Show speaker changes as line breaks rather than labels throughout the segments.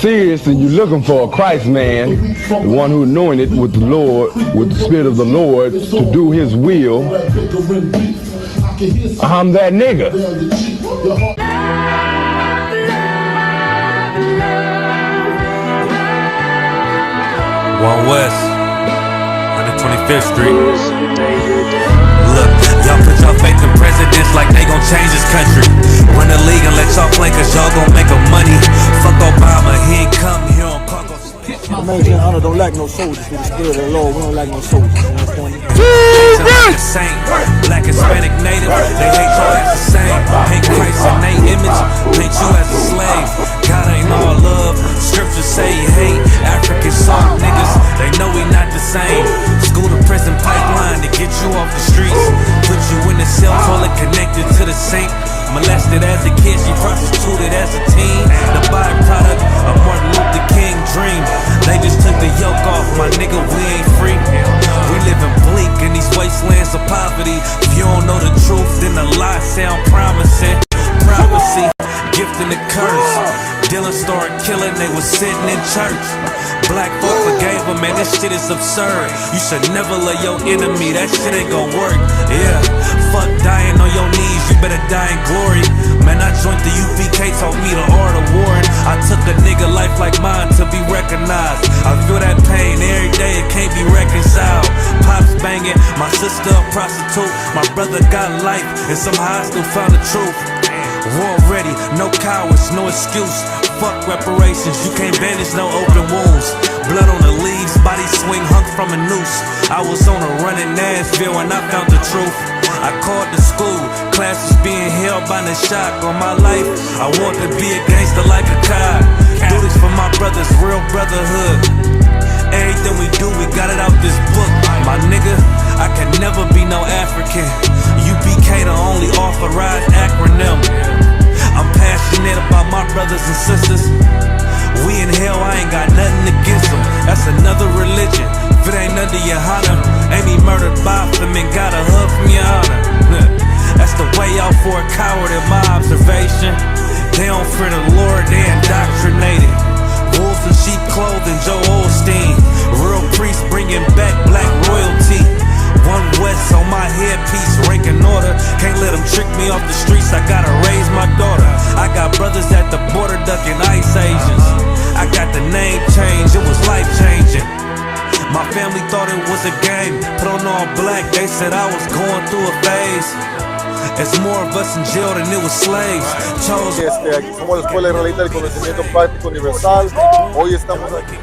Serious and you're looking for a Christ man, the one who anointed with the Lord, with the Spirit of the Lord to do his will, I'm that nigga.
One West, 125th Street. Look, y'all put your faith in presidents like they gon' change this country. Run the league and let y'all play cause y'all gon' make a money. Fuck Obama, he ain't come here on Congo.
Imagine I don't like no soldiers for the Spirit of the Lord. We don't like no soldiers. You understand me?
Black, Hispanic, Native, they hate y'all as the same. Hate Christ and they image, paint you as a slave. God ain't all love, scriptures say you hate African soft niggas, they know we not the same. School to prison pipeline to get you off the streets. Put you in the cell, toilet connected to the sink. Molested as a kid, she prostituted as a teen. The byproduct of Martin Luther King dream. They just took the yoke off, my nigga, we ain't free. We living bleak in these wastelands of poverty. If you don't know the truth, then the lie sound promising. Prophecy, gift and the curse. Dylan started killing, they was sitting in church. Black folk forgave him, man, this shit is absurd. You should never love your enemy, that shit ain't gon' work. Yeah, fuck dying on your knees, you better die in glory. Man, I joined the UPK, taught me the art of warring. I took a nigga life like mine to be recognized. I feel that pain every day, it can't be reconciled. Pops banging, my sister a prostitute. My brother got life, and somehow I still found the truth. War ready, no cowards, no excuse. Fuck reparations, you can't bandage no open wounds. Blood on the leaves, body swing hung from a noose. I was on a run in Nashville and I found the truth. I called the school, classes being held by the shock on my life. I want to be a gangster like a cop. Do this for my brothers, real brotherhood. Everything we do, we got it out this book. My nigga, I can never be no African. UPK the only authorized acronym. I'm passionate about my brothers and sisters. We in hell, I ain't got nothing against them. That's another religion. If it ain't under YAHANNA, ain't me murdered by them and got a hug from YAHANNA. That's the way out for a coward in my observation. They don't fear the Lord, they indoctrinated. Wolves in sheep clothing, Joe Osteen. Real priests bringing back black royalty. One West on my headpiece, ranking order. Can't let them trick me off the streets, I gotta raise my daughter. I got brothers at the border ducking ICE agents. I got the name change, it was life changing. My family thought it was a game, put on all black, they said I was going through a phase. It's more of us in jail than it was slaves.
Aquí somos la Escuela Israelita del Conocimiento Práctico Universal. Hoy estamos aquí.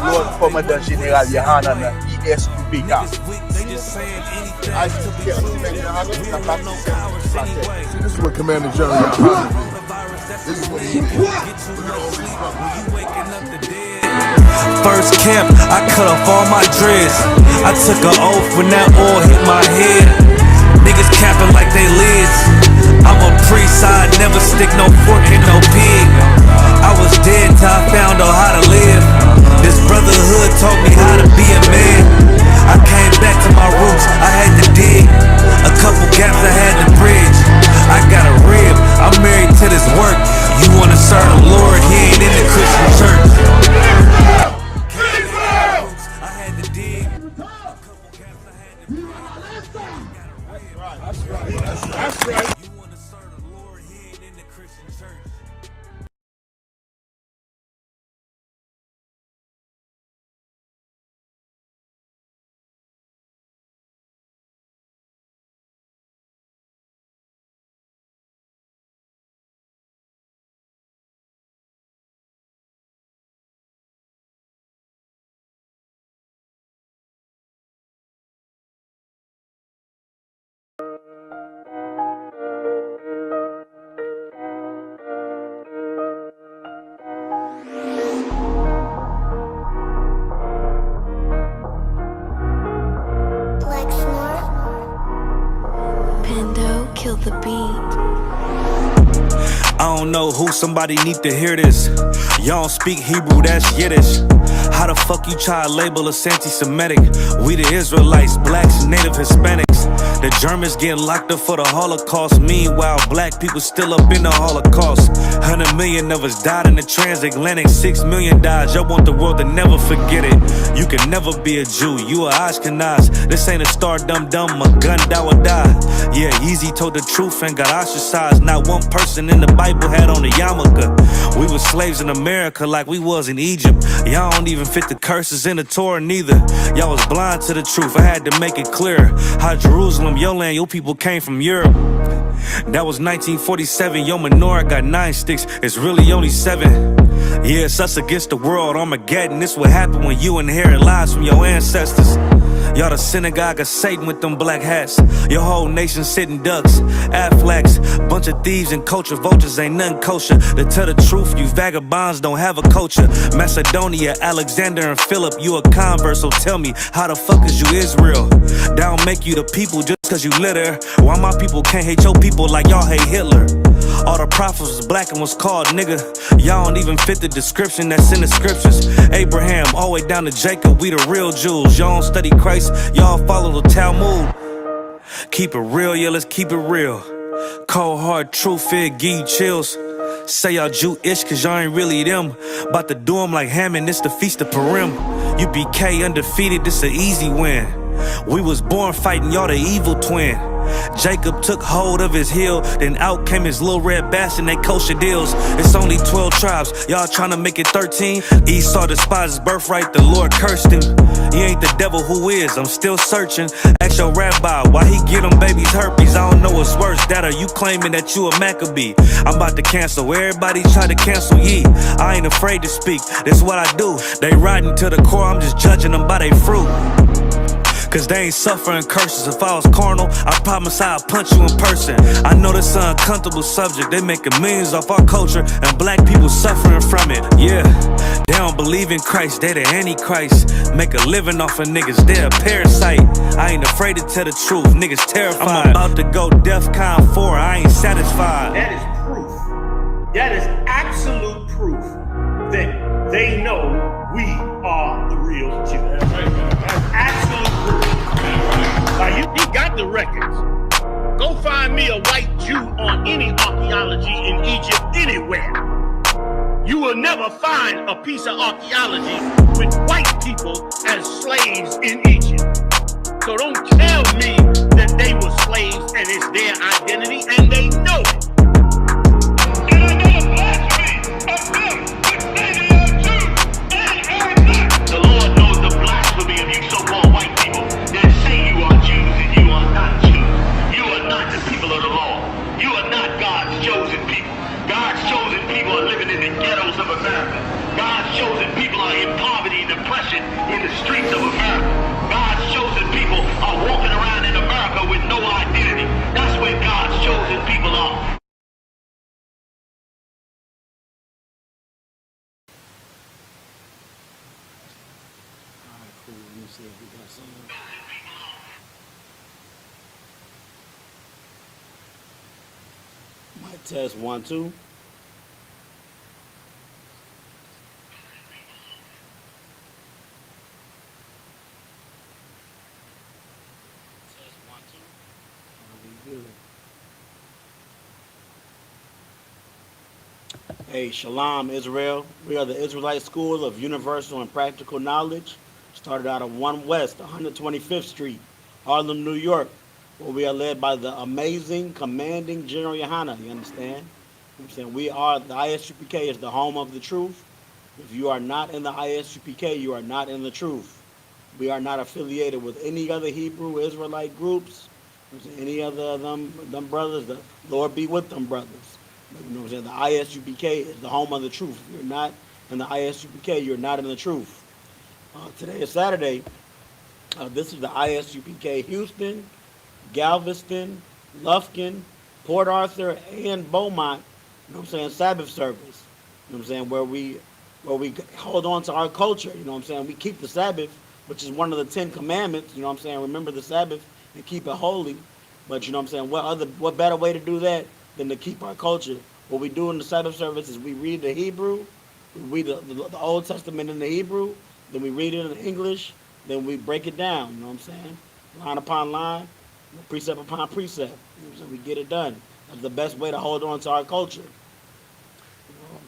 Lord Commander General YAHANNA I.S.U.P.K.
This is what Commander General YAHANNA did. This is what he did.
First camp, I cut off all my dreads. I took an oath when that oil hit my head. Niggas capping like they lids. I'm a priest, I never stick no fork in no pig. I was dead till I found out how to live. This brotherhood taught me how to be a man. I came back to my roots, I had to dig. A couple gaps I had to bridge. I got a rib, I'm married to this work. You wanna serve the Lord, he ain't in the Christian church. I had to dig.
That's right.
You wanna serve the Lord, he ain't in the Christian church.
Kill the beat.
I don't know who, somebody need to hear this. Y'all don't speak Hebrew, that's Yiddish. How the fuck you try to label us anti-Semitic? We the Israelites, blacks, native Hispanics. The Germans getting locked up for the Holocaust. Meanwhile, black people still up in the Holocaust. 100 million of us died in the transatlantic. 6 million died. Y'all want the world to never forget it. You can never be a Jew. You a Ashkenaz. This ain't a star dum-dum. A gun die or die. Yeah, Yeezy told the truth and got ostracized. Not one person in the Bible had on a yarmulke. We was slaves in America like we was in Egypt. Y'all don't even fit the curses in the Torah neither. Y'all was blind to the truth. I had to make it clear how Jerusalem, your land, your people came from Europe. That was 1947. Your menorah got 9 sticks. It's really only 7. Yeah, it's us against the world. Armageddon. This what happened when you inherit lies from your ancestors. Y'all the synagogue of Satan with them black hats. Your whole nation sitting ducks, Aflacs. Bunch of thieves and culture vultures, ain't nothing kosher. To tell the truth, you vagabonds don't have a culture. Macedonia, Alexander and Philip, you a convert, so tell me, how the fuck is you Israel? That don't make you the people just cause you litter. Why my people can't hate your people like y'all hate Hitler? All the prophets was black and was called nigga. Y'all don't even fit the description that's in the scriptures. Abraham, all the way down to Jacob, we the real Jews. Y'all don't study Christ, y'all follow the Talmud. Keep it real, yeah, let's keep it real. Cold hard truth, it give you chills. Say y'all Jewish cause y'all ain't really them. About to do them like Hammond, it's the Feast of Purim. UPK undefeated, this an easy win. We was born fighting, y'all the evil twin. Jacob took hold of his heel, then out came his little red bastard, they kosher deals. It's only 12 tribes, y'all trying to make it 13. Esau despised his birthright, the Lord cursed him. He ain't the devil, who is? I'm still searching. Ask your rabbi, why he get them babies herpes? I don't know what's worse, that or you claiming that you a Maccabee. I'm about to cancel, everybody try to cancel ye. I ain't afraid to speak, this what I do. They riding to the core, I'm just judging them by their fruit. Cause they ain't suffering curses. If I was carnal, I promise I'd punch you in person. I know this an uncomfortable subject. They making millions off our culture and black people suffering from it. Yeah, they don't believe in Christ, they the Antichrist. Make a living off of niggas, they a parasite. I ain't afraid to tell the truth, niggas terrified. I'm about to go DEFCON 4, I ain't satisfied.
That is proof. That is absolute proof that they know we are the real Jews. That's absolute proof. Now you got the records. Go find me a white Jew on any archaeology in Egypt anywhere. You will never find a piece of archaeology with white people as slaves in Egypt. So don't tell me that they were slaves and it's their identity, and they know it. The Lord knows the blasphemy of you so-called white people that say you are Jews and you are not Jews. You are not the people of the law. You are not God's chosen people. God's chosen people are living in the ghettos of America. God's chosen people are in poverty and depression in the streets of America. God's chosen people are walking around in America with no identity. That's where God's chosen people are.
Mic test 1 2. Hey, Shalom, Israel. We are the Israelite School of Universal and Practical Knowledge. Started out of 1 West, 125th Street, Harlem, New York, where we are led by the amazing, commanding General YAHANNA. You understand? I'm saying we are, the I.S.U.P.K is the home of the truth. If you are not in the I.S.U.P.K, you are not in the truth. We are not affiliated with any other Hebrew Israelite groups. Any other them brothers, the Lord be with them brothers. You know what I'm saying? The I.S.U.P.K is the home of the truth. If you're not in the I.S.U.P.K, you're not in the truth. Today is Saturday. This is the I.S.U.P.K Houston, Galveston, Lufkin, Port Arthur, and Beaumont, you know what I'm saying, Sabbath service. You know what I'm saying, where we hold on to our culture, you know what I'm saying? We keep the Sabbath, which is one of the 10 commandments, you know what I'm saying? Remember the Sabbath and keep it holy. But you know what I'm saying, what better way to do that than to keep our culture What we do in the Sabbath service is we read the Hebrew, we read the Old Testament in the Hebrew, then we read it in English, then we break it down, you know what I'm saying? Line upon line, precept upon precept. You know what I'm saying? We get it done. That's the best way to hold on to our culture. You know what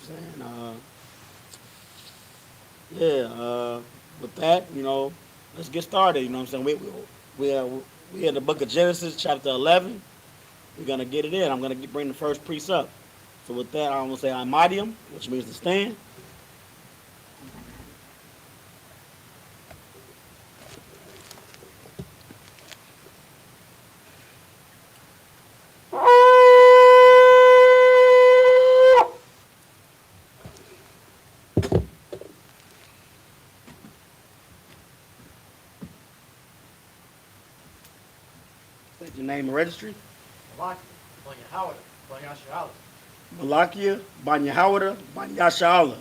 I'm saying? With that, you know, let's get started. You know what I'm saying? We in the book of Genesis, chapter 11. We're going to get it in. I'm going to bring the first precept. So with that, I'm going to say Imadium, which means to stand. State your name and registry. Malakia, Banyahawada, Banyashala.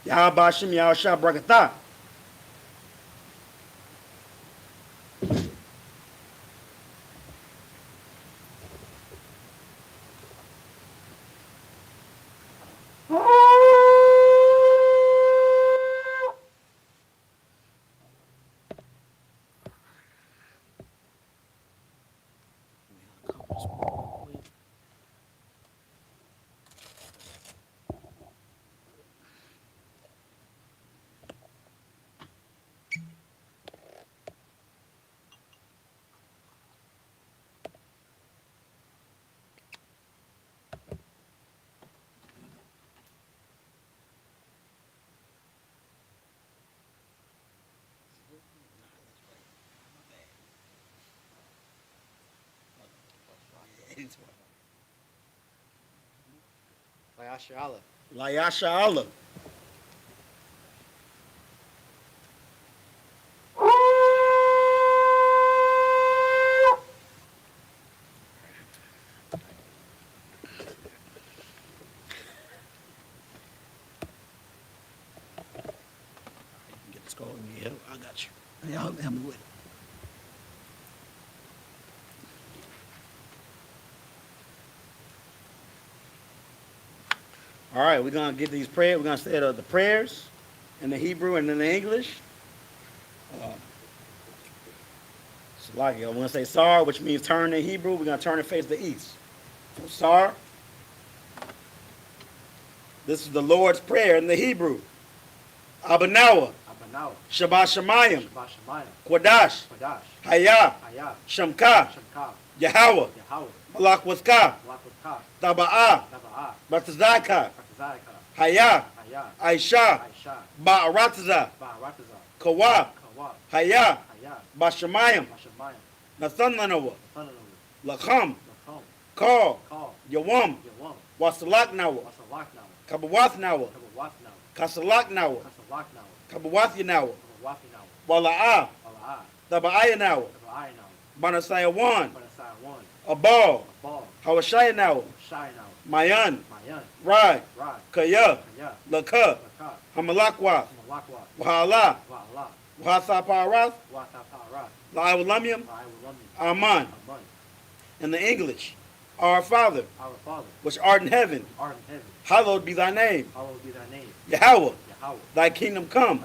Yahabashim Yahshua Brakatah. Layasha Allah. Get this going. Yeah, I got you. Y'all help me with it. All right, we're going to get these prayers. We're going to say the prayers in the Hebrew and in the English. So like, I'm going to say Sar, which means turn in Hebrew. We're going to turn and face the east. So Sar. This is the Lord's Prayer in the Hebrew. Abanawa. Shabbat Shemayim. Quadash. Hayah. Shamka. Yahweh. Malak Waska. Taba'ah. Batazaka. Hayah. Aisha. Ba'arataza. Kawa. Hayah. Bashamayim. Nathanlanawa. Lacham. Call. Yawam. Wasalaknawa. Kabawathnawa. Kasalaknawa. Kabawathinawa. Wala'ah. Taba'ayanawa. Banasayawan. Abal. Hawashayanawa. Mayan. Rai. Kaya. Laka. Hamalakwa. Wahala. Wahasaparas. La'awalamium. Aman. In the English, Our Father, which art in heaven, hallowed be thy name. Yahweh, thy kingdom come.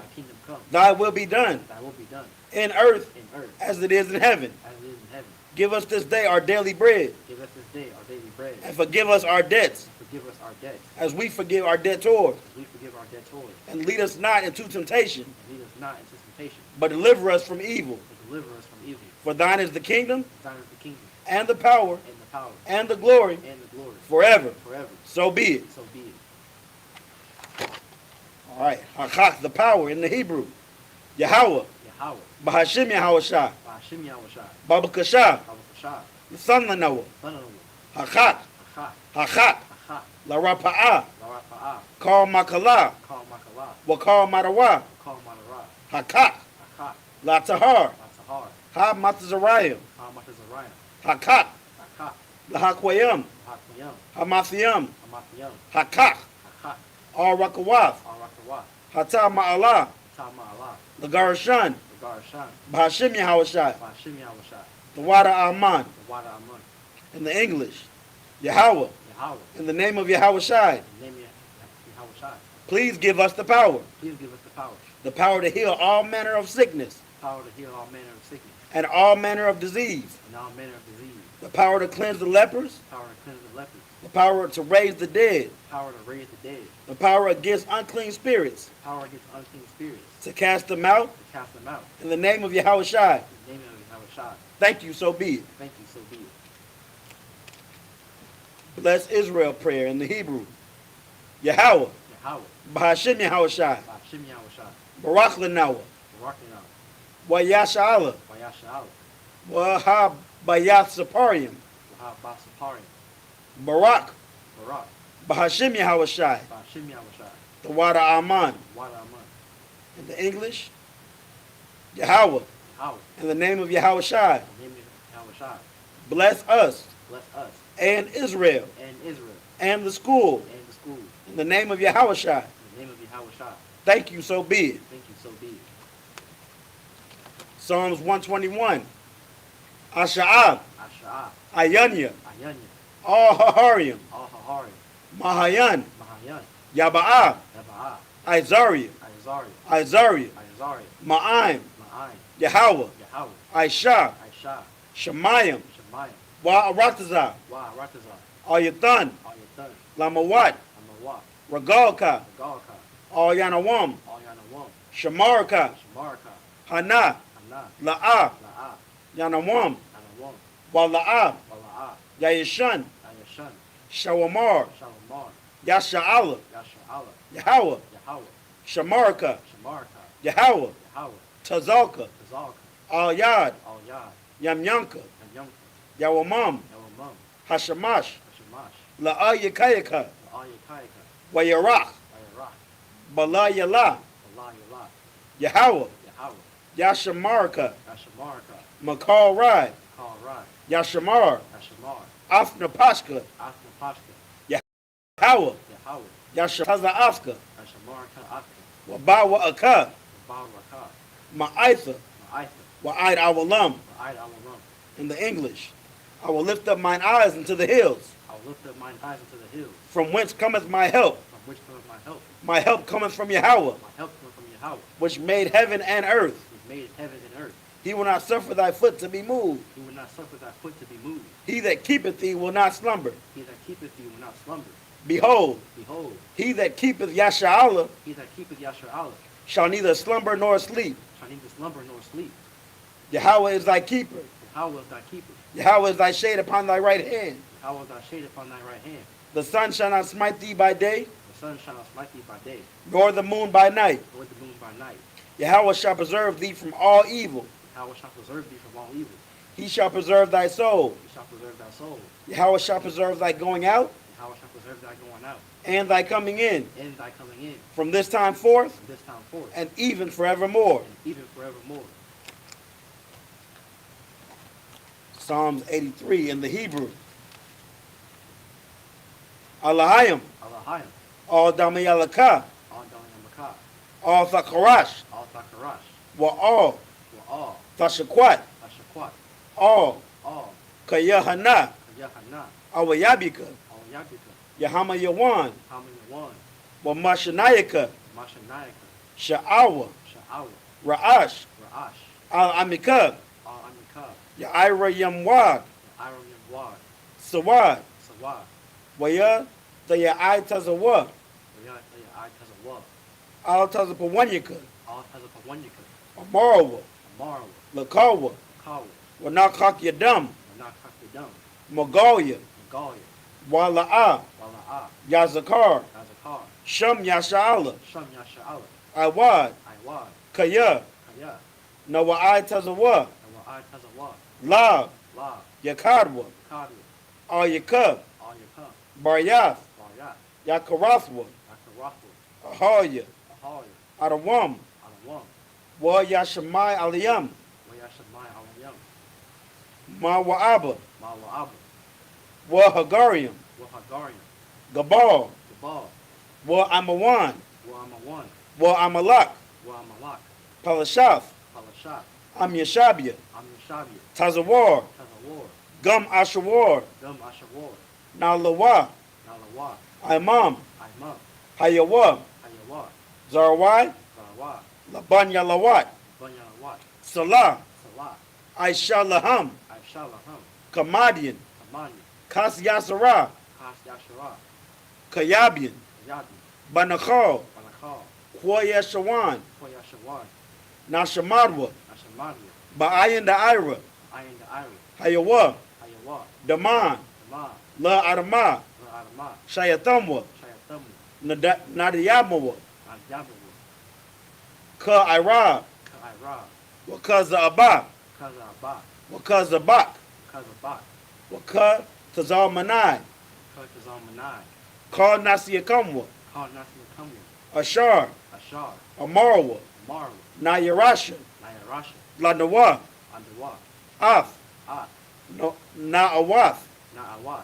Thy will be done. In earth as it is in heaven. Give us this day our daily bread. And forgive us our debts. As we forgive our debtors. And lead us not into temptation. But deliver us from evil. For thine is the kingdom. And the power. And the glory. Forever. So be it. All right. Hakak, the power in the Hebrew. Yahweh. Bahashim Yahweh. Baba Kasha. The son of Noah. Hakak. Hakak. La Rapa'ah. Call Makala. Wakal Marawa. Hakak. La Tahar. Ha Matazarayim. Hakak. La Hakwayam. Hamathiam. Hakak. Al Rakawath. Hata Ma'ala. The Garashan. Bahashim Yahweh. The Wada Aman. In the English, Yahweh,
Yahweh,
in the name of Yahweh Shai,
in the name of Yahweh Shai,
please give us the power.
please give us
The power to heal all manner of sickness
power to heal all manner of sickness
and all manner of disease.
and all manner of disease,
The power to cleanse the lepers.
power to cleanse the lepers,
The power to raise the dead.
power to raise the dead,
The power against unclean spirits.
power against unclean spirits,
To cast them out.
to cast them out.
In the name of Yahweh Shai.
In the name of Yahweh Shai.
Thank you, so be it.
Thank you, so be it.
Bless Israel prayer in the Hebrew. Yahweh,
Yahweh,
Bahashim Yahweh Shai,
Ba'ashim Yahweh Shai,
Barak Lanawa,
Barakina,
Wayasha'Allah,
Wayasha'Allah,
Wahab Bayath Saparium,
Wahab Basaparian,
Barak,
Barak,
Bahashim Yahweh Shai,
Ba'ashim Yahweh Shai,
the Wada Aman.
Wada Aman,
In the English, Yahweh,
Yahweh,
in the name of Yahweh Shai,
in the name of Yahweh Shai,
bless us
bless us
and Israel
and Israel
and the school.
and the school.
In the name of Yahweh Shai.
In the name of Yahweh Shai.
Thank you, so be it.
Thank you, so be it.
Psalms 121. Asha'ab,
Asha'ah,
Ayanya,
Ayanya,
All Haharium,
Al Hahari,
Mahayan,
Mahayan,
Yaba'ah,
Yaba'ah,
Izariah,
Izari,
Izariah,
Izari,
Ma'aim,
Ma'ai,
Yahweh,
Yahweh,
Aisha,
Aisha,
Shemayim,
Shemayim,
Wa'aratazah,
Wa Ratazah,
Ayathan,
Ayatan,
Lamawat,
Amawat,
Regalka,
Galka,
Yanawam,
Yanawam,
Shamarka,
Shamarka,
Hana,
Hana,
La'ah,
La'ah,
Yanawam,
Yanawam,
Wala'ah,
Wala'ah,
Yayishan,
Ayashan,
Shawamar,
Shalamar,
Yasha'Allah,
Yasha'Allah,
Yahweh,
Yahweh,
Shamarka,
Shamarka,
Yahweh,
Yahweh,
Tazalka,
Tazalka,
Al-Yad,
Al Yad,
Yamyanka,
Yamyamka,
Yawamam,
Yawamam,
Hashamash,
Hashamash,
La'ah Yakayaka,
Ayakayaka,
Wayarach,
Ayarach,
Bala Yala,
Allah Yala,
Yahweh,
Yahweh,
Yashamarka,
Yashamarka,
Makal Rai,
Kal Rai,
Yashamar,
Yashamar,
Afna Pashka,
Afna Pashka,
Yahweh,
Yahweh,
Yashataza Afka,
Yashamarka Afka,
Wabawa Aka,
Bawaraka,
Ma'aitha,
Ma'aitha,
Wa'id Awalam.
Ma'aid Awalam.
In the English, I will lift up mine eyes into the hills,
I will lift up mine eyes into the hills,
from whence cometh my help.
from which cometh my help.
My help cometh from Yahweh,
My help cometh from Yahweh,
which made heaven and earth.
who made heaven and earth.
He will not suffer thy foot to be moved.
He will not suffer thy foot to be moved.
He that keepeth thee will not slumber.
He that keepeth thee will not slumber.
Behold,
Behold,
he that keepeth Yasha'Allah
he that keepeth Yasha'Allah
shall neither slumber nor sleep.
shall neither slumber nor sleep.
Yahweh is thy keeper.
Yahweh is thy keeper.
Yahweh is thy shade upon thy right hand.
Yahweh is thy shade upon thy right hand.
The sun shall not smite thee by day,
The sun shall not smite thee by day,
nor the moon by night.
nor the moon by night.
Yahweh shall preserve thee from all evil.
Yahweh shall preserve thee from all evil.
He shall preserve thy soul.
He shall preserve thy soul.
Yahweh shall preserve thy going out
Yahweh shall preserve thy going out,
and thy coming in,
and thy coming in,
from this time forth
from this time forth,
and even forevermore.
and even forevermore.
Psalms 83 in the Hebrew. Allahayim,
Allahayim,
all Damayalaka,
all Dalayamaka,
all Thakarash,
all Thakarash,
wa all
all
Tashakwat,
Ashakwat,
all
all
Kayahana,
Yahana,
Awayabika,
all Yabika,
Yahama Yawan,
Hamayawan,
wa Mashanayaka,
Mashanayaka,
Sha'awa,
Sha'awa,
Ra'ash,
Ra'ash,
Al Amikab,
all Amikab,
Ya'ira Yamwad,
Iram Yamwad,
Sawad,
Sawad,
Waya, Tayai Tazawa,
Wayat Tazawa,
Al Tazapawanyaka,
all Tazapawanyaka,
Amarawa,
Amarawa,
Lakawa,
Kawa,
Wanakak Yadam,
Wanakakidam,
Magoya,
Galia,
Wala'ah,
Wala'ah,
Yazakar,
Yazakar,
Sham Yasha'Allah,
Sham Yasha'Allah,
Iwad,
Iwad,
Kaya,
Kaya,
Nawa'ai Tazawa,
Nawa'ai Tazawa,
Lab,
La,
Yakadwa,
Kadwa,
Al Yakub,
all Yakam,
Baryath,
Baryat,
Yakarathwa,
Yakarathwa,
Ahaya,
Ahaya,
Adawam,
Adawam,
Wa Yashamai Aliyam,
Wayashamai Alayam,
Ma Wa'aba,
Ma'wa'aba,
Wa Hagariam,
Wahagariam,
Gabal,
Gabal,
Wa Amawan,
Wa'amawan,
Wa Amalak,
Wa'amalak,
Palashath,
Palashat,
Am Yashabia,
Amyashabia,
Tazawar,
Tazawar,
Gum Ashawar,
Gum Ashawar,
Nalawa,
Nalawa,
Imam,
Imam,
Hayawa,
Hayawa,
Zarwai,
Zarawat,
Labanya Lawat,
Bunyanawat,
Salah,
Salah,
I.S.H.A.L.A.M,
I.S.H.A.L.A.M,
Kamadian,
Amani,
Kas Yasara,
Kas Yashara,
Kayabian,
Yabi,
Banakal,
Banakal,
Koya Shawan,
Koyashawan,
Nashamadwa,
Ashamania,
Ba'ayan the Ira,
Ayin the Iri,
Hayawa,
Hayawa,
Daman,
Dama,
La Adama,
Adama,
Shayatamwa,
Shayatamu,
Nadiyamawa,
Nadyabawu,
Ka Ira,
Ka'ira,
Wakaza Abba,
Kazaba,
Wakaza Bak,
Kazabak,
Waka Tazal Manai,
Kazamanai,
Ka Nasiyakamwa,
Kal Nasiakamu,
Ashar,
Ashar,
Amarwa,
Maru,
Nayarasha,
Nayarasha,
Lanawa,
Andawa,
Af,
Ah,
Na'awath,
Na'awat,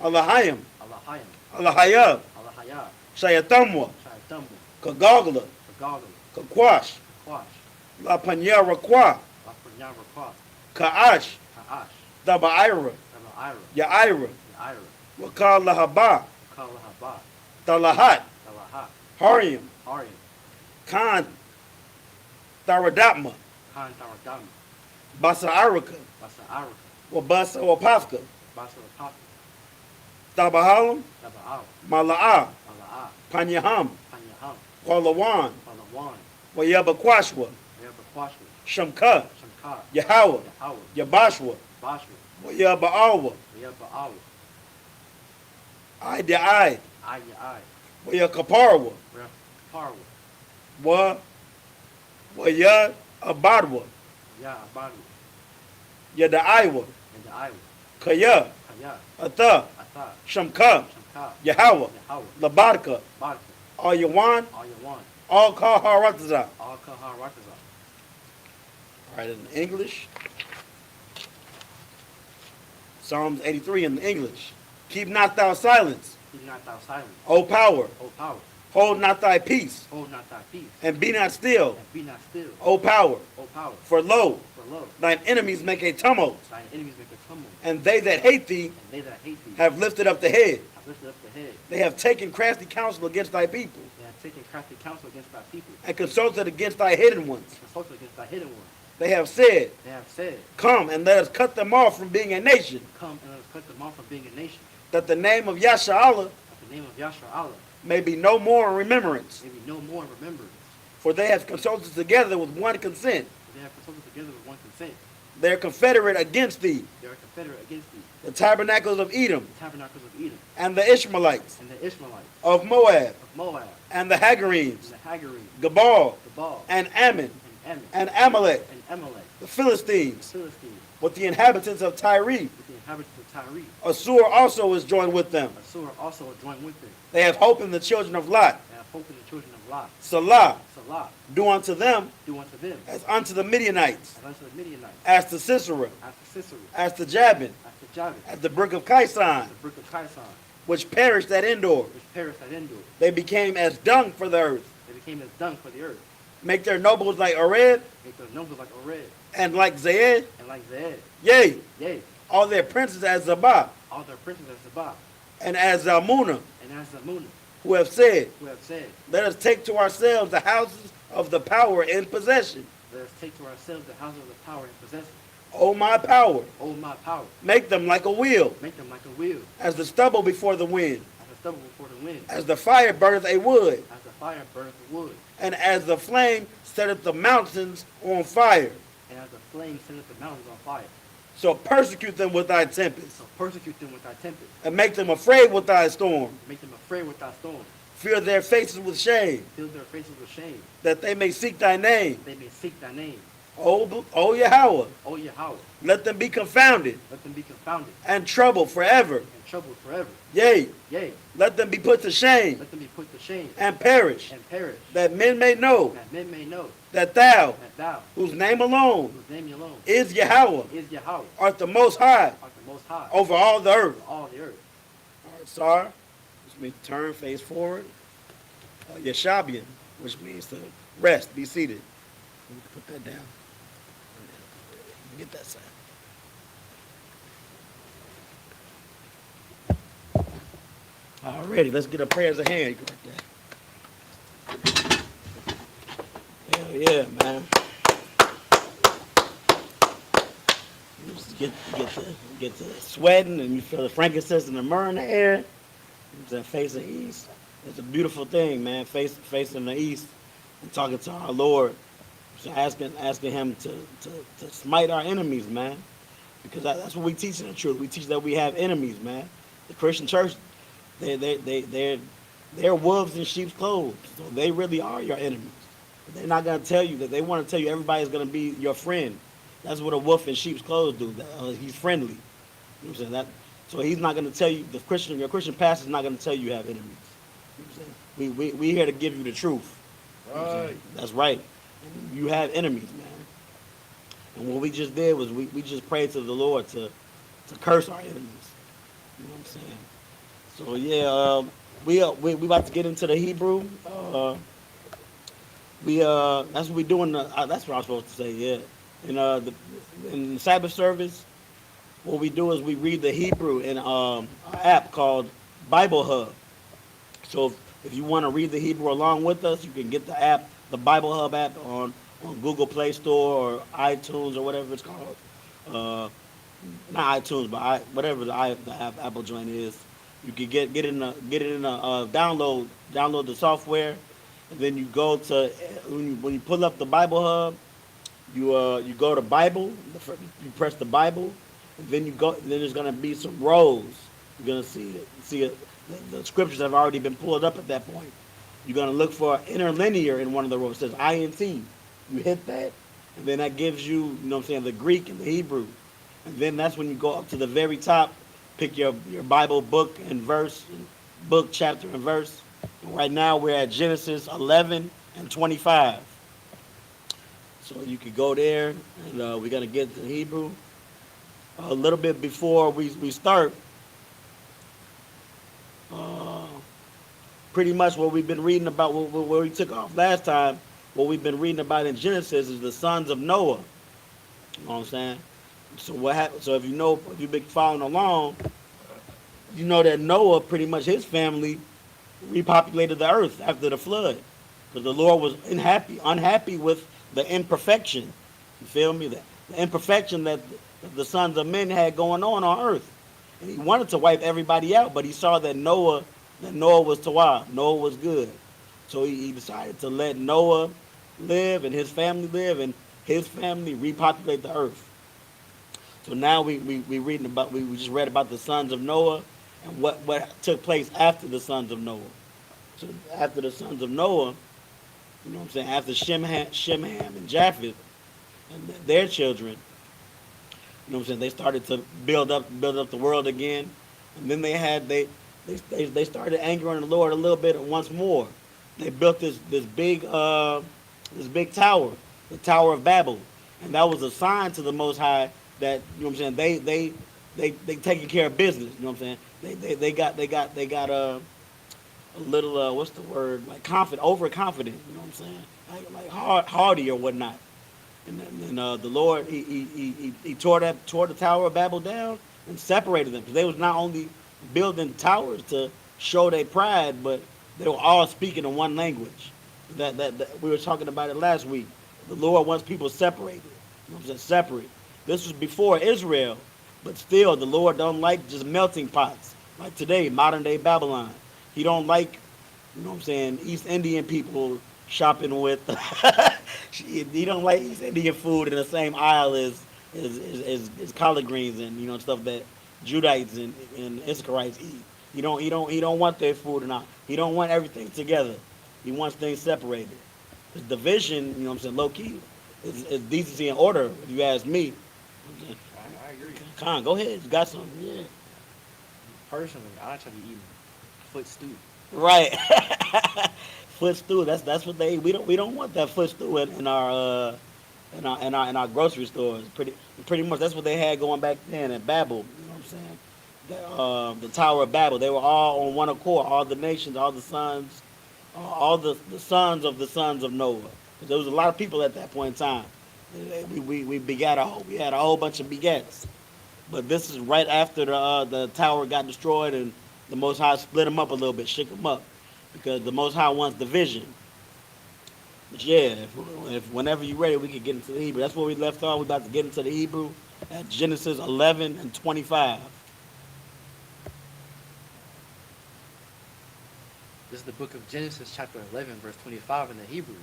Alahayim,
Allahayim,
Alahayab,
Allahayab,
Shayatamwa,
Shayatamu,
Kagagla,
Kagalu,
Kakwash,
Kwash,
La Panyara Kwa,
Lapanyara Kwa,
Ka'ash,
Ka'ash,
Dabaira,
Ira,
Ya'ira,
Ira,
Wakal Lahaba,
Kalahaba,
Talahat,
Talaha,
Hariam,
Ariam,
Khan, Tharadapma,
Khan Taradam,
Basa Arika,
Basa Arika,
Wabasa Wapafka,
Basa Papa,
Tabahalam,
Taba'al,
Mala'a,
Mala'a,
Panyaham,
Panyaham,
Kwalawan,
Palawan,
Wayabakwashwa,
Yabakwashwa,
Shamka,
Shankar,
Yahweh,
Yahweh,
Yabashwa,
Bashwa,
Wayaba'awa,
Yaba'al,
Ai,
Ayai,
Wayakaparwa,
Parwa,
Waya Abadwa,
Ya Abadu,
Yada'aiwa,
and the Iowa,
Kaya,
Kaya,
Ata,
Ata,
Shamka,
Shankar,
Yahweh,
Yahweh,
Labarka,
Barka,
Ayawan,
Ayawan,
All Kaharataza.
All Kahar Rakaza,
All right, in English. Psalms 83 in English. Keep not thou silence,
keep not thou silent,
O power.
O power,
Hold not thy peace,
hold not thy peace,
and be not still,
and be not still,
O power.
O power,
For lo,
for lo,
thine enemies make a tumult,
thine enemies make a tumult,
and they that hate thee
and they that hate thee
have lifted up the head.
have lifted up the head,
They have taken crafty counsel against thy people,
they have taken crafty counsel against thy people,
and consulted against thy hidden ones.
and consulted against thy hidden ones.
They have said,
They have said,
come and let us cut them off from being a nation,
come and let us cut them off from being a nation,
that the name of Yasharallah
that the name of Yashar Allah
may be no more in remembrance.
may be no more in remembrance.
For they have consulted together with one consent.
For they have consulted together with one consent.
They are confederate against thee,
They are confederate against thee,
the tabernacles of Edom,
the tabernacles of Edom,
and the Ishmaelites,
and the Ishmaelites,
of Moab,
of Moab,
and the Hagarenes,
and the Hagarenes,
Gabal,
the Baal,
and Ammon,
and Ammon,
and Amalek,
and Amalek,
the Philistines,
the Philistines,
with the inhabitants of Tyre.
with the inhabitants of Tyre.
Assur also is joined with them.
Assur also are joined with them.
They have hope in the children of Lot.
They have hope in the children of Lot.
Salah,
Salah,
do unto them
do unto them,
as unto the Midianites,
as unto the Midianites,
as to Sisera,
after Sisera,
as to Jabin,
after Jabin,
at the brook of Kaisan,
the brook of Kaisan,
which perished at Endor.
which perished at Endor.
They became as dung for the earth.
They became as dung for the earth.
Make their nobles like Oreb,
Make their numbers like Oreb,
and like Zaed.
and like Zaed.
Yea,
Yea,
all their princes as Zabah,
all their princes as Zabah,
and as Zalmunna,
and as Zamunna,
who have said,
who have said,
let us take to ourselves the houses of the power in possession.
let us take to ourselves the houses of the power and possess it.
O my power,
O my power,
make them like a wheel,
make them like a wheel,
as the stubble before the wind,
as a stubble before the wind,
as the fire burneth a wood,
as the fire burneth the wood,
and as the flame setteth the mountains on fire.
and as the flame setteth the mountains on fire.
So persecute them with thy tempest,
So persecute them with thy tempest,
and make them afraid with thy storm.
make them afraid with thy storm,
Fear their faces with shame,
fill their faces with shame,
that they may seek thy name.
they may seek thy name.
O Yahweh,
O Yahweh,
let them be confounded
let them be confounded
and troubled forever.
and troubled forever.
Yea,
Yea,
let them be put to shame
let them be put to shame
and perish,
and perish,
that men may know
that men may know
that thou,
that thou,
whose name alone
whose name alone
is Yahweh,
is Yahweh,
art the most high
art the most high
over all the earth.
over all the earth.
All right, Sar, which means turn, face forward. Yeshabian, which means to rest, be seated. Put that down. Get that side. Alrighty, let's get a prayers of hand. Hell yeah, man. You just get to sweating, and you feel the frankincense and the myrrh in the air. That facing the east. It's a beautiful thing, man. Facing the east and talking to our Lord. So asking him to smite our enemies, man. Because that's what we teach in the truth. We teach that we have enemies, man. The Christian church, they're wolves in sheep's clothes. So they really are your enemies. They're not gonna tell you that. They want to tell you everybody's gonna be your friend. That's what a wolf in sheep's clothes do. He's friendly. You know what I'm saying? That, so he's not gonna tell you, your Christian pastor's not gonna tell you have enemies. You know what I'm saying? We here to give you the truth. Right. That's right. You have enemies, man. And what we just did was we just prayed to the Lord to curse our enemies. You know what I'm saying? So yeah, we about to get into the Hebrew. That's what we doing. That's what I'm supposed to say. Yeah. In the Sabbath service, what we do is we read the Hebrew in an app called Bible Hub. So if you want to read the Hebrew along with us, you can get the app, the Bible Hub app on Google Play Store or iTunes or whatever it's called. Not iTunes, but whatever the Apple joint is. You can get it in a download the software, and then you go to when you pull up the Bible Hub, you go to Bible, you press the Bible, and then then there's gonna be some rows. You're gonna see it. The scriptures have already been pulled up at that point. You're gonna look for interlinear in one of the rows. It says INT. You hit that, and then that gives you, you know what I'm saying, the Greek and the Hebrew. And then that's when you go up to the very top, pick your Bible book and verse, book, chapter, and verse. And right now we're at Genesis 11 and 25. So you could go there, and we're going to get to Hebrew. A little bit before we start, pretty much what we've been reading about, where we took off last time, what we've been reading about in Genesis is the sons of Noah. You know what I'm saying? So what happened? So if you've been following along, you know that Noah, pretty much his family, repopulated the earth after the flood, because the Lord was unhappy with the imperfection. You feel me? The imperfection that the sons of men had going on earth, and he wanted to wipe everybody out, but he saw that Noah was Tawah, Noah was good, so he decided to let Noah live and his family live, and his family repopulate the earth. So now we just read about the sons of Noah and what took place after the sons of Noah. So after the sons of Noah, you know what I'm saying, after Shem, Ham, and Japheth and their children, you know what I'm saying, they started to build up the world again, and then they started angering the Lord a little bit once more. They built this big tower, the Tower of Babel, and that was a sign to the Most High that, you know what I'm saying, they taking care of business. You know what I'm saying? They got a little what's the word, like overconfident. You know what I'm saying? Like hardy or whatnot. And the Lord he tore the Tower of Babel down and separated them, because they was not only building towers to show their pride, but they were all speaking in one language. That we were talking about it last week. The Lord wants people separated. You know what I'm saying? Separate. This was before Israel, but still the Lord don't like just melting pots like today, modern day Babylon. He don't like, you know what I'm saying, East Indian people shopping with. He don't like East Indian food in the same aisle as collard greens and, you know, stuff that Judites and Issacharites eat. He don't want their food or not. He don't want everything together. He wants things separated. His division, you know what I'm saying, low key, is decency and order, if you ask me.
I agree.
Con, go ahead. You got something? Yeah.
Personally, I try to be eating foot stew.
Right. Foot stew. That's what they eat. We don't want that foot stew in our grocery stores. Pretty much that's what they had going back then at Babel. You know what I'm saying? The Tower of Babel. They were all on one accord. All the nations, all the sons, all the sons of Noah. There was a lot of people at that point in time. We had a whole bunch of begats. But this is right after the tower got destroyed and the Most High split them up a little bit, shook them up, because the Most High wants division. But yeah, if whenever you're ready, we can get into the Hebrew. That's where we left off. We're about to get into the Hebrew at Genesis 11 and 25.
This is the book of Genesis, chapter 11, verse 25 in the Hebrew.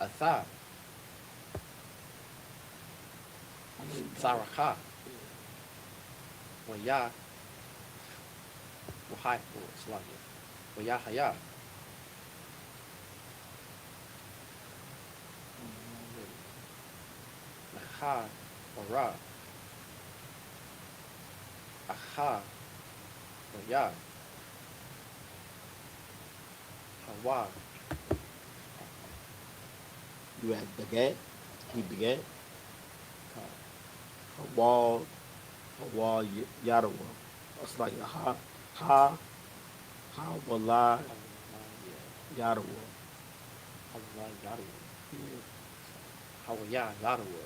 Atha. Saraka. Waya. Wahai. Wayahaya. Laha. Wara. Aha. Waya. Hawa.
You had beget, he beget, Hawal, Yadawa. That's like a ha, Hawala, Yadawa.
Hawa Yadawa. Hawaya Yadawa.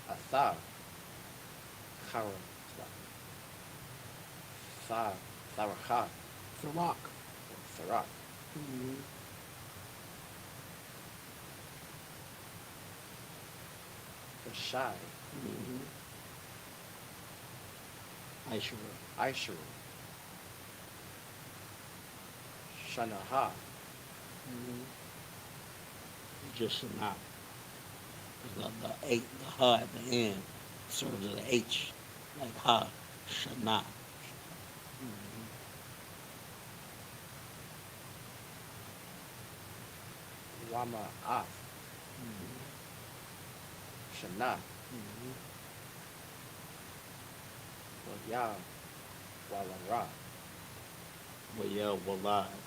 Atha. Kara. Saraka.
Sarak.
Sarak. Shai.
Aishur.
Shanaha.
Just Shana. The H, the ha at the end serves as a H, like ha, Shana.
Wama Af. Shana. Waya. Walara.
Waya, Walad.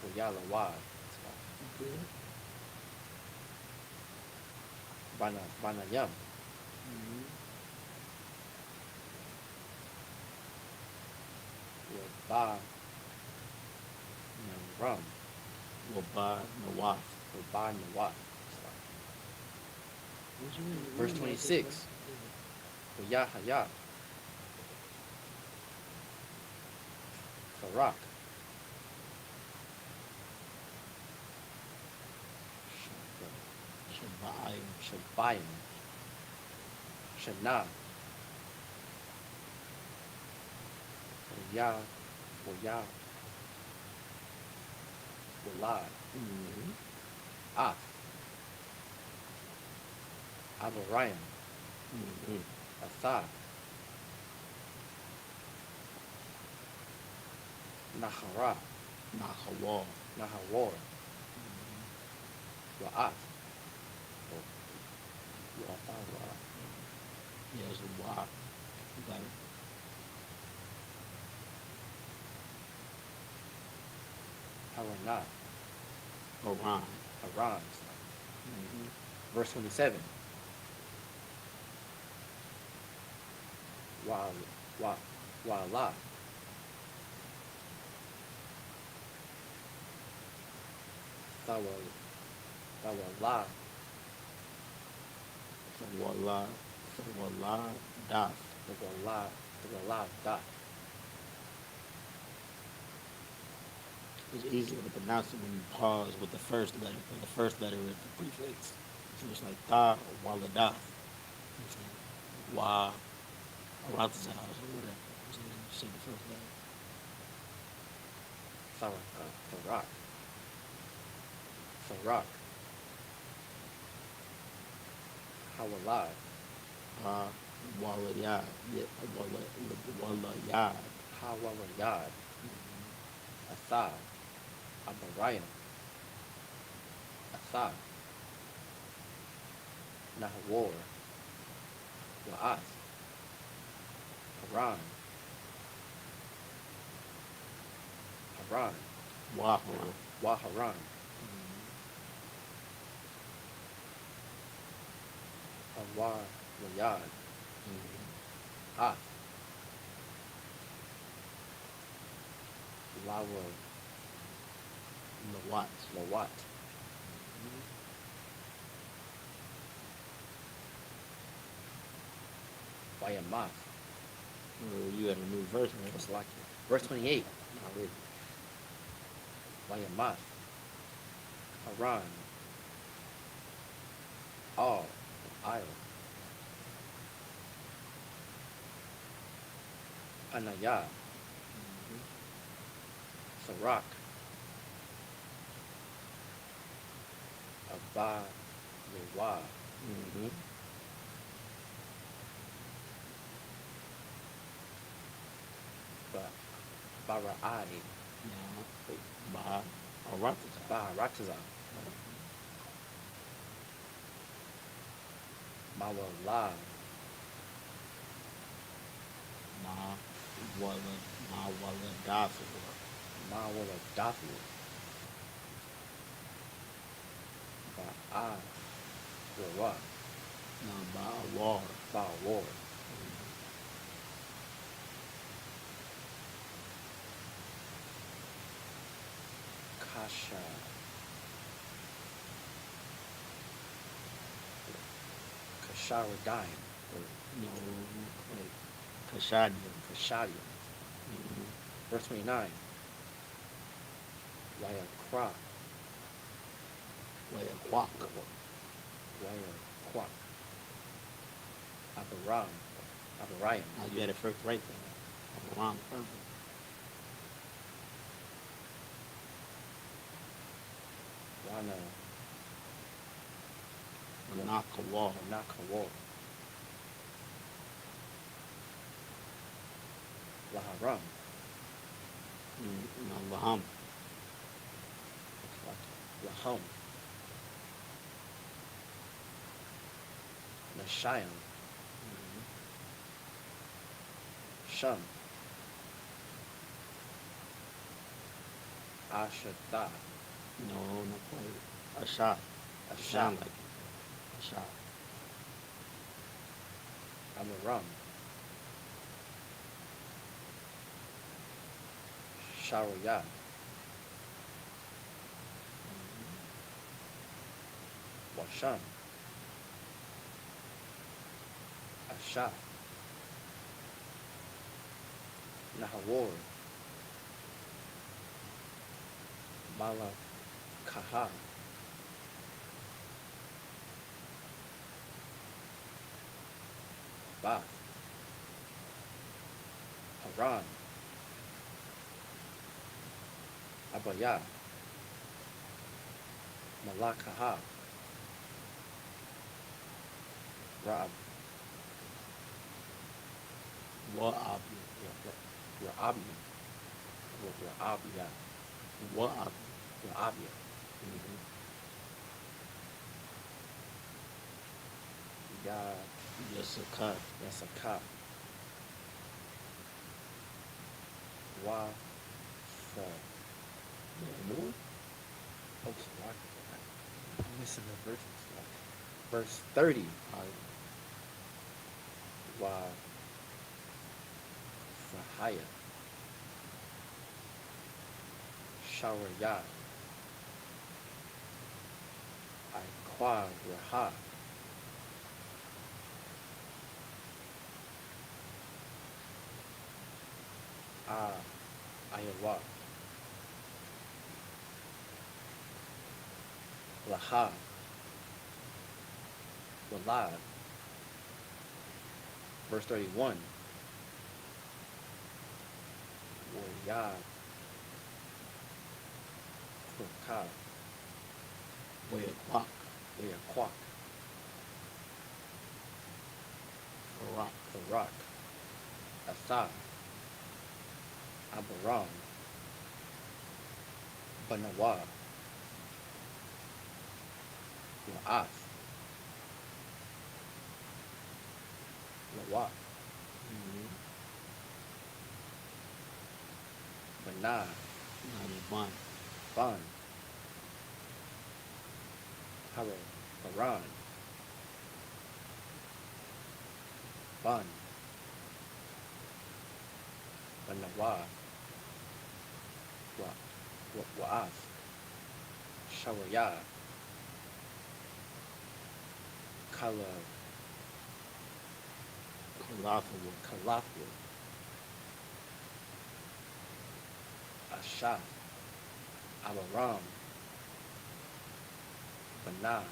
Wayalawa. Banayam. Waba. Naram.
Waba, Nawaf.
Waba Nawat. Verse 26. Yahaya. Farak. Shabayim. Shana. Waya. Walad. Af. Abarayim. Atha. Nahara. Nahawar. Wa'at.
Yeah, it's a Wa. You got it.
Haranah.
Haran.
Haran. Verse 27. Wa'ala. Thawala.
Wala, Das.
Thawala. Da.
It's easier to pronounce it when you pause with the first letter, because the first letter is the prefix. So it's like Da or Walada. Wa, Aratazaz, or whatever. So you say the first letter.
Farak. Hawala.
Walayad. Walayad.
Hawalayad. Atha. Abarayim. Atha. Nahawar. Wa'at. Haran. Waharan. Hawalayad. Ath. Lawat. Bayamath.
You got a new verse, man.
What's like it? Verse 28.
Not really.
Wayamath. Haran. All. Isle. Anaya. Sarak. Abba. Yewa.
Mm-hmm.
Bara'ai.
Bah. All right.
Baharatazah. Mawala.
Ma wala dafu.
Mawala Dafu. Ba'a. Wawa.
No, ba war.
Ba'awar. Kasha. Kasharadine.
No, Kashadi.
Kashadian. Verse 29. Wayakra.
Way a quack.
Wayakwa. Abaram. Abarayim.
Now you had it first right there. Wrong, perfect.
Wana.
Knock a wall.
Nakawar. Laharam.
No, Baham.
Laham. Nashayim. Shum. Ashata.
No, no quite. A shot.
A
Sound
shot.
like it. A shot.
Amaram. Sharoyah. Washam. Asha. Nahawar. Malakaha. Bath. Haran. Abaya. Malakaha. Ra'ab.
What
Ra'abi. Ra'abia.
What
Ra'abia. Ya.
Just a cut.
Yasaka. Wa. Sa.
More?
Oh, I'm missing the verse. Verse 30. Wa. Sahaya. Shawarya. Aikwa Raha. Ayawa. Laha. Walad. Verse 31. Waya. Kurka.
Way a quack.
Waya Kwak.
Rock.
Barak. Asa. Abaram. Banawa. La'af. Lawa. Bana.
One.
Ban. Haran. Ban. Banawa. Wa'af. Shawaya. Kala.
Colossal.
Kalafu. Kasha, Amaram, Bana,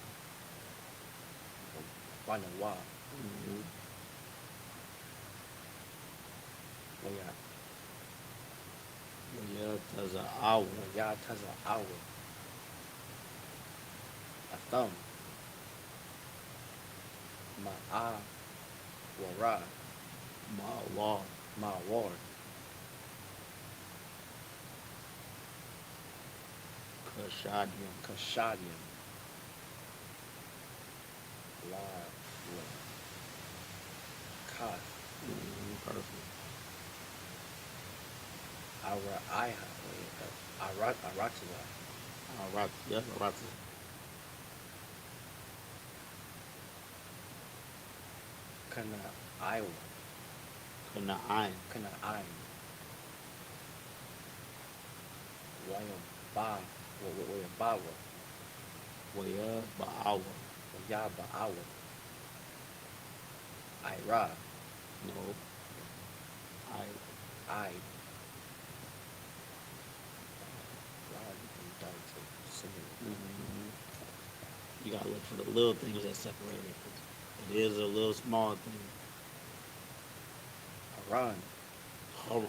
Wanawa, Waya,
Waya Taza Awa.
Waya Taza Awa, Atham, Ma'a, Wara,
Ma'wa.
Ma'war,
Kashadium.
Kashadian, La, Kath,
Perfect.
Aratiwa,
Arat. Yes, Arat.
Kana Iowa,
Kana Ain.
Kana Ain, Wayaba, Wayabawa,
Waya Ba'awa.
Wayaba Awa, Ira,
No.
I,
You gotta look for the little things that separate it. It is a little small thing.
Haran,
Haran.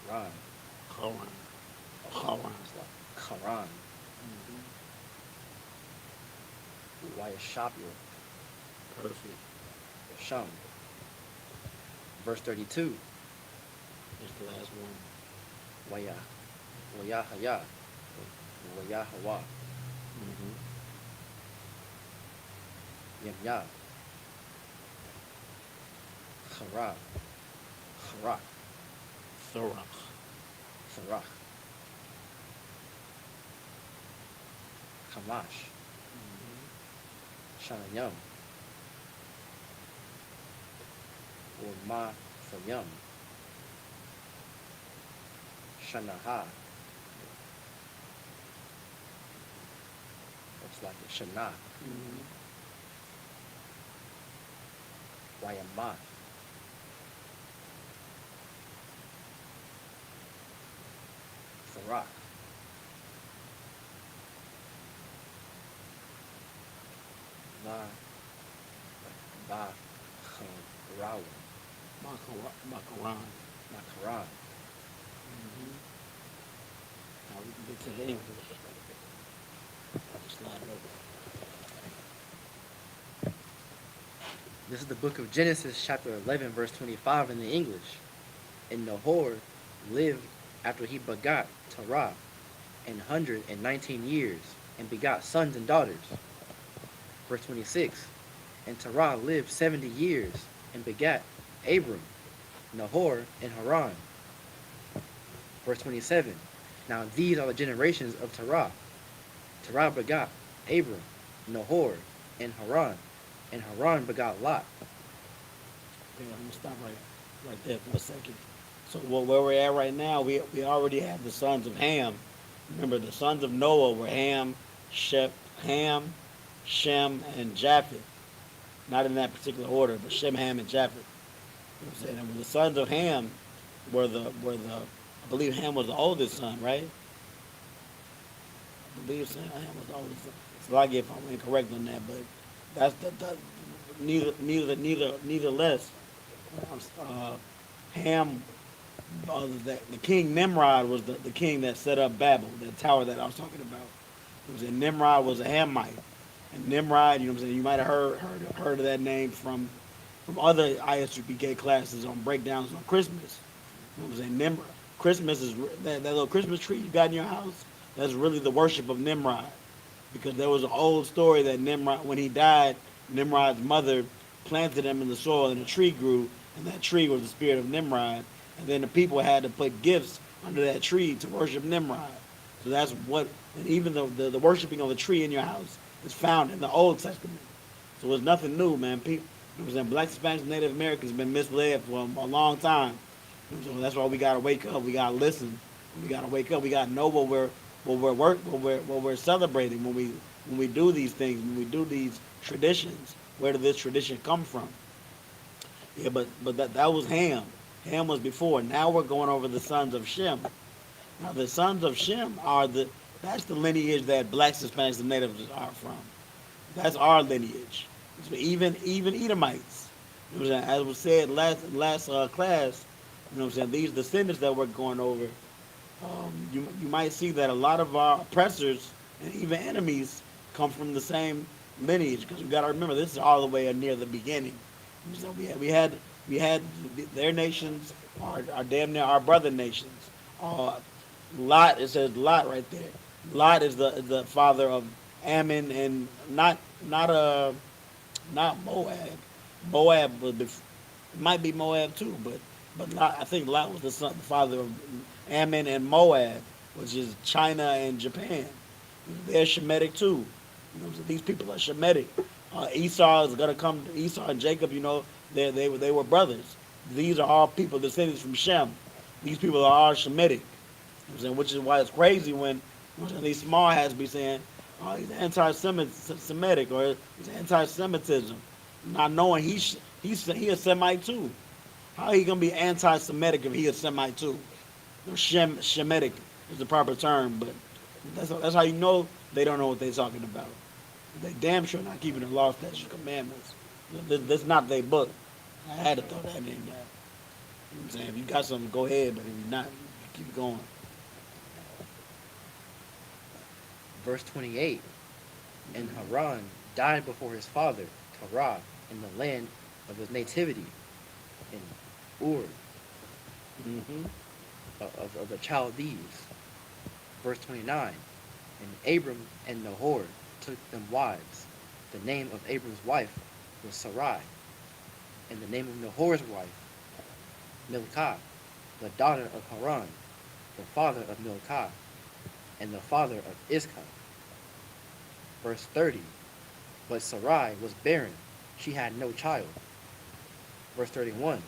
Haran,
Haran. Haran.
it's like Haran, YAHANNA,
Perfect.
Sham. Verse 32,
That's the last one.
Wayahaya, Wayahawa, Yemya, Hara, Harak,
Thorach.
Farach, Hamash, Shanayam, or Ma for Yum, Shanaha, looks like a Shana, Wayama, Farak, Ba, Rawa,
Makaran.
Makaran,
Now we can get to the English. Slide over.
This is the book of Genesis, chapter 11, verse 25 in the English. And Nahor lived after he begot Terah 119 years, and begot sons and daughters. Verse 26. And Terah lived 70 years, and begat Abram, Nahor, and Haran. Verse 27. Now these are the generations of Terah. Terah begot Abram, Nahor, and Haran. And Haran begot Lot.
Okay, I'm gonna stop right there for a second. So where we're at right now, we already have the sons of Ham. Remember, the sons of Noah were Ham, Shem, and Japheth. Not in that particular order, but Shem, Ham, and Japheth. You know what I'm saying? And the sons of Ham were the I believe Ham was the oldest son, right? I believe Ham was the oldest son. So I get if I'm incorrect on that, but that's neither less. Ham, the king Nimrod was the king that set up Babel, the tower that I was talking about. It was Nimrod was a Hamite, and Nimrod, you know what I'm saying. You might have heard of that name from other I.S.U.P.K classes on breakdowns on Christmas. You know what I'm saying. Nimrod. Christmas is that little Christmas tree you got in your house. That's really the worship of Nimrod, because there was an old story that Nimrod, when he died, Nimrod's mother planted him in the soil and a tree grew, and that tree was the spirit of Nimrod. And then the people had to put gifts under that tree to worship Nimrod. So that's what, and even the worshiping of the tree in your house is found in the Old Testament. So it's nothing new, man. People, you know what I'm saying, Black, Spanish, Native Americans have been misled for a long time. So that's why we gotta wake up. We gotta listen. We gotta wake up. We gotta know what we're celebrating when we do these things, when we do these traditions. Where did this tradition come from? Yeah, but that was Ham. Ham was before. Now we're going over the sons of Shem. Now the sons of Shem that's the lineage that blacks, Hispanics, and natives are from. That's our lineage. So even Edomites. You know what I'm saying? As was said last class, you know what I'm saying? These descendants that we're going over, you might see that a lot of our oppressors and even enemies come from the same lineage. Because we got to remember, this is all the way near the beginning. So we had their nations are damn near our brother nations. Uh, Lot, it says Lot right there. Lot is the father of Ammon and not Moab. Moab was it might be Moab too, but Lot, I think Lot was the father of Ammon and Moab, which is China and Japan. They're Shemitic too. You know, so these people are Shemitic. Esau is gonna come. Esau and Jacob, you know, they were brothers. These are all people descendants from Shem. These people are all Shemitic. You know what I'm saying? Which is why it's crazy when these small hats be saying, "Oh, he's anti-Semitic" or "he's anti-Semitism," not knowing he a Semite too. How he gonna be anti-Semitic if he a Semite too? No, Shemitic is the proper term, but that's how you know they don't know what they're talking about. They damn sure not keeping the law, statutes, commandments. That's not their book. I had to throw that in there. You know what I'm saying? If you got something, go ahead, but if you're not, keep it going.
Verse 28. And Haran died before his father, Terah, in the land of his nativity, in Ur, of the Chaldees. Verse 29. And Abram and Nahor took them wives. The name of Abram's wife was Sarai, and the name of Nahor's wife, Milcah, the daughter of Haran, the father of Milcah, and the father of Isupk. Verse 30. But Sarai was barren, she had no child. Verse 31.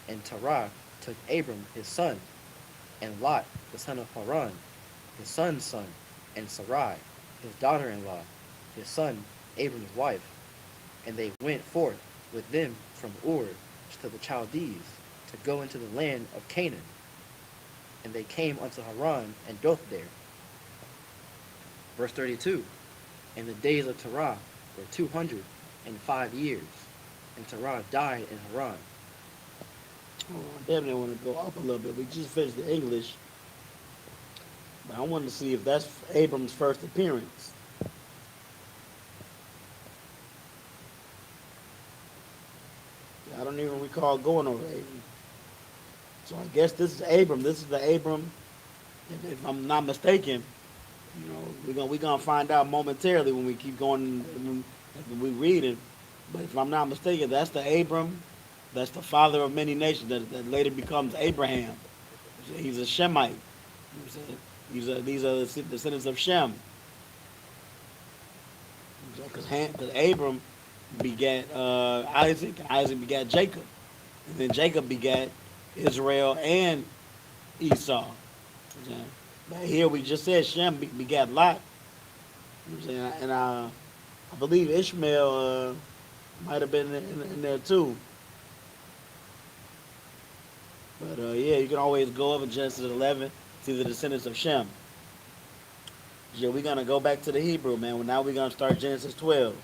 And Terah took Abram his son, and Lot the son of Haran, his son's son, and Sarai his daughter-in-law, his son Abram's wife, and they went forth with them from Ur to the Chaldees to go into the land of Canaan. And they came unto Haran and dwelt there. Verse 32. And the days of Terah were 205 years, and Terah died in Haran.
Oh, I definitely want to go up a little bit. We just finished the English, but I wanted to see if that's Abram's first appearance. I don't even recall going over Abram. So I guess this is Abram. This is the Abram, if I'm not mistaken. You know, we're gonna find out momentarily when we keep going when we read it. But if I'm not mistaken, that's the Abram, that's the father of many nations that later becomes Abraham. He's a Shemite. These are the descendants of Shem. Because Abram begat Isaac, and Isaac begat Jacob, and then Jacob begat Israel and Esau. But here we just said Shem begat Lot. You know what I'm saying? And I believe Ishmael might have been in there too. But yeah, you can always go up in Genesis 11, see the descendants of Shem. Yeah, we're going to go back to the Hebrew, man. Well, now we're going to start Genesis 12.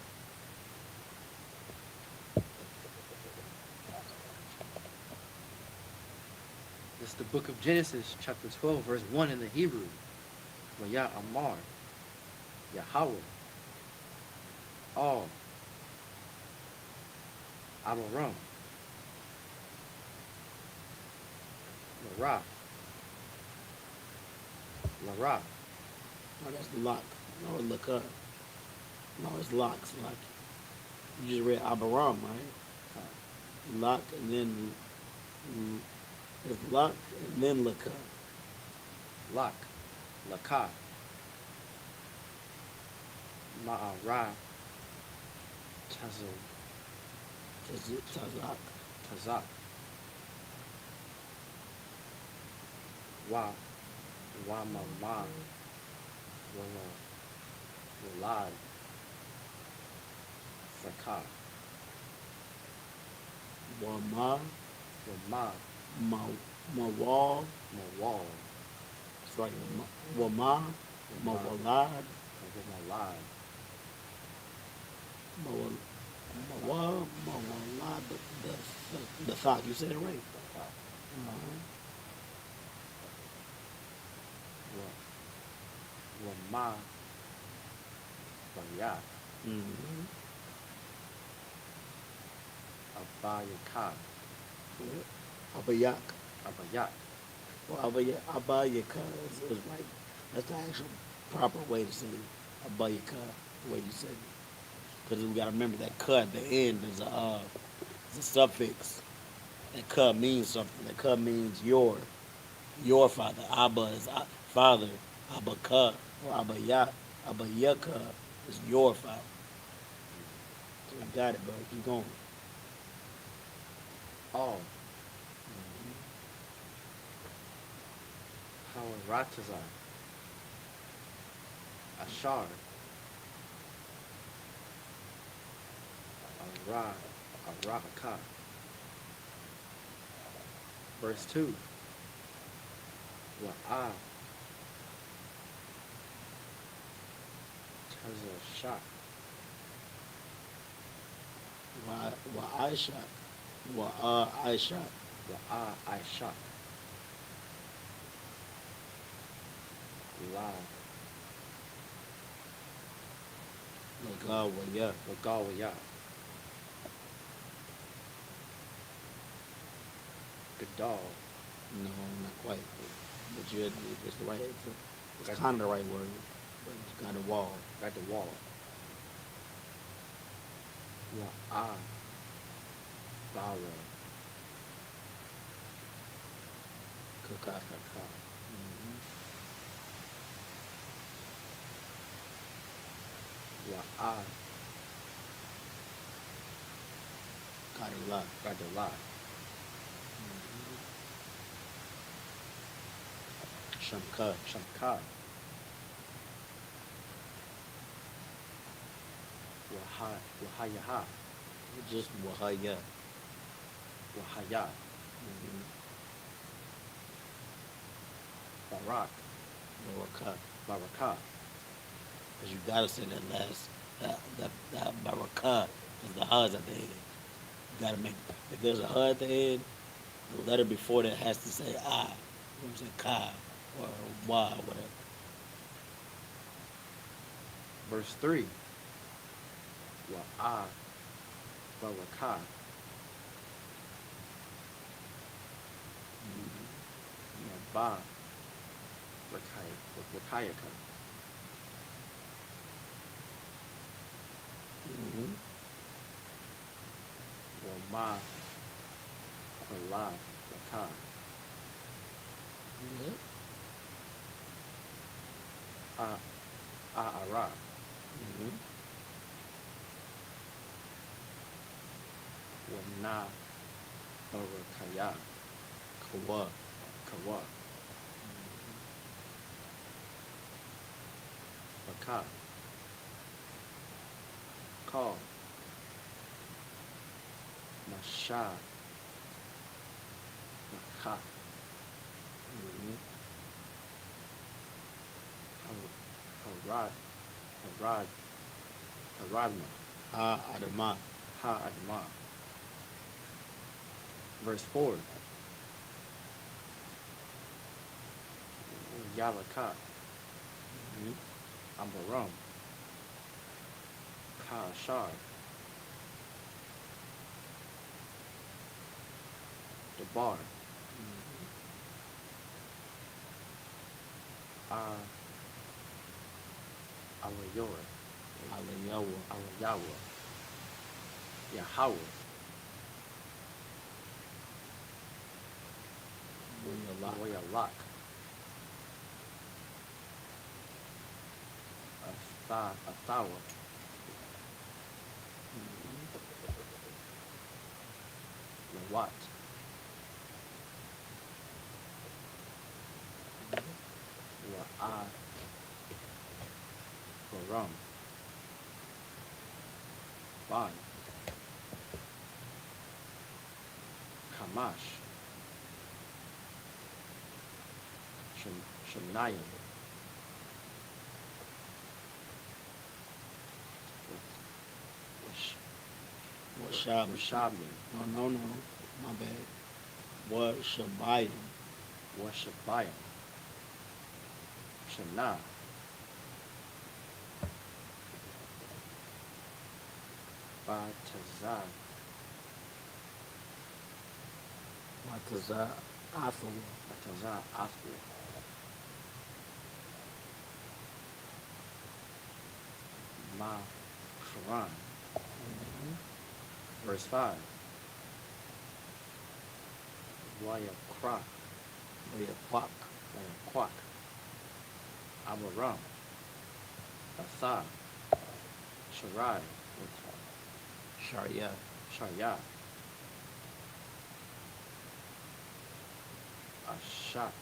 This is the book of Genesis, chapter 12, verse 1 in the Hebrew. Vayah Amar, Yahweh, Al, Abaram, Lara, Lara.
Oh, that's Lock. No, look up. No, it's Locks. Like you just read Abaram, right? Lock and then it's Lock and then look up.
Lak, Lakah, Ma'ara, Tazak,
Tazak.
Tazak, Wa, Mama, Walad, Zakah,
Wama,
Wama,
Mawal,
Mawal,
like Wama, Mawalad,
Mawalad.
Mawalad, the thought. You said it right.
Wama. Bayat.
Mm-hmm.
Abayaka.
Abayak.
Abayak.
Well, Abayaka is like, that's the actual proper way to say it. Abayaka, the way you say it. Because we got to remember that ka at the end is a suffix. That ka means something. That ka means your father. Abba is father. Abaka or Abayak. Abayaka is your father. So you got it, bro. Keep going.
All. Hawaratazar. Ashar. Arahaka. Verse 2. Wa'a. Tazashak.
I.S.U.P.K. I.S.U.P.K.
I.S.U.P.K. La.
Lagawaya.
Lagawaya. Gadal.
No, not quite. But it's the right. It's kind of the right word. But it's got a wall.
Got the wall. Wa'a. Bawa.
Kaka.
Wa'a.
Kadala.
Gadala.
Shamka.
Shamka. Wahayaha.
Just Wahaya.
Wahaya. Barak.
Baraka.
Baraka.
Because you gotta say that last, that Baraka, because the ha's at the end. You gotta make, if there's a ha at the end, the letter before that has to say I. You know what I'm saying? Ka or wa or whatever.
Verse 3. Wa'a. Baraka. Ba. Rakayaka. Wama. Wala. Raka. Ara. Wana. Barakaya.
Kawa.
Kawa. Baka. Call. Masha. Maka. Haradma.
Ha Adama.
Ha Adma. Verse 4. Yalaka. Ambaram. Ka Ashar. Debar. Alayor.
Alayawa.
Alayawa. Yahweh. Wayalak. Athawa. Lawat. Wa'a. Baram. Ban. Kamash. Shania.
Washab.
Washabni.
No. My bad. Washabayim.
Washabayim. Shana. Batazah.
Matazah. Afu.
Batazah Afu. Ma Quran. Verse 5. Waya Krak.
Wayakwak.
Waya Kwak. Abaram. Asa. Sharai.
Sharia.
Shaya. Ashak.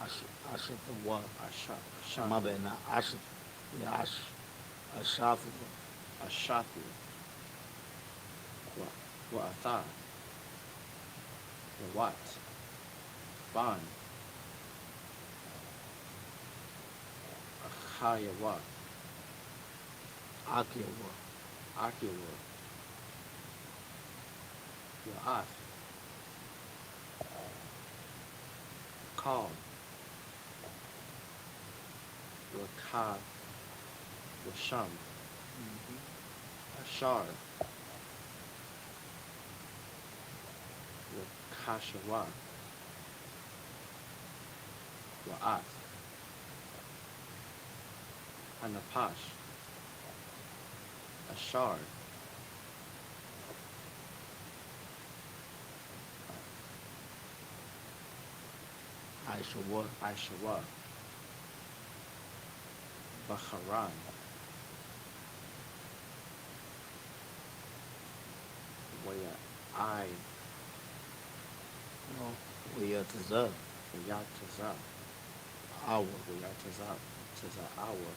Ashaf and what?
Ashak.
My bad. Now Ashaf. Yeah, Ashaf.
Ashafu. Wa'atha. Wat. Ban. Achayawa.
Akiwa.
Akiwa. Wa'ath. Call. Wakah. Washam. Ashar. Wakashawa. Wa'ath. Hanapash. Ashar. Aishawa. Baharan. Waya
Wayatazah.
Wayataza.
Awa.
Wayataza. Taza Awa.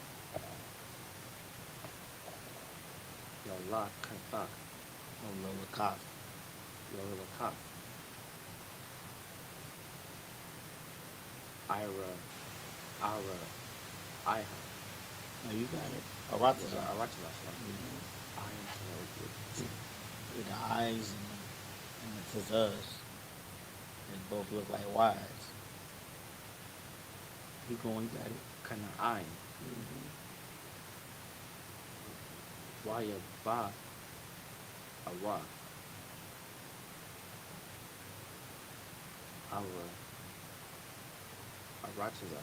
Yala Kata.
Lolakaf.
Yala Ira. Iha.
No, you got it. Aratazah.
Arachas.
With the eyes and the tazahs. They both look like wives. Keep going, you got it.
Kana'ain. Waya Ba Awa. Arachas.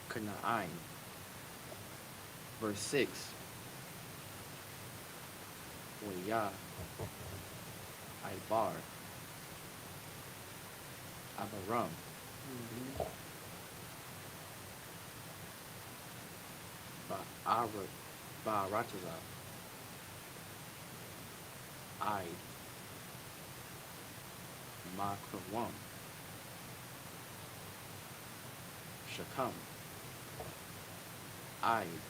Kana'ain. Verse 6. Waya Ibar. Abaram. Ba'arataza. Ide. Makrawam. Shakam. Ide.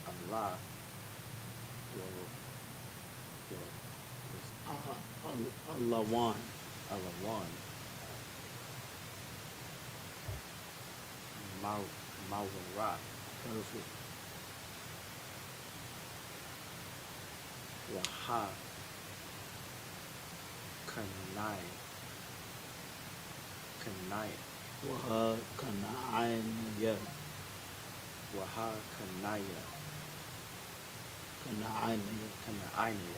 Allah.
Lawan.
Alawan. Mawara.
Perfect.
Waha. Kanai.
Waha Kana'ain. Yeah.
Waha Kanaya.
Kana'ain.
Kana'aini.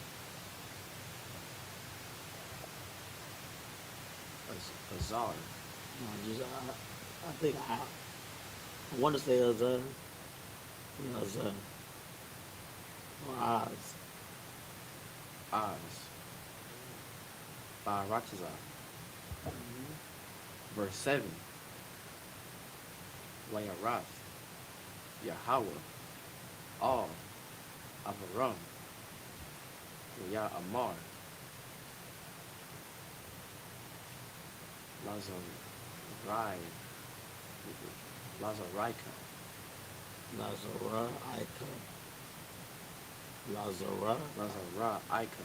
Azar.
No, just, I think I want to say Azar. Azar. Or Oz.
Oz. Ba'arataza. Verse 7. Wayarath. Yahweh. All. Avaram. Waya Amar. Lazarai. Lazaraika.
Lazara Aika. Lazara.
Lazaraika.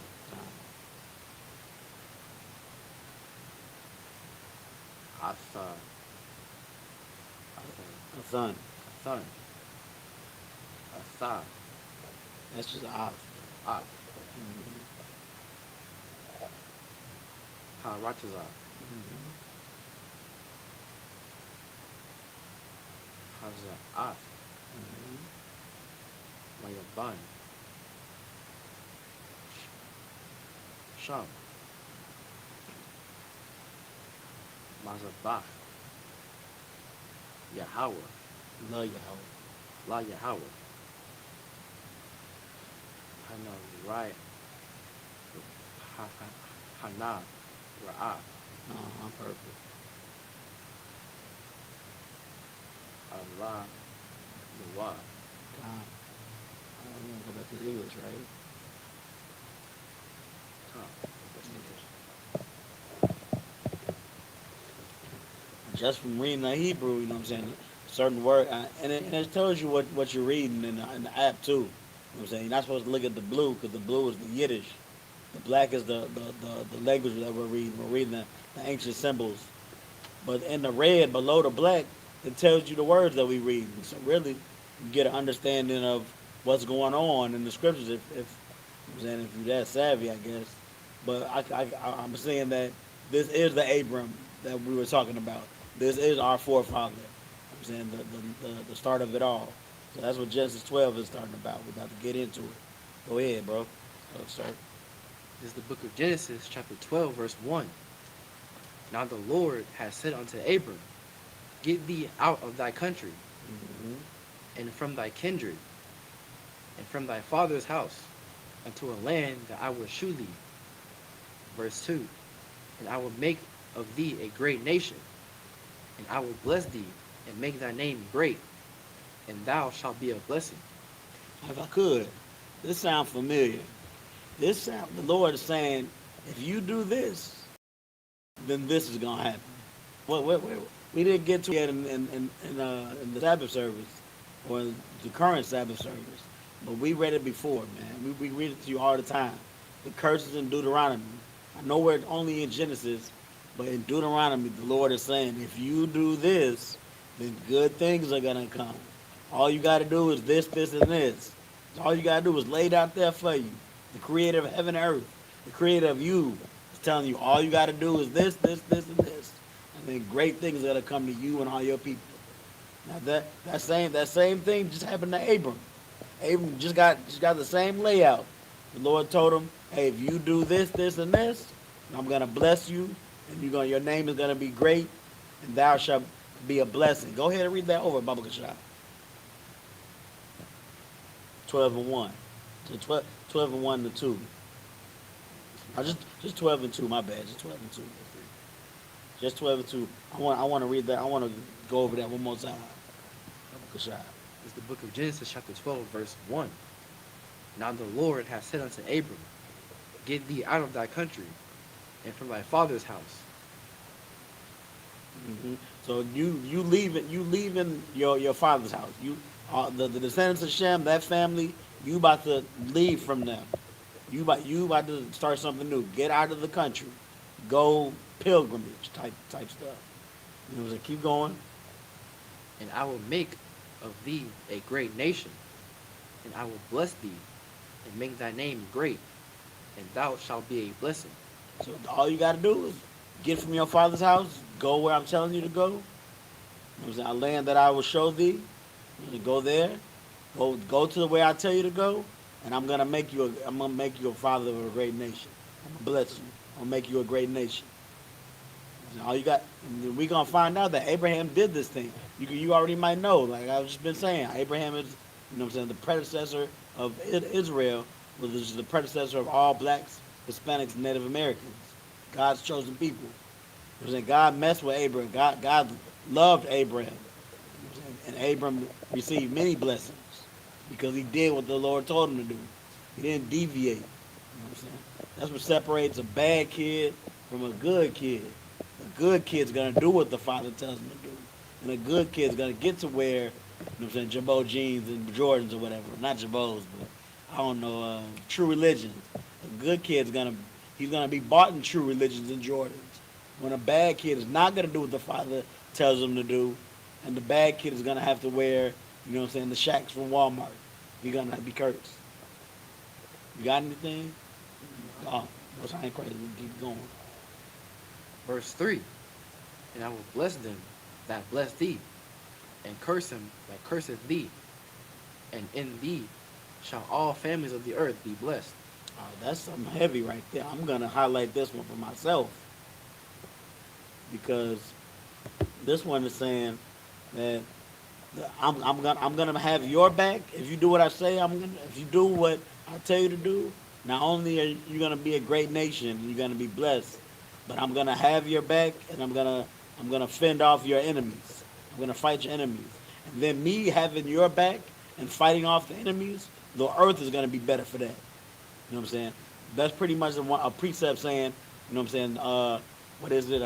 Atha.
A son.
Athan. Atha.
That's just off.
At. Harataza. Haza. At. Mayaban. Sham. Mazabach. Yahweh.
La Yahweh.
La Yahweh. Hana Rai. Hana Ra'ah.
Perfect.
Allah Nuwa.
God. I don't know, go back to English, right? Just from reading the Hebrew, you know what I'm saying? Certain word, and it tells you what you're reading in the app too. You know what I'm saying? You're not supposed to look at the blue because the blue is the Yiddish. The black is the language that we're reading. We're reading the ancient symbols. But in the red below the black, it tells you the words that we read. So really, you get an understanding of what's going on in the scriptures if you're that savvy, I guess. But I'm saying that this is the Abram that we were talking about. This is our forefather. I'm saying the start of it all. So that's what Genesis 12 is starting about. We're about to get into it. Go ahead, bro. Start.
This is the book of Genesis, chapter 12, verse 1. Now the Lord has said unto Abram, Get thee out of thy country, and from thy kindred, and from thy father's house, unto a land that I will shew thee. Verse 2. And I will make of thee a great nation, and I will bless thee, and make thy name great, and thou shalt be a blessing.
If I could, this sounds familiar. The Lord is saying, if you do this, then this is gonna happen. We didn't get to it yet in the Sabbath service or the current Sabbath service, but we read it before, man. We read it to you all the time. The curses in Deuteronomy. I know we're only in Genesis, but in Deuteronomy, the Lord is saying, if you do this, then good things are gonna come. All you got to do is this, and this. All you got to do is laid out there for you. The creator of heaven and earth, the creator of you, is telling you all you got to do is this, and this. And then great things are going to come to you and all your people. Now that same thing just happened to Abram. Abram just got the same layout. The Lord told him, hey, if you do this, and this, I'm going to bless you, and your name is going to be great, and thou shalt be a blessing. Go ahead and read that over, Baba Kashab. 12 and 1. So 12 and 1 to 2. Just 12 and 2, my bad. Just 12 and 2. Just 12 and 2. I want to read that. I want to go over that one more time. Good shot.
It's the book of Genesis, chapter 12, verse 1. Now the Lord has said unto Abram, Get thee out of thy country, and from thy father's house.
So you leaving your father's house. You the descendants of Shem, that family, you about to leave from them. You about to start something new. Get out of the country. Go pilgrimage type stuff. You know what I'm saying? Keep going.
And I will make of thee a great nation, and I will bless thee, and make thy name great, and thou shalt be a blessing.
So all you got to do is get from your father's house, go where I'm telling you to go. You know what I'm saying? A land that I will show thee. You go there, go to the way I tell you to go, and I'm gonna make you a father of a great nation. I'm gonna bless you. I'm gonna make you a great nation. All you got, we're gonna find out that Abraham did this thing. You already might know, like I've just been saying, Abraham is, you know what I'm saying, the predecessor of Israel, which is the predecessor of all blacks, Hispanics, and Native Americans, God's chosen people. You know what I'm saying? God messed with Abraham. God loved Abraham. And Abram received many blessings because he did what the Lord told him to do. He didn't deviate. You know what I'm saying? That's what separates a bad kid from a good kid. A good kid's going to do what the father tells him to do. And a good kid's going to get to wear, you know what I'm saying, Jabot jeans and Jordans or whatever. Not Jabots, but I don't know, true religions. A good kid's he's going to be bought in true religions and Jordans. when a bad kid is not gonna do what the father tells him to do, and the bad kid is gonna have to wear, you know what I'm saying, the shacks from Walmart. You're gonna be cursed. You got anything? Oh, which I ain't crazy. We keep going.
Verse 3. And I will bless them that bless thee, and curse him that curseth thee. And in thee shall all families of the earth be blessed.
Oh, that's something heavy right there. I'm gonna highlight this one for myself because this one is saying that I'm gonna have your back if you do what I say. If you do what I tell you to do. Not only are you gonna be a great nation, you're gonna be blessed, but I'm gonna have your back, and I'm gonna fend off your enemies. I'm gonna fight your enemies, and then me having your back and fighting off the enemies, the earth is gonna be better for that. You know what I'm saying? That's pretty much a precept saying, you know what I'm saying? What is it?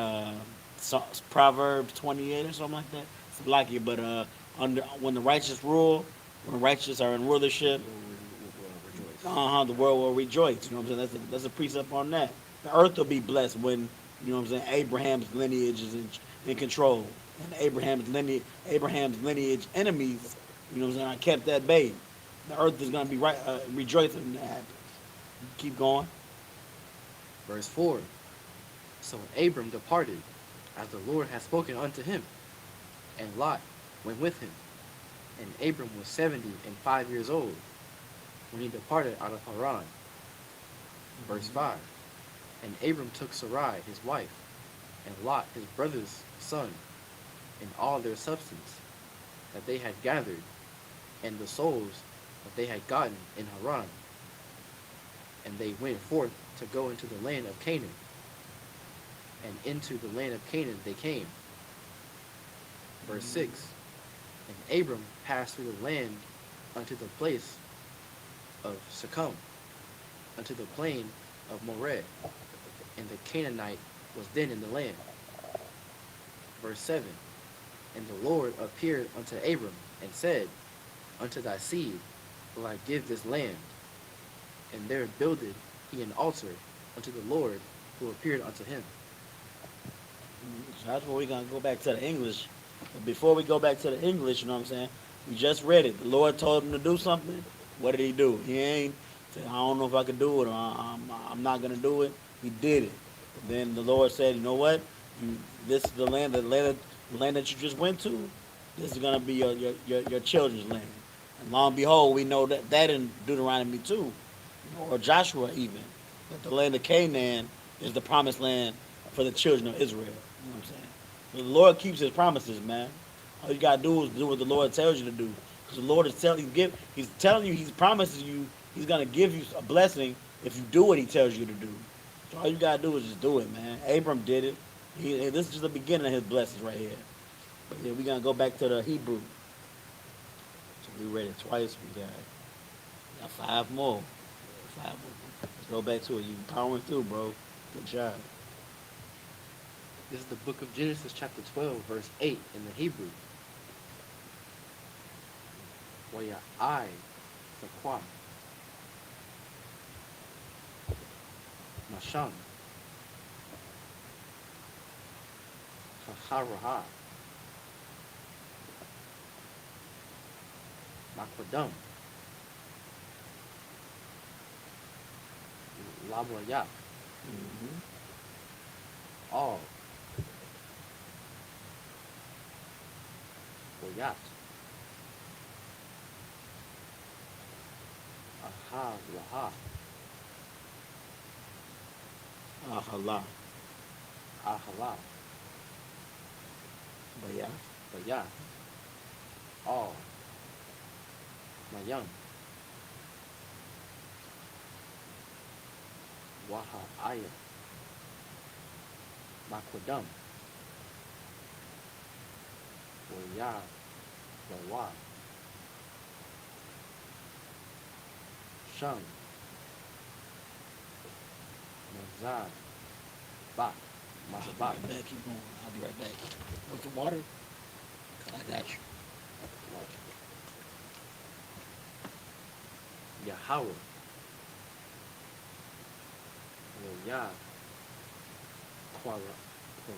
Proverbs 28 or something like that. It's like it, but when the righteous rule, when the righteous are in rulership, the world will rejoice. You know what I'm saying? That's a precept on that. The earth will be blessed when, you know what I'm saying, Abraham's lineage is in control, and Abraham's lineage enemies, you know what I'm saying, I kept that bay. The earth is gonna be rejoicing when that happens. Keep going.
Verse 4. So Abram departed, as the Lord had spoken unto him, and Lot went with him. And Abram was 75 years old when he departed out of Haran. Verse 5. And Abram took Sarai his wife, and Lot his brother's son, and all their substance that they had gathered, and the souls that they had gotten in Haran. And they went forth to go into the land of Canaan. And into the land of Canaan they came. Verse 6. And Abram passed through the land unto the place of Shechem, unto the plain of Moreh, and the Canaanite was then in the land. Verse 7. And the Lord appeared unto Abram, and said, Unto thy seed will I give this land. And there builded he an altar unto the Lord who appeared unto him.
So that's where we're going to go back to the English. But before we go back to the English, you know what I'm saying? We just read it. The Lord told him to do something. What did he do? He ain't said, I don't know if I can do it, or I'm not going to do it. He did it. Then the Lord said, you know what? This is the land that you just went to. This is going to be your children's land. And lo and behold, we know that in Deuteronomy 2, or Joshua even, that the land of Canaan is the promised land for the children of Israel. You know what I'm saying? So the Lord keeps his promises, man. All you gotta do is do what the Lord tells you to do. Because the Lord is telling you, he's promising you, he's gonna give you a blessing if you do what he tells you to do. So all you gotta do is just do it, man. Abram did it. This is just the beginning of his blessings right here. But yeah, we're gonna go back to the Hebrew. So we read it twice. We got 5 more. 5 more. Let's go back to it. You powering through, bro. Good job.
This is the book of Genesis, chapter 12, verse 8 in the Hebrew. Y-A-H-N-A, Masham, Chacharaha, Makwadam, Labwaya, all, Boyat, Aha, Laha,
Ahala.
Ahala,
But yeah.
Bayat, all, Mayam, Waha-aya, Makwadam, Boya, Bawa, Sham, Mazad, Bak, Masbak,
Right back, keep going. I'll be right back. Want some water? I got you.
Yahweh, Yah,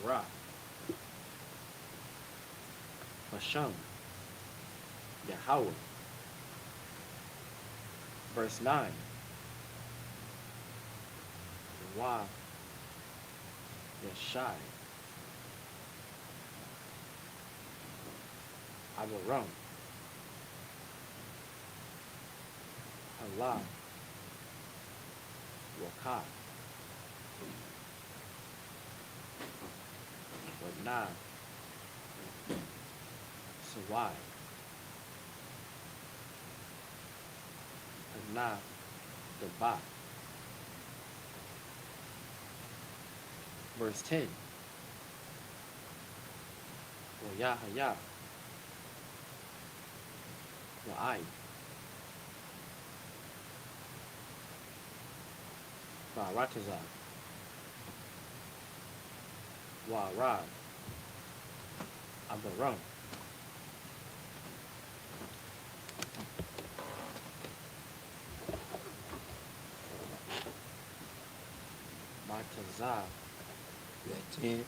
Bara, Hashem, Yahweh. Verse 9. Wa, Yeshai, Abaram, Allah, Wakah, Wadna, Sawai, Adna, Daba. Verse 10. Yahaya, Wa'ai, Ba'rataza, Wa'ra, Abaram. Mataza,
You at 10?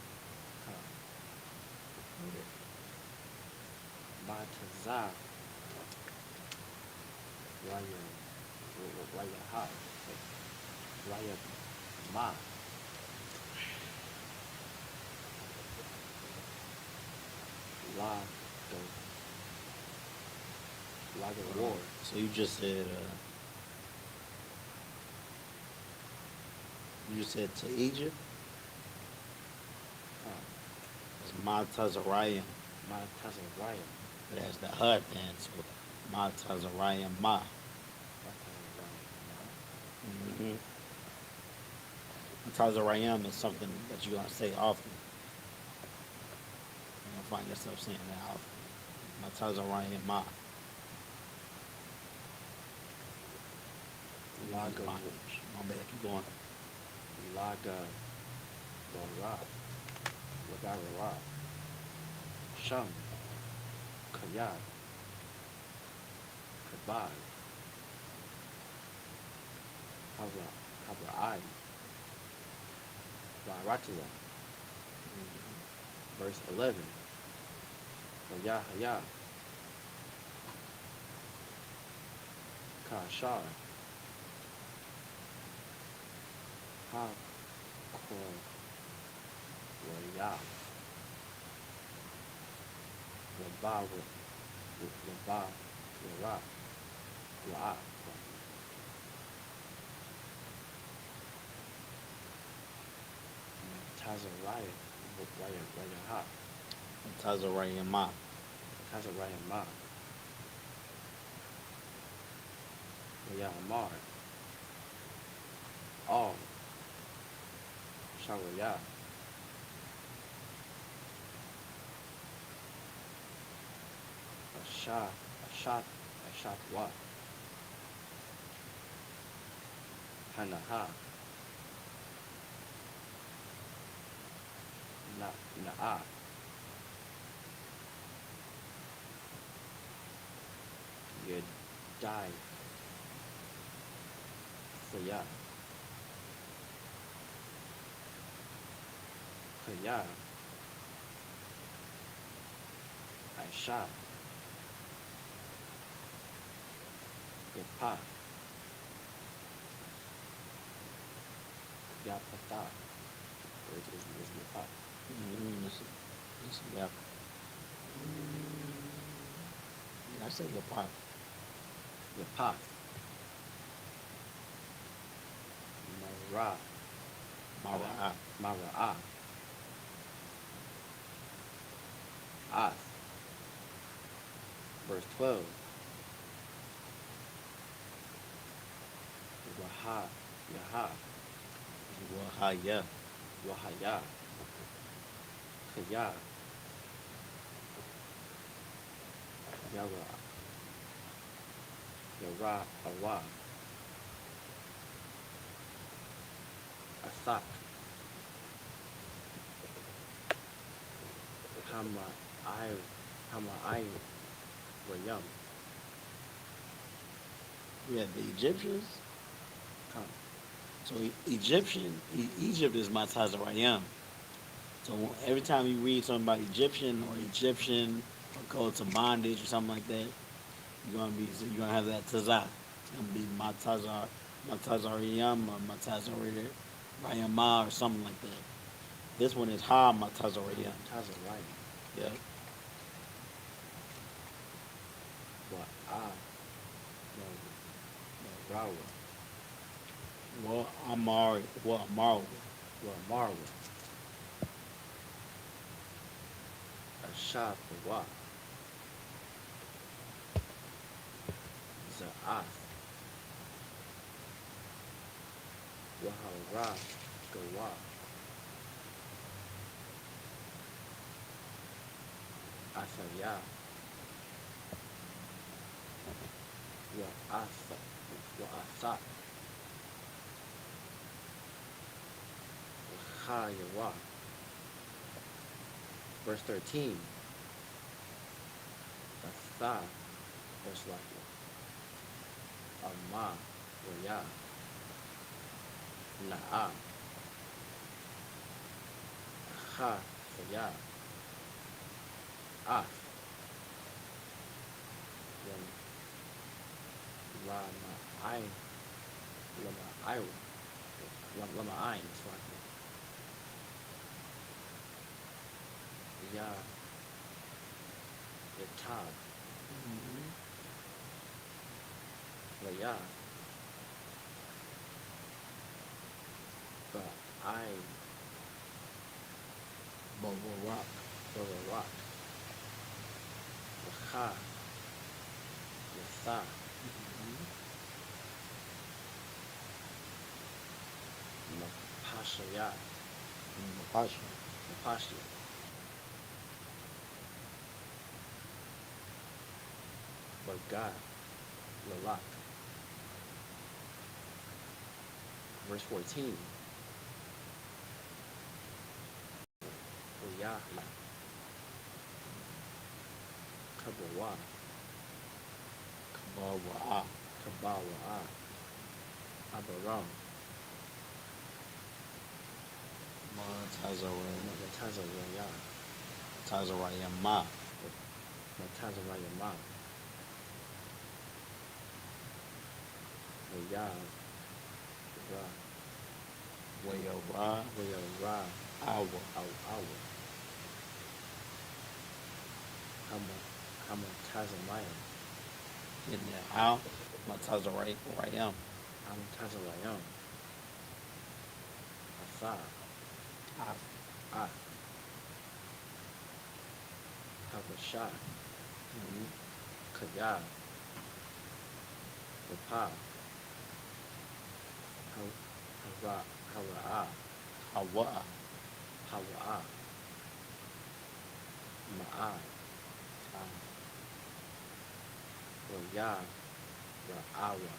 Mataza, Waya Ha, Waya Ma, La War.
So you just said, to Egypt? It's Matazarayim.
Matazarayim.
But that's the hut then, so Matazarayim Ma. Mm-hmm. Matazarayim is something that you're going to say often. You're going to find yourself saying that often. Matazarayim Ma.
Laga,
My bad, keep going.
Laga, Bara, Wagara, Sham, Kayad, Kabad, Habra'ai, Ba'ratiza. Verse 11. Yahaya, Kashar, Ha, Ko, Waya, Waba, Waba, Wara, Wa, Tazaraya, Waya Ha,
Matazarayim Ma.
Tazaraya Ma, Waya Amar, All, Shawaya, Ashat Wa, Hanaha, Na'a, Yedai, Saya, Kaya, Aisha, Yapa, Yapata, or it is Yapa.
Yeah. I say your part.
Yapa, Mara'a, Ath. Verse 12. Yaha,
Wahaya.
Wahaya, Kaya, Yara, Awa, Asak, Hama, Wayam.
We had the Egyptians.
Come.
So Egypt is Matazarayim. So every time you read something about Egyptian or go to bondage or something like that, you're gonna have that tazah. It's gonna be matazariyam or matazariyama or something like that. This one is ha matazariyam.
Tazarayim.
Yeah.
Rawa.
Well, Amari.
Marwa. Ashaf wa. Za'af. Wahara gawa. Asaya. Wa'asa. Chayawa. Verse 13. Asa. Most likely. Ama. Waya. Na'a. Ha. Saya. Af. Lama Ain. Lama Ain. It's like Ya. Yatab. Laya. Ba'ain. Bawarak. Wacha. Yatha. Mapashaya. Mapashya. Bagad. Lalak. Verse 14. Yaha. Kabawa. Abaram.
Tazarayama.
Matazarayama. Wayara. Awa. Hamatazamaya.
In there. How? Matazarayam.
Hamatazarayam. Asa. Habasha. Kaya. Wapa. Hawa'a. Ma'a. Waya. Ra'awa.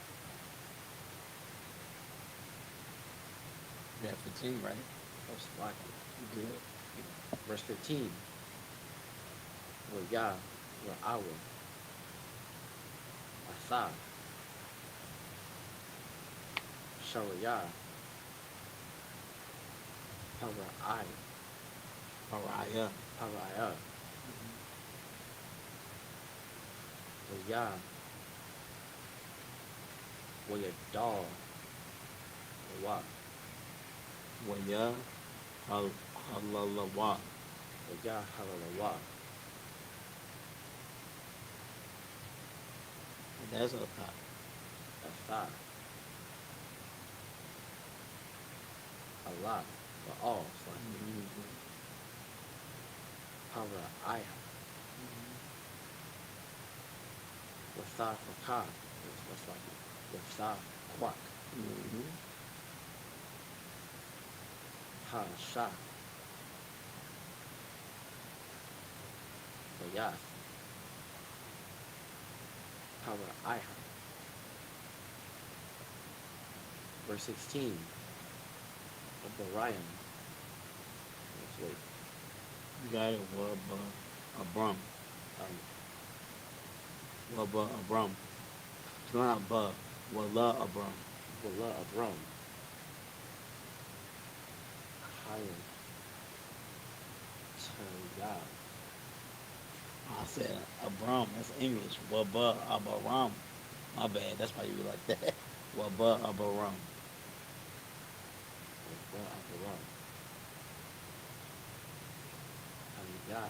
You have 15, right?
Most likely.
Good.
Verse 15. Waya. Ra'awa. Asa. Sharaya. Paraya. Waya. Wayadar. Wa.
Waya. Halalawa.
Waya halalawa.
That's a thought.
Asa. Allah. For all. Paraya. Wasa for ka. What's like it? Wasa quack. Ha sha. Wayas. Paraya. Verse 16. Barayan. Let's wait.
You got it. Abram. Abram. It's not Ba. Walla Abram.
Wala Abram. Hayan. Yeah.
I said Abram. That's English. Waba Abaram. My bad. That's why you be like that. Waba Abaram.
Yeah.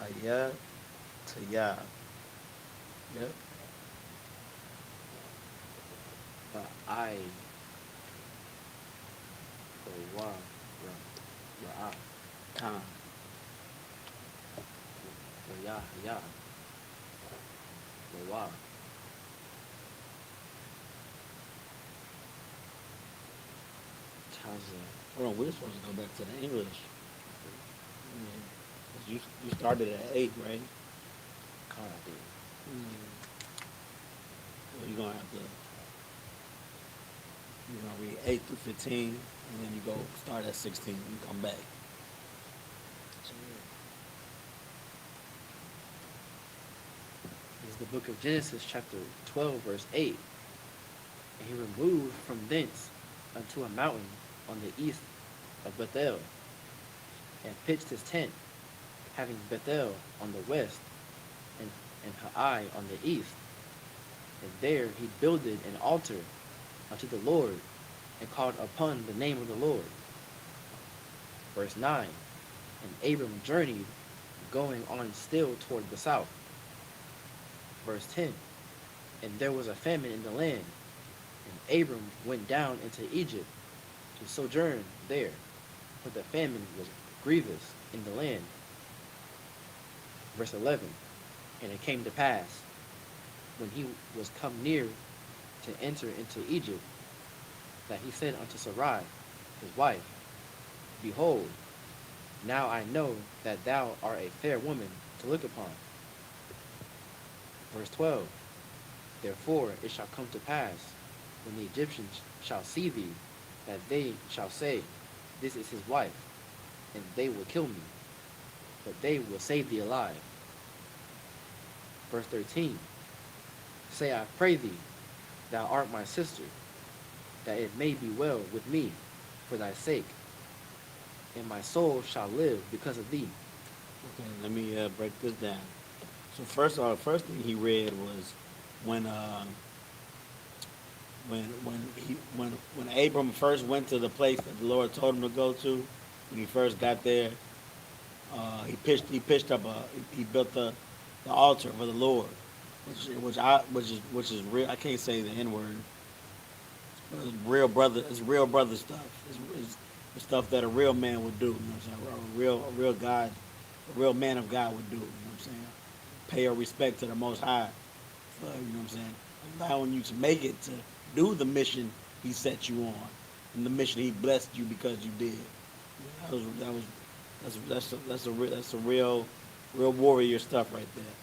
Ayah to Yah. Yep.
But I. Wa. Ra.
Khan.
Yeah. Wa.
Hold on, we're supposed to go back to the English. Yeah. 'Cause you started at 8, right?
Khan, I think.
So you're gonna read 8 through 15, and then you go start at 16 and come back.
This is the book of Genesis, chapter 12, verse 8. And he removed from thence unto a mountain on the east of Bethel, and pitched his tent, having Bethel on the west, and Hai on the east. And there he builded an altar unto the Lord, and called upon the name of the Lord. Verse 9. And Abram journeyed, going on still toward the south. Verse 10. And there was a famine in the land, and Abram went down into Egypt to sojourn there, for the famine was grievous in the land. Verse 11. And it came to pass, when he was come near to enter into Egypt, that he said unto Sarai, his wife, Behold, now I know that thou art a fair woman to look upon. Verse 12. Therefore it shall come to pass, when the Egyptians shall see thee, that they shall say, This is his wife, and they will kill me, but they will save thee alive. Verse 13. Say, I pray thee, thou art my sister, that it may be well with me for thy sake, and my soul shall live because of thee.
Okay, let me break this down. So first of all, the first thing he read was when Abram first went to the place that the Lord told him to go to. When he first got there, he built the altar for the Lord, which is real. I can't say the N word. It's real brother stuff. It's the stuff that a real man would do. You know what I'm saying? A real man of God would do. You know what I'm saying? Pay your respect to the Most High for, you know what I'm saying, allowing you to make it to do the mission He set you on, and the mission He blessed you because you did. That's a real warrior stuff right there.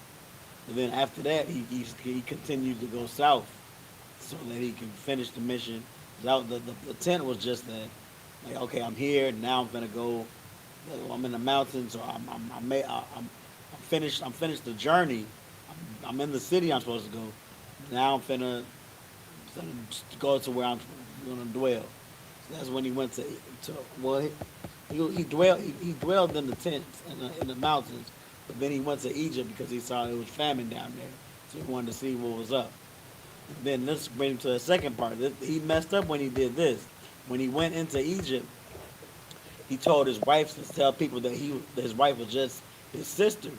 And then after that, he continued to go south so that he can finish the mission. The tent was just that, like, okay, I'm here now. I'm gonna go. I'm in the mountains, so I'm finished the journey. I'm in the city I'm supposed to go. Now I'm finna go to where I'm gonna dwell. So that's when he went he dwelled in the tents in the mountains, but then he went to Egypt because he saw it was famine down there, so he wanted to see what was up. And then this brings him to the second part. He messed up when he did this. When he went into Egypt, he told his wife to tell people that his wife was just his sister,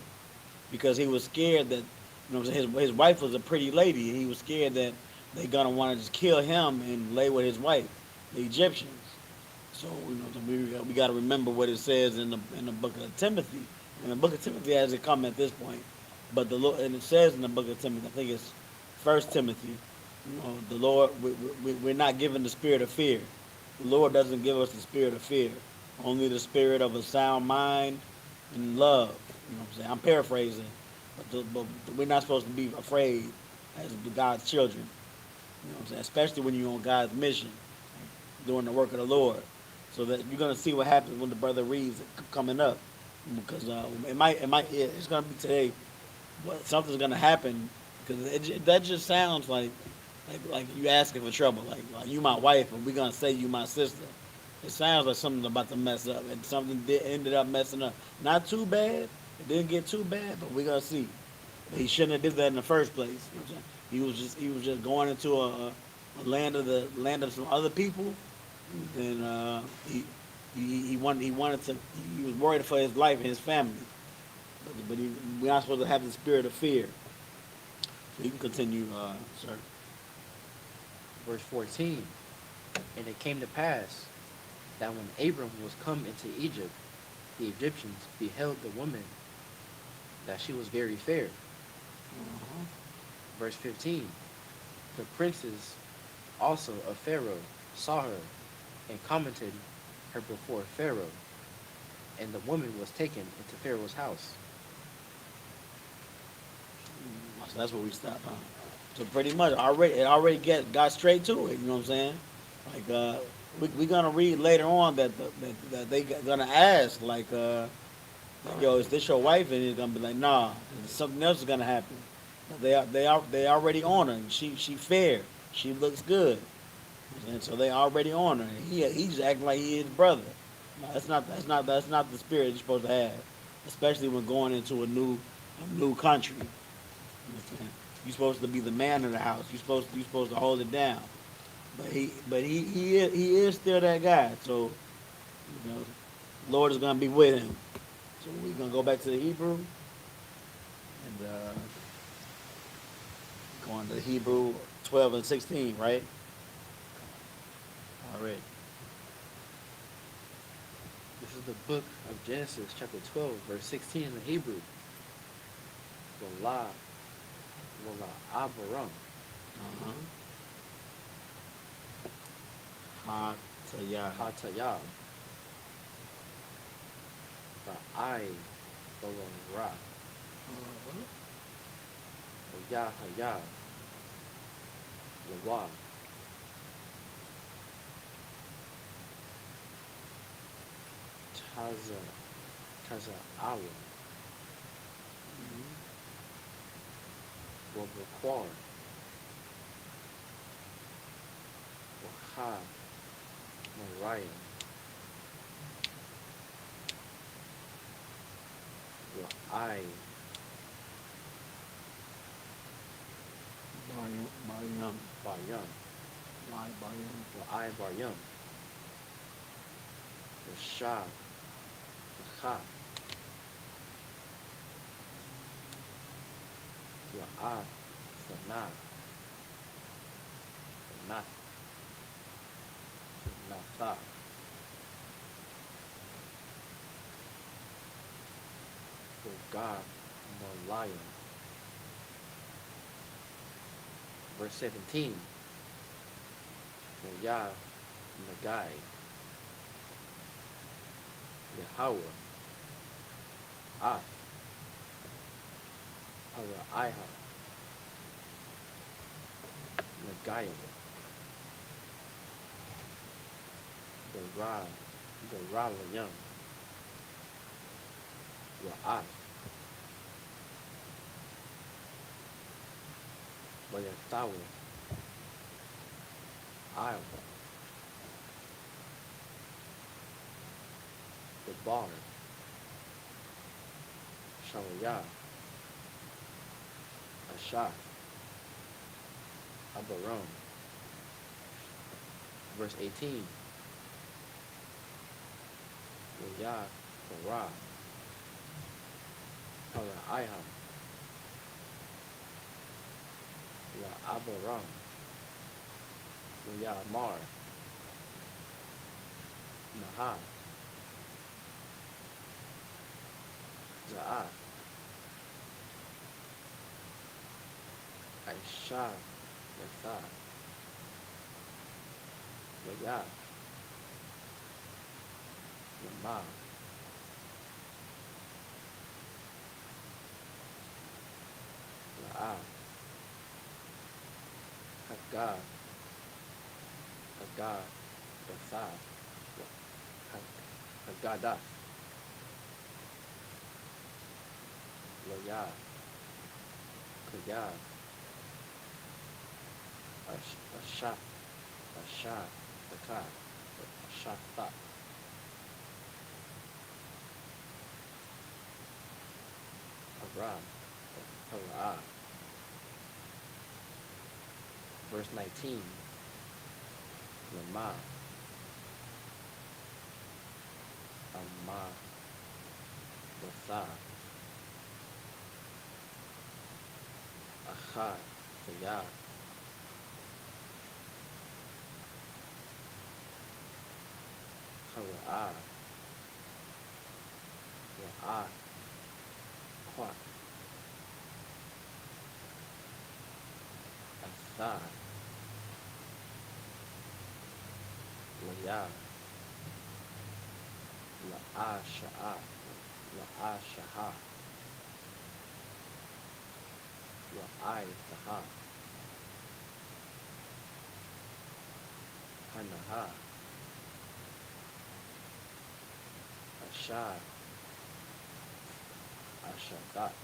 because he was scared that, you know, his wife was a pretty lady, and he was scared that they're gonna want to just kill him and lay with his wife, the Egyptians. So, you know, we got to remember what it says in the book of Timothy. And the book of Timothy hasn't come at this point, but and it says in the book of Timothy, I think it's 1 Timothy. You know, the Lord, we're not given the spirit of fear. The Lord doesn't give us the spirit of fear, only the spirit of a sound mind and love. You know what I'm saying? I'm paraphrasing, but we're not supposed to be afraid as God's children. You know what I'm saying? Especially when you're on God's mission, doing the work of the Lord. So that you're gonna see what happens when the brother reads it coming up, because it's gonna be today. Something's gonna happen, because that just sounds like like you asking for trouble. Like you my wife, but we gonna say you my sister. It sounds like something about to mess up, and something ended up messing up. Not too bad. It didn't get too bad, but we gonna see. But he shouldn't have did that in the first place. He was just going into a land of some other people, and he was worried for his life and his family. But we're not supposed to have the spirit of fear. So you can continue, sir.
Verse 14. And it came to pass that when Abram was come into Egypt, the Egyptians beheld the woman, that she was very fair. Verse 15. The princes also of Pharaoh saw her, and commented her before Pharaoh, and the woman was taken into Pharaoh's house.
So that's where we stop, huh? So pretty much it already got straight to it. You know what I'm saying? Like we gonna read later on that they gonna ask like yo, is this your wife? And he's gonna be like, nah, something else is gonna happen. But they already on her. And she fair. She looks good. And so they already on her. And he's acting like he is brother. No, that's not the spirit you're supposed to have, especially when going into a new country. You're supposed to be the man of the house. You're supposed to hold it down. But he is still that guy. So you know, Lord is gonna be with him. So we're gonna go back to the Hebrew and going to Hebrew 12 and 16, right? All right.
This is the book of Genesis, chapter 12, verse 16 in the Hebrew. Wala Abaram. Hatayah. Ba'ai Balam. Yahaya. Lawa. Taza Awa. Wabakwar. Waha Mariah. Wa'ai Baryam. Wa'ai Baryam. Washa Wacha. Wa'a Sanah. Natha. For God, no liar. Verse 17. For Yah, Nagai. Yahweh. Iha. Nagai. The Ra Layam. Ra'af. Bayatawa. Iowa. The Bar. Shalaya. Ashah. Abaram. Verse 18. Yah, Torah, I.S.U.P.K. Yah Abaram, Yah Mar, Naha, Za'ah, Aisha, Yatha, Yah, Yamah, La'ah, Haggah, Yatha, Haggadah, Loyah, Kuyah, A-S-H-A-P-K, A-S-H-A-P-K, Arab, Hara. Verse 19, Lama, Amma, Watha, Acha, Taya, Hara, Wa'a, Quat, Atha, Laya, La'asha'a, La'ashaha, La'aytaha, Hanaha, Ashad, Ashadat,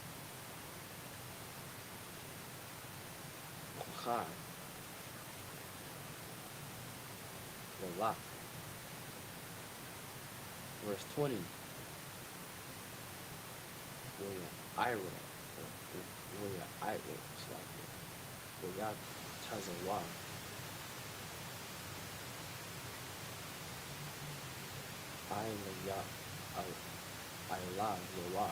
Kuchad, Lalak. Verse 20. Waya Ira, Waya Tazawa, Ilaya, Ila, Lawa,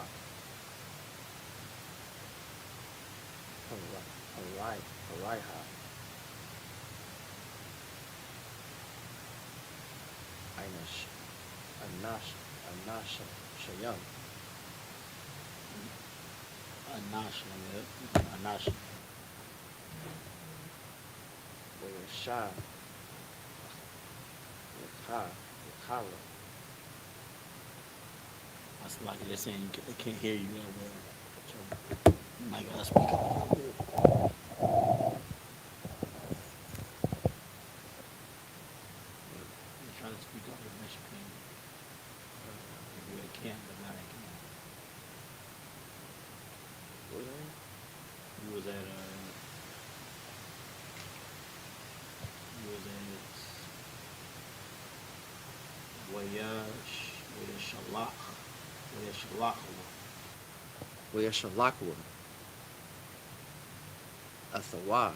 Araiha, Anash, Shayam,
Anash.
Wayasha, Yakara.
That's like they're saying they can't hear you that well. You might gotta speak up a little bit. You're trying to speak up as best you can. You really can, but not I can.
What was that?
You was at
Wayashalakwa, Athawa,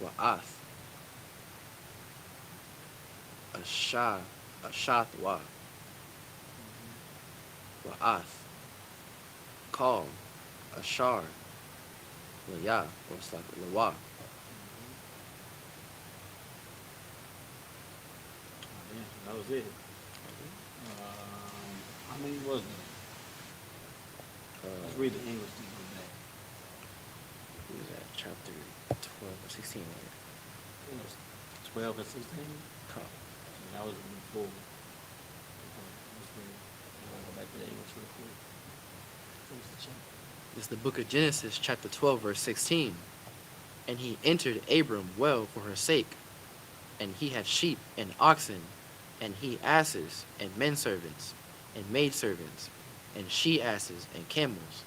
Wa'ath, Ashathwa, Wa'ath, Call, Ashar, Laya, or it's like Lawa.
that was it. How many was there? Let's read the English to go back.
What is that? Chapter 12 or 16.
It was 12 and 16?
Oh.
That was before. Let's read. Go back to the English real quick. Finish the chapter.
This is the book of Genesis, chapter 12, verse 16. And he entered Abram well for her sake, and he had sheep and oxen, and he asses, and men servants, and maid servants, and she asses, and camels.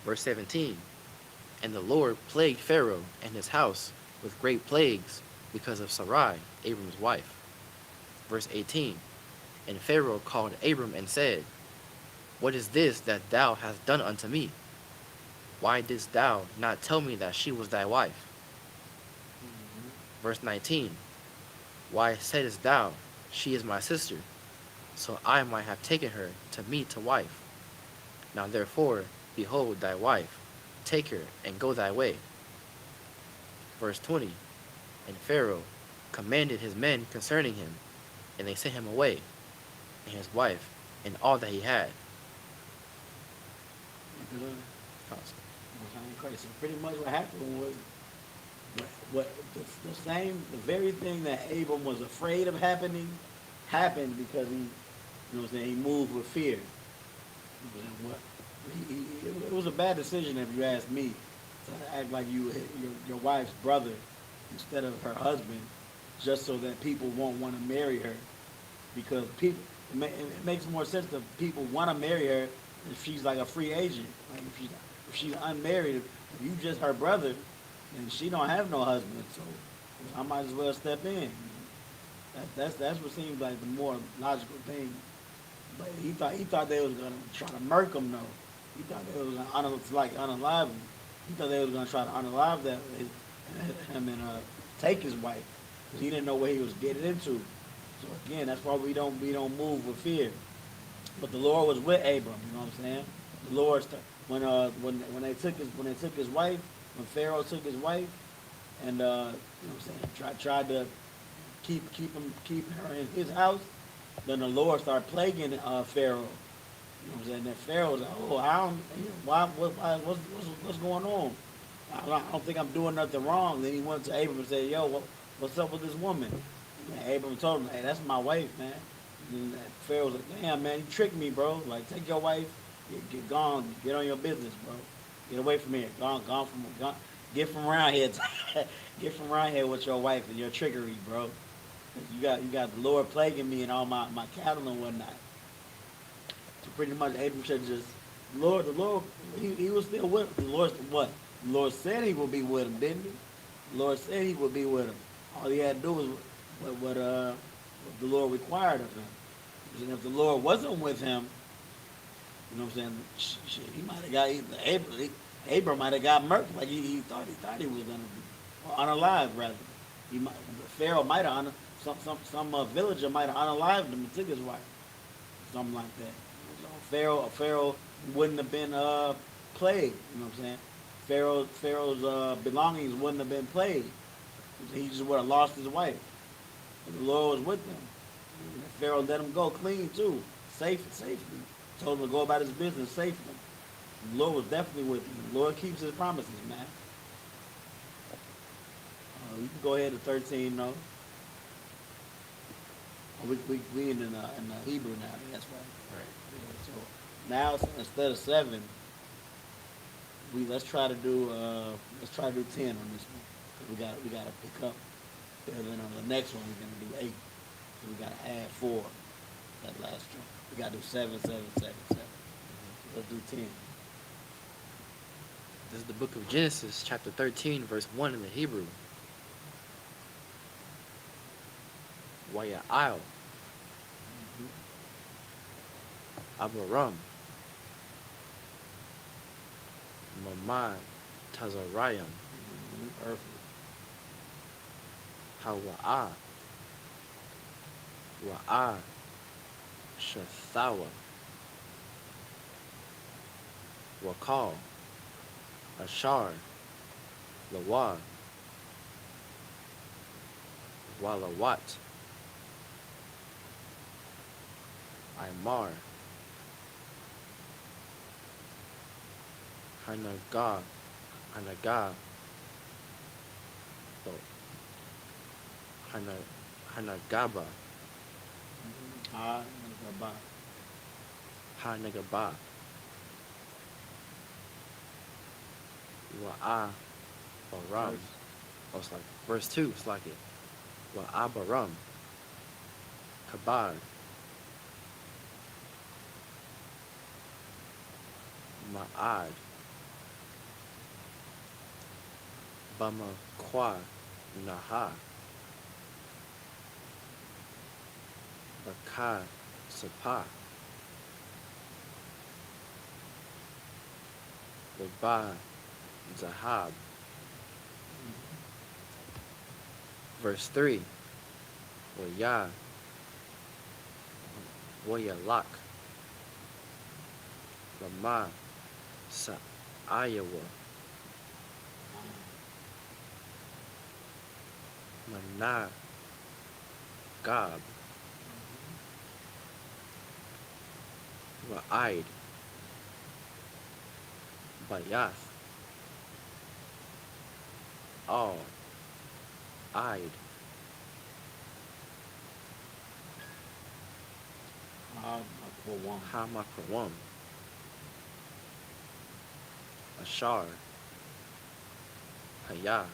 Verse 17. And the Lord plagued Pharaoh and his house with great plagues because of Sarai, Abram's wife. Verse 18. And Pharaoh called Abram and said, What is this that thou hast done unto me? Why didst thou not tell me that she was thy wife? Verse 19. Why saidst thou, She is my sister, so I might have taken her to me to wife? Now therefore, behold thy wife, take her and go thy way. Verse 20. And Pharaoh commanded his men concerning him, and they sent him away, and his wife, and all that he had.
So pretty much what happened was the very thing that Abram was afraid of happening happened because he moved with fear. It was a bad decision if you ask me, to act like your wife's brother instead of her husband, just so that people won't want to marry her, because it makes more sense that people want to marry her if she's like a free agent. Like if she's unmarried, if you just her brother, and she don't have no husband, so I might as well step in. That's what seems like the more logical thing. But he thought they was gonna try to murk him though. He thought they was gonna unalive him. He thought they was gonna try to unalive him and take his wife. 'Cause he didn't know what he was getting into. So again, that's why we don't move with fear. But the Lord was with Abram. You know what I'm saying? The Lord when they took his wife, when Pharaoh took his wife, and you know what I'm saying, tried to keep her in his house. Then the Lord started plaguing Pharaoh. You know what I'm saying? Then Pharaoh was like, "Oh, what's going on? I don't think I'm doing nothing wrong." Then he went to Abram and said, "Yo, what's up with this woman?" And Abram told him, "Hey, that's my wife, man." And Pharaoh was like, "Damn, man, you tricked me, bro. Like, take your wife, get gone, get on your business, bro. Get away from here. Get from around here. Get from around here with your wife and your trickery, bro. You got the Lord plaguing me and all my cattle and whatnot." So pretty much Abram should just the Lord he was still with him. The Lord what? The Lord said he would be with him, didn't he? The Lord said he would be with him. All he had to do was what the Lord required of him. And if the Lord wasn't with him, you know what I'm saying? He might have got Abram might have got murked like he thought he was gonna be, or unalive rather. Pharaoh might have some villager might have unalived him and took his wife, something like that. So Pharaoh wouldn't have been plagued. You know what I'm saying? Pharaoh's belongings wouldn't have been plagued. He just would have lost his wife. But the Lord was with him. And Pharaoh let him go clean too, safely. Told him to go about his business safely. The Lord was definitely with him. The Lord keeps his promises, man. You can go ahead to 13, though. We in the Hebrew now. That's right. Yeah, so now instead of 7, let's try to do 10 on this one. We got to pick up. And then on the next one we're gonna do 8. So we got to add 4. That last one. We got to do 7, 7, 7, 7. Let's do 10.
This is the book of Genesis, chapter 13, verse 1 in the Hebrew. YAHANNA. Abaram. Mamad Tazarayam. Hawa'a. Wa'a. Shathawa. Wakal. Ashar. Lawa. Walawat. Aymar. Hanaga. Hanagaba. Hanagaba. Wa'a Baram. Oh, it's like verse 2, it's like it. Wa'a Baram. Kabar. Ma'ad. Bama Kwa Naha. Baka Sapa. Baba Zahab. Verse 3. Wayalak. Lama Sa'ayawa. Mana Gab. Ra'id. Bayath. All. Id. Hamakwam. Ashar. Haya.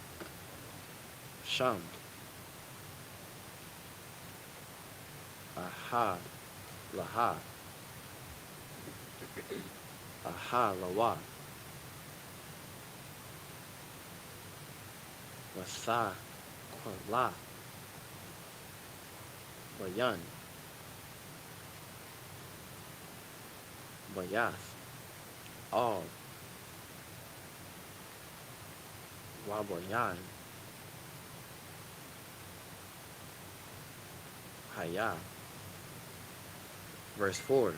Sham. Aha. Laha. Aha Lawa. Wasa, Kwala, Bayan, Bayath, All, Wabayan, Haya. Verse 4.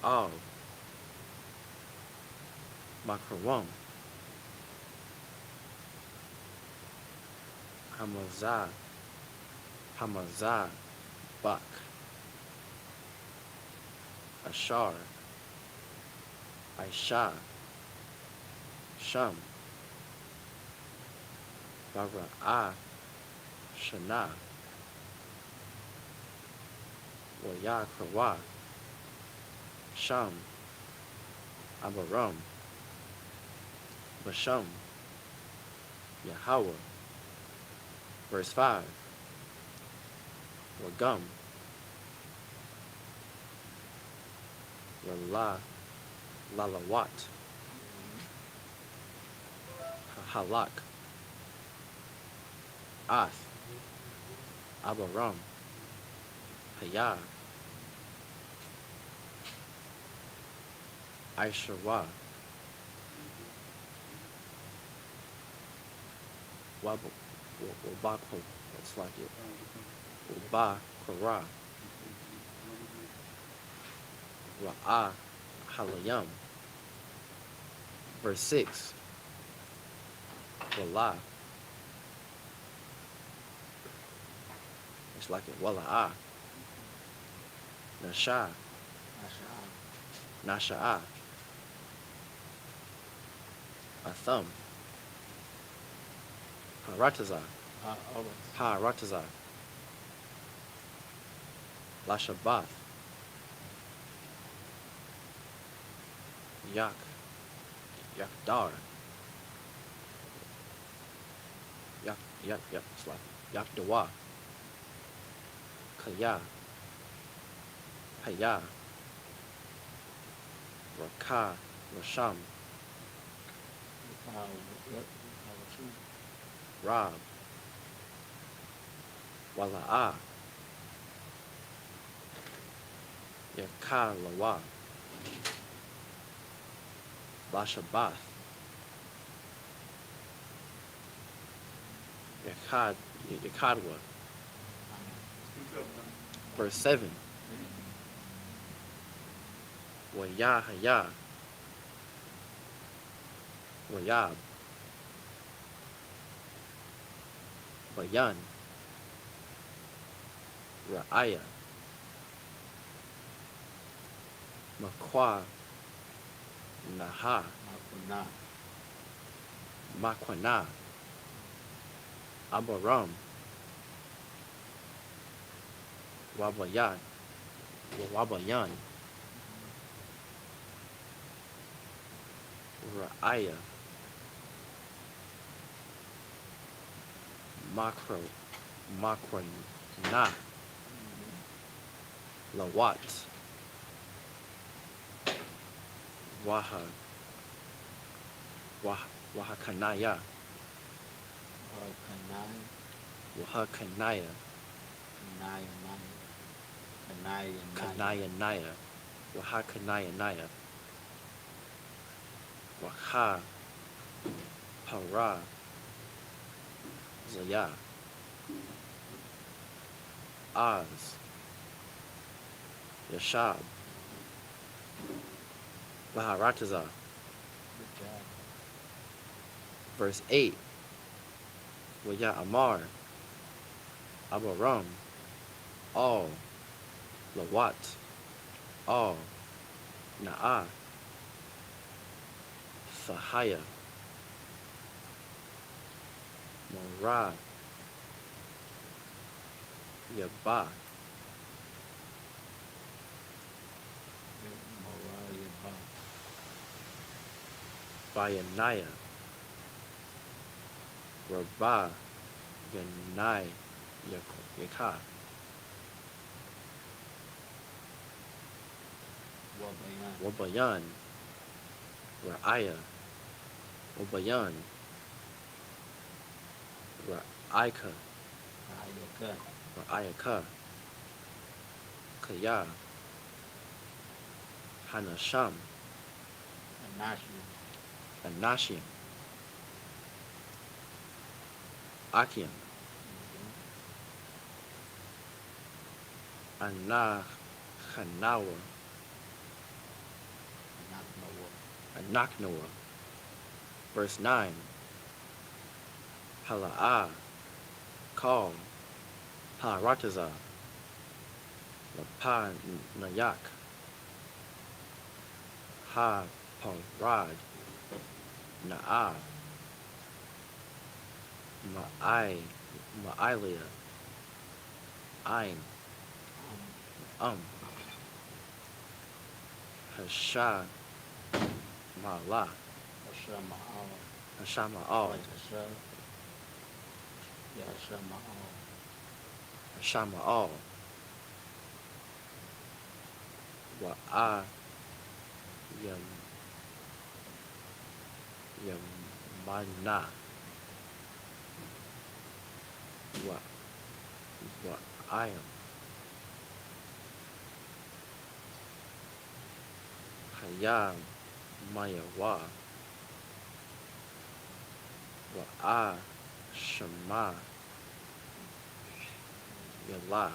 All, Makaram, Hamazah, Bak, Ashar, Aisha, Sham, Bara'ah, Shana, Wayakra, Sham, Abaram, Basham, Yahweh. Verse 5. Wagam, Lala, Lalawat, Halak, Ath, Abaram, Hayah, Aishawa, Wabako, it's like it, Uba, Kara, Ra'ah, Halayam. Verse 6. Wala. It's like it, Wala'ah. Nasha, Nasha'ah. Atham. Haratazah. Haratazah. Lashabath. Yakdar. It's like Yakdawa. Kaya. Haya. Rakah. Rasham. Rab. Wala'ah. Yakalawa. Lashabath. Yakadwa. Verse 7. Wayahaya. Wayab. Bayan. Ra'aya. Makwa. Naha. Makwana. Abaram. Wabayan. Ra'aya. Makwana. Lawat. Wahakanaya. Wahakanaya. Kanaya. Wahakanaya. Waha. Para. Zaya. Az. Yashab. Baharatazah. Verse 8. Waya Amar. Abaram. All. Lawat. All. Na'ah. Sahaya. Morah. Yabah. Bayanaya. Rabah. Yanai. Yakah. Wabayan. Ra'aya. Obayan, Ra'ika, Ra'ayaka, Kaya, Hanasham, Anashim, Akim, Anachanawa, Anaknoa. Verse 9. Hala'ah, call, Parataza, Lapa Nayak, Ha Parad, Na'a, Ma'ilia, Ain, Hasha, Ma'ala, Hashama'al, Hashama'al, Wa'a, Yamana, Wa'ayam, Hayam, Mayawa, Wa'a, Shema, Yala.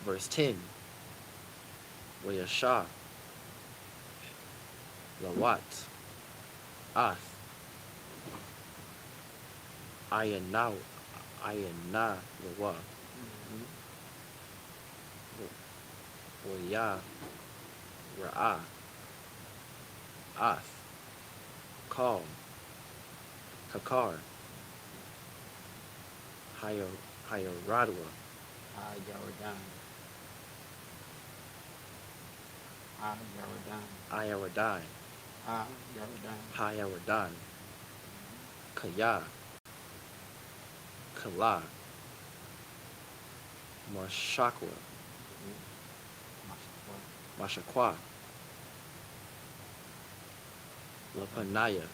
Verse 10. Wayasha, Lawat, Ath, Ayana, Lawa, Waya, Ra'a, Ath, Call, Kakar, Hayoradwa, Ayaradan, Hayaradan, Kaya, Kala, Mashakwa, Mashakwa, Lapanaya,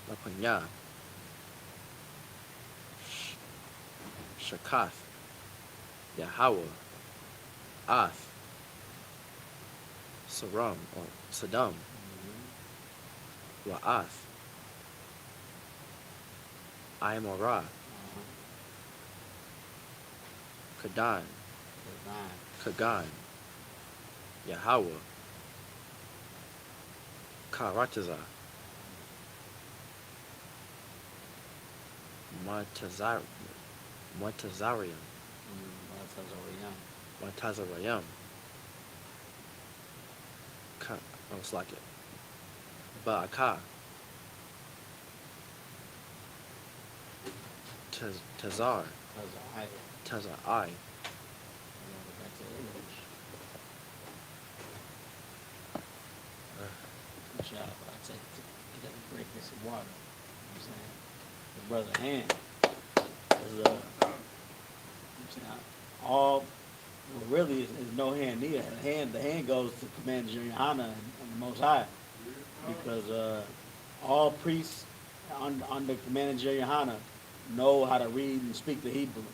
Lapanya, Shakath, Yahweh, Ath, Saram or Saddam, Wa'ath, Aimorah, Kadan, Kagan, Yahweh, Karataza, Matazarayam, almost like it, Ba'aka, Tazar, Tazai,
Break this water. You know what I'm saying? The brother hand is all really is no hand neither. The hand goes to Commander YAHANNA and the Most High, because all priests under Commander YAHANNA know how to read and speak the Hebrew.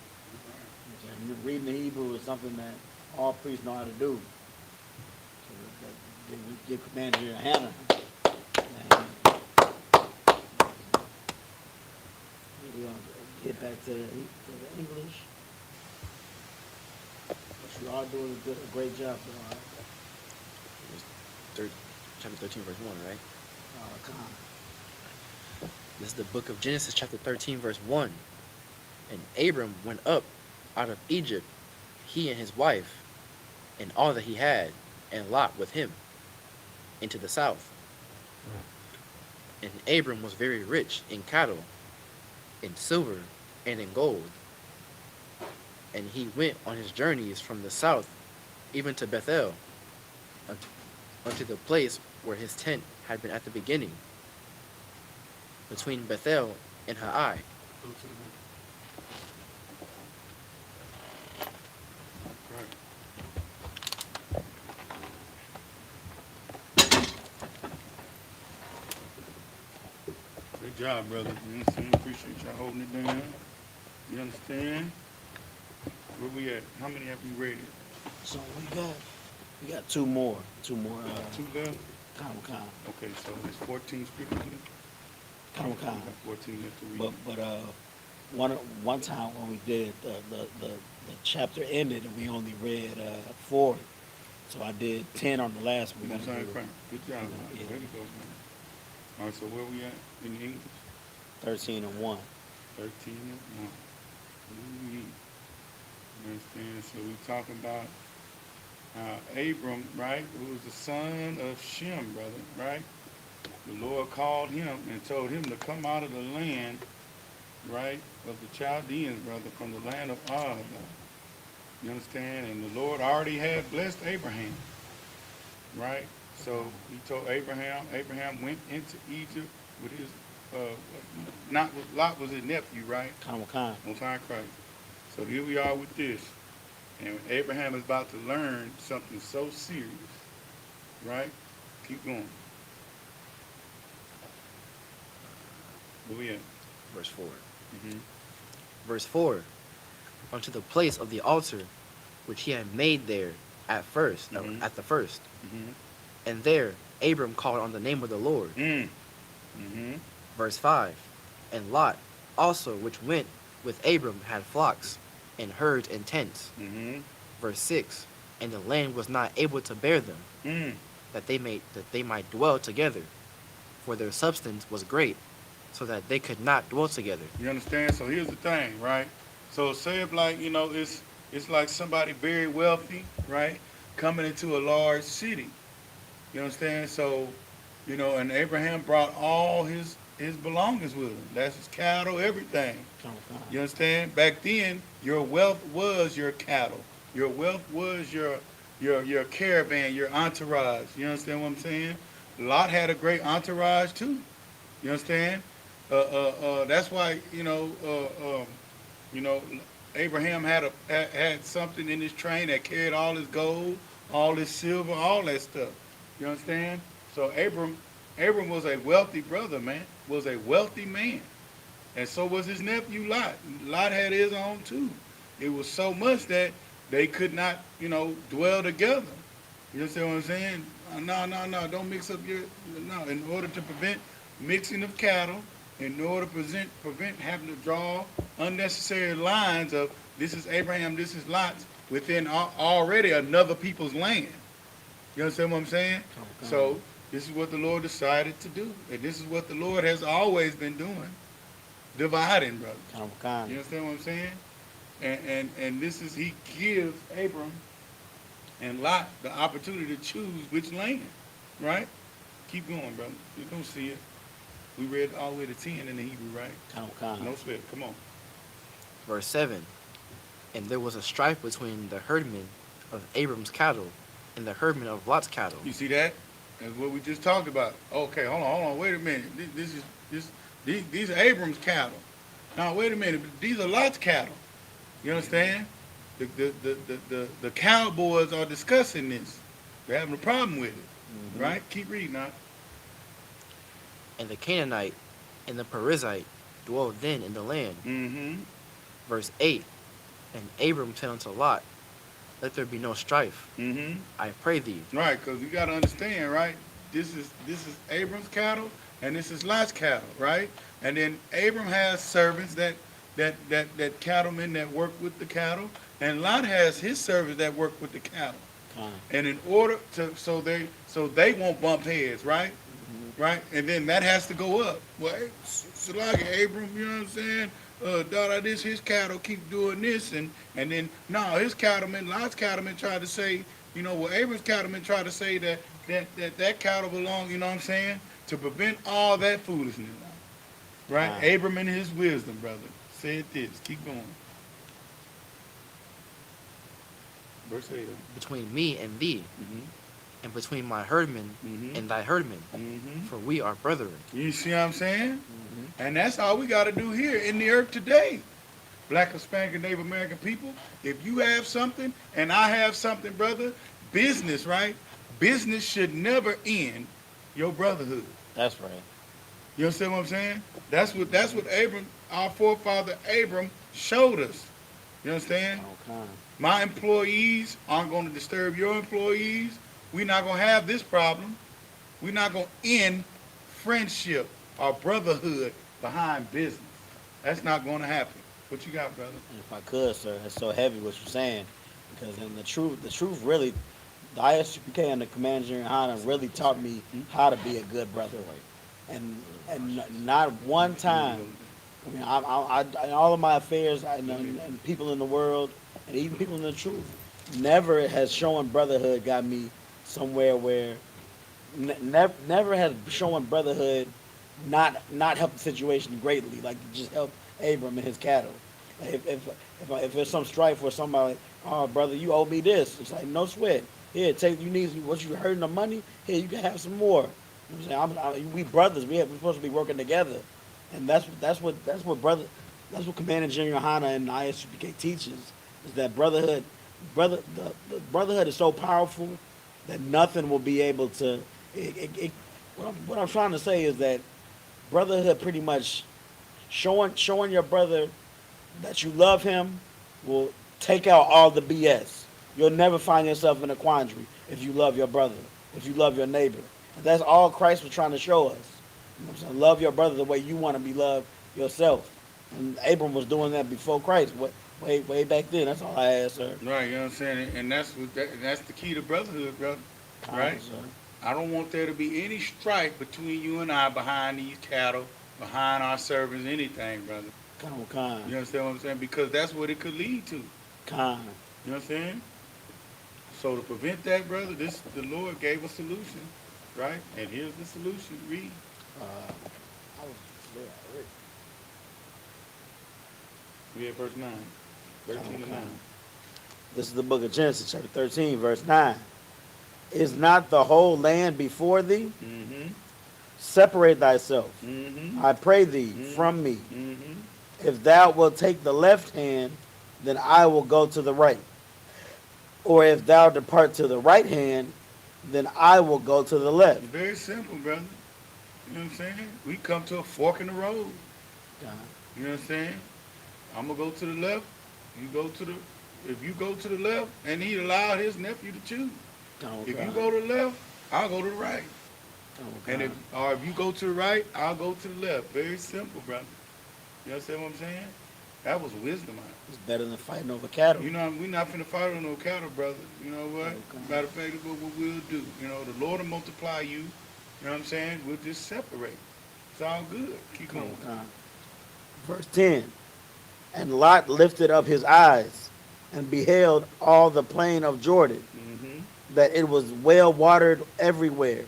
You know, reading the Hebrew is something that all priests know how to do. So we give Commander YAHANNA. We're going to get back to the English. But you are doing a great job, though.
Chapter 13, verse 1, right? This is the book of Genesis, chapter 13, verse 1. And Abram went up out of Egypt, he and his wife, and all that he had, and Lot with him, into the south. And Abram was very rich in cattle, in silver, and in gold. And he went on his journeys from the south, even to Bethel, unto the place where his tent had been at the beginning, between Bethel and Hai.
Good job, brother. You understand? Appreciate y'all holding it down. You understand? Where we at? How many have we read?
So we got two more.
Two left?
Kind.
Okay, so there's 14 scriptures in it?
Kind.
We got 14 left to read.
But one time when we did the chapter ended and we only read 4. So I did 10 on the last one.
Good job, man.
Yeah.
Way to go, man. All right, so where we at in the English?
13 and 1.
13 and 1. You understand? So we talking about Abram, right, who was the son of Shem, brother, right? The Lord called him and told him to come out of the land, right, of the Chaldeans, brother, from the land of Uz. You understand? And the Lord already had blessed Abraham, right? So he told Abraham went into Egypt with his, not with Lot was his nephew, right? Most High Christ. So here we are with this. And Abraham is about to learn something so serious, right? Keep going. Where we at?
Verse 4.
Mm-hmm.
Verse 4. Unto the place of the altar which he had made there at first, at the first.
Mm-hmm.
And there Abram called on the name of the Lord.
Mm-hmm.
Verse 5. And Lot also, which went with Abram, had flocks and herds and tents.
Mm-hmm.
Verse 6. And the land was not able to bear them, that they might dwell together, for their substance was great, so that they could not dwell together.
You understand? So here's the thing, right? So say if like, it's like somebody very wealthy, right, coming into a large city. You understand? So, and Abraham brought all his belongings with him. That's his cattle, everything. You understand? Back then, your wealth was your cattle. Your wealth was your caravan, your entourage. You understand what I'm saying? Lot had a great entourage too. You understand? That's why Abraham had something in his train that carried all his gold, all his silver, all that stuff. You understand? So Abram was a wealthy brother, man. Was a wealthy man, and so was his nephew Lot. Lot had his own too. It was so much that they could not, dwell together. You understand what I'm saying? No, don't mix up in order to prevent mixing of cattle, in order to prevent having to draw unnecessary lines of this is Abraham, this is Lot's, within already another people's land. You understand what I'm saying? So this is what the Lord decided to do. And this is what the Lord has always been doing. Dividing, brother. You understand what I'm saying? And this is, he gives Abram and Lot the opportunity to choose which land, right? Keep going, brother. You're going to see it. We read all the way to 10 in the Hebrew, right? No sweat. Come on.
Verse 7. And there was a strife between the herdmen of Abram's cattle and the herdmen of Lot's cattle.
You see that? That's what we just talked about. Okay, hold on. Wait a minute. These are Abram's cattle. Now, wait a minute. These are Lot's cattle. You understand? The cowboys are discussing this. They're having a problem with it. Right? Keep reading now.
And the Canaanite and the Perizzite dwelled then in the land. Verse 8. And Abram said unto Lot, let there be no strife. I pray thee.
Right, because you got to understand, right? This is Abram's cattle, and this is Lot's cattle, right? And then Abram has servants that cattlemen that work with the cattle, and Lot has his servants that work with the cattle. And in order to so they won't bump heads, right? Right? And then that has to go up. Well, so like Abram, you know what I'm saying? This his cattle keep doing this, and then no, his cattlemen, Lot's cattlemen tried to say, Abram's cattlemen tried to say that cattle belong, you know what I'm saying? To prevent all that foolishness. Right? Abram in his wisdom, brother, said this. Keep going. Verse 8.
Between me and thee, and between my herdmen and thy herdmen, for we are brethren.
You see what I'm saying? And that's all we got to do here in the earth today. Black, Hispanic, and Native American people, if you have something and I have something, brother, business, right? Business should never end your brotherhood.
That's right.
You understand what I'm saying? That's what Abram, our forefather Abram, showed us. You understand?
Okay.
My employees aren't going to disturb your employees. We're not going to have this problem. We're not going to end friendship or brotherhood behind business. That's not going to happen. What you got, brother?
And if I could, sir, it's so heavy what you're saying, because in the truth really, the I.S.U.P.K and the Commander in YAHANNA really taught me how to be a good brother, and not one time. I mean, in all of my affairs, and people in the world, and even people in the truth, never has showing brotherhood got me somewhere where, never has showing brotherhood not helped the situation greatly, like it just helped Abram and his cattle. If there's some strife where somebody, oh brother, you owe me this, it's like no sweat. Here, take you need what you hurting the money. Here, you can have some more. You know what I'm saying? We brothers. We're supposed to be working together, and that's what Commander General YAHANNA and I.S.U.P.K teaches, is that brotherhood. The brotherhood is so powerful that nothing will be able to. What I'm trying to say is that brotherhood pretty much showing your brother that you love him will take out all the BS. You'll never find yourself in a quandary if you love your brother, if you love your neighbor. And that's all Christ was trying to show us. You know what I'm saying? Love your brother the way you want to be loved yourself. And Abram was doing that before Christ, way back then. That's all I ask, sir.
Right, you know what I'm saying? And that's the key to brotherhood, brother. Right?
Sir.
I don't want there to be any strife between you and I behind these cattle, behind our servants, anything, brother.
Kind.
You understand what I'm saying? Because that's what it could lead to.
Kind.
You know what I'm saying? So to prevent that, brother, the Lord gave a solution, right? And here's the solution. Read. We at verse 9. 13 to 9.
This is the book of Genesis, chapter 13, verse 9. Is not the whole land before thee?
Mm-hmm.
Separate thyself,
Mm-hmm.
I pray thee,
Mhm.
from me.
Mm-hmm.
If thou wilt take the left hand, then I will go to the right. Or if thou depart to the right hand, then I will go to the left.
Very simple, brother. You know what I'm saying? We come to a fork in the road. You know what I'm saying? I'm going to go to the left. If you go to the left, and he allowed his nephew to choose. If you go to the left, I'll go to the right. And if you go to the right, I'll go to the left. Very simple, brother. You understand what I'm saying? That was wisdom.
It's better than fighting over cattle.
You know, we're not finna fight on no cattle, brother. You know what? Matter of fact, that's what we'll do. You know, the Lord will multiply you. You know what I'm saying? We'll just separate. It's all good. Keep going.
Verse 10. And Lot lifted up his eyes and beheld all the plain of Jordan,
Mm-hmm.
that it was well watered everywhere,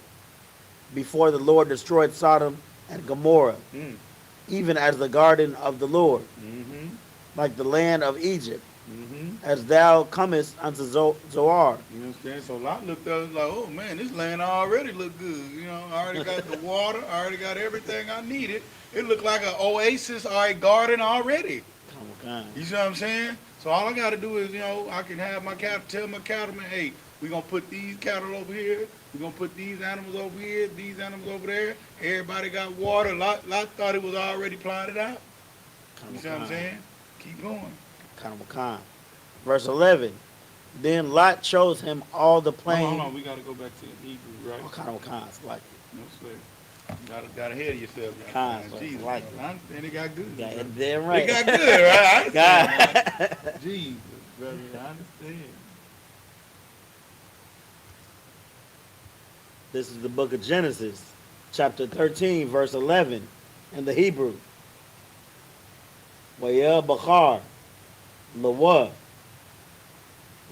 before the Lord destroyed Sodom and Gomorrah, even as the garden of the Lord,
Mm-hmm.
like the land of Egypt,
Mm-hmm.
as thou comest unto Zoar.
You understand? So Lot looked up and was like, oh man, this land already look good. You know, I already got the water, I already got everything I needed. It looked like an oasis or a garden already. You see what I'm saying? So all I got to do is, you know, I can have my cattle, tell my cattleman, hey, we're going to put these cattle over here. We're going to put these animals over here, these animals over there. Everybody got water. Lot thought it was already plotted out. You see what I'm saying? Keep going.
Verse 11. Then Lot chose him all the plain.
Hold on. We got to go back to Hebrew, right?
Like
No sweat. Got ahead of yourself. Jesus.
like
I understand it got good.
Yeah, damn right.
It got good, right? I understand,
God.
man. Jesus, brother. I understand.
This is the book of Genesis, chapter 13, verse 11, in the Hebrew. YAHANNA, Lawa,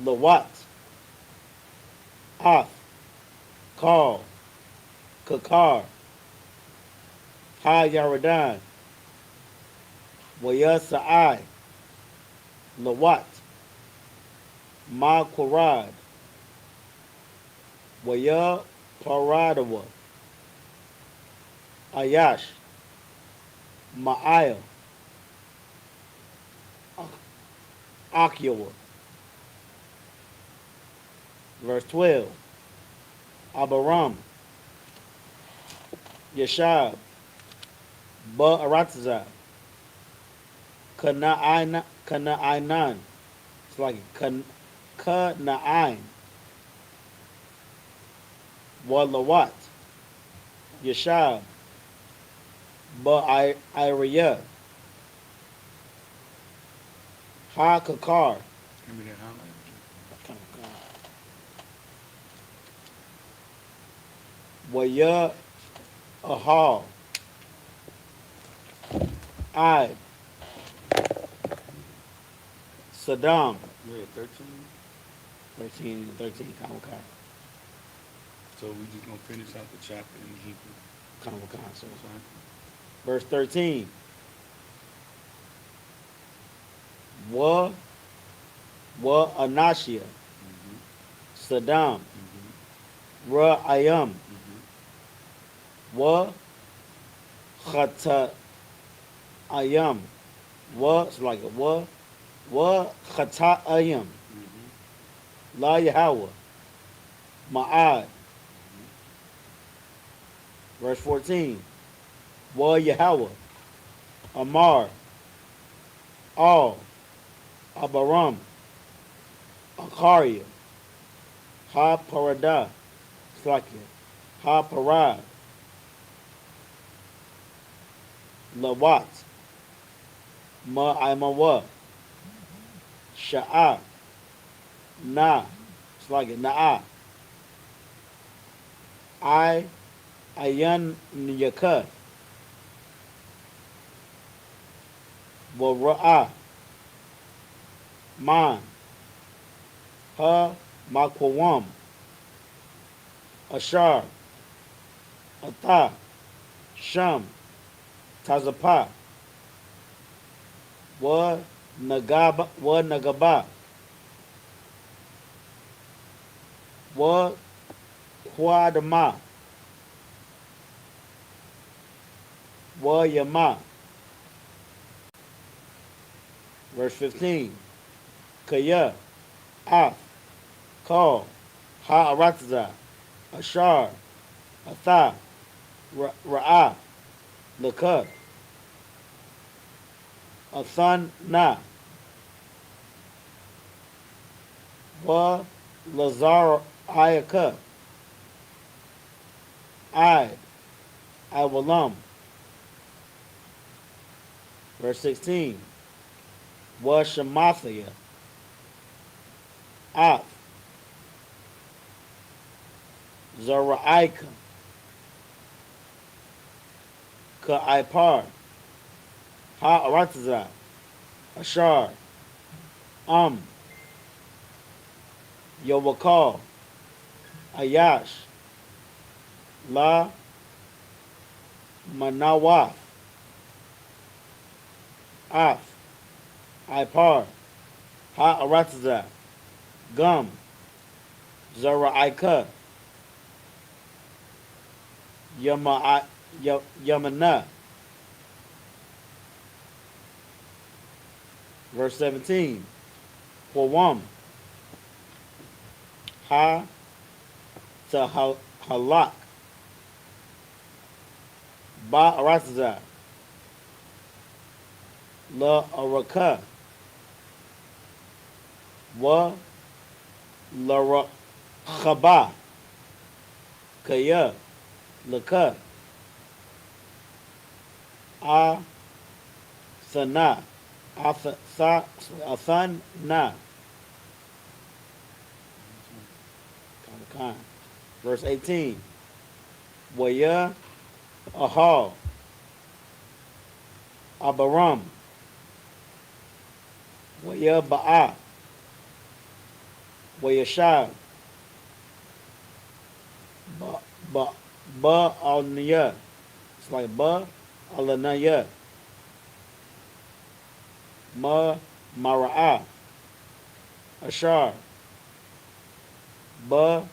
Lawat, Ath, Kal, Kakar, Ha Yaradan, Sa'ai, Lawat, Ma Quran, Paradawa, Ayash, Ma'aya, Akiwa. Verse 12. Abiram, Yeshab, Ba Arataza. Kana'ainan. It's like Kana'ain. Walawat. Yashab. Ba Iriya. Ha Kakar.
Give me that highlight.
Waya Ahal. I. Saddam.
Yeah, 13.
13, Kamaka.
So we just gonna finish out the chapter in Hebrew.
Kamaka. So,
Sorry.
verse 13. Wa Anashia. Saddam. Ra Ayam. Wa Khata Ayam. Wa, it's like a wa Khata Ayam. La Yahweh. Ma'ad. Verse 14. Wa Yahweh. Amar. All. Abaram. Akaria. Ha Parada. Slakia. Ha Parad. Lawat. Ma Imawa. Sha'a. Na. Slakia. Na'a. Ayan Niyaka. Wa Ra'a. Man. Ha Makwam. Ashar. Ata. Sham. Tazapa. Wa Nagaba. Wa Huadama. Wa Yama. Verse 15. Kaya. Af. Call. Ha Aratza. Ashar. Atha. Ra'ah. Laka. Athan Na. Wa Lazar Ayaka. Iwalam. Verse 16. Wa Shemathia. Af. Zara'ika. Ka'ipar. Ha Aratza. Ashar. Yowakal. Ayash. La Manawath. Af. Ipar. Ha Aratza. Gum. Zara'ika. Yamana. Verse 17. Wawam. Ha Halak. Ba Aratza. La Araka. Wa La Khaba. Kaya. Laka. Sana. Athan Na. Verse 18. Waya Ahal. Abaram. Waya Ba'a. Waya Shab. Ba al-Niyah. It's like Ba al-Niyah. Mara'a. Ashar. Ba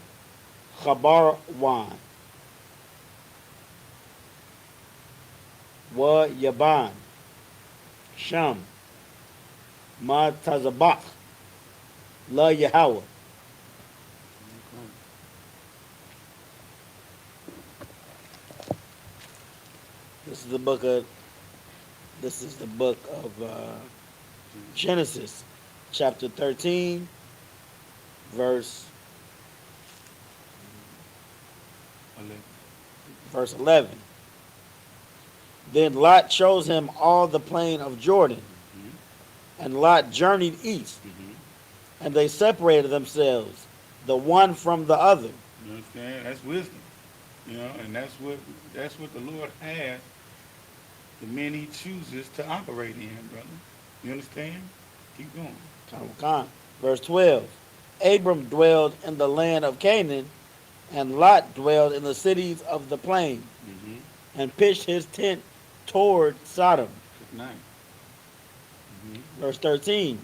Khabarwan. Wa Yaban. Sham. Ma Tazabach. La Yahweh. This is the book of This is the book of Genesis, chapter 13, verse 11. Then Lot chose him all the plain of Jordan, and Lot journeyed east, and they separated themselves, the one from the other.
You understand? That's wisdom. You know, and that's what the Lord has the men he chooses to operate in, brother. You understand? Keep going.
Verse 12. Abram dwelled in the land of Canaan, and Lot dwelled in the cities of the plain, and pitched his tent toward Sodom. Verse 13.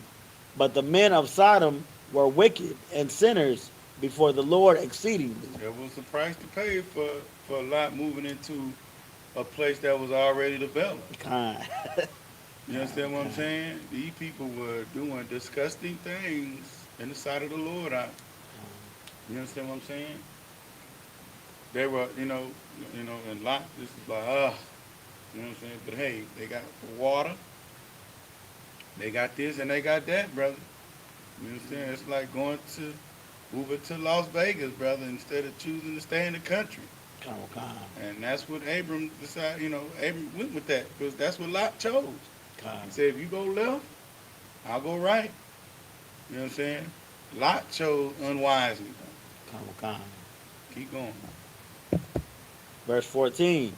But the men of Sodom were wicked and sinners before the Lord exceedingly.
There was a price to pay for Lot moving into a place that was already developed. You understand what I'm saying? These people were doing disgusting things in the sight of the Lord. You understand what I'm saying? They were, you know, and Lot, this is like, you know what I'm saying? But hey, they got water, they got this, and they got that, brother. You understand? It's like moving to Las Vegas, brother, instead of choosing to stay in the country. And that's what Abram decided, you know, Abram went with that, because that's what Lot chose. He said, if you go left, I'll go right. You know what I'm saying? Lot chose unwisely. Keep going.
Verse 14.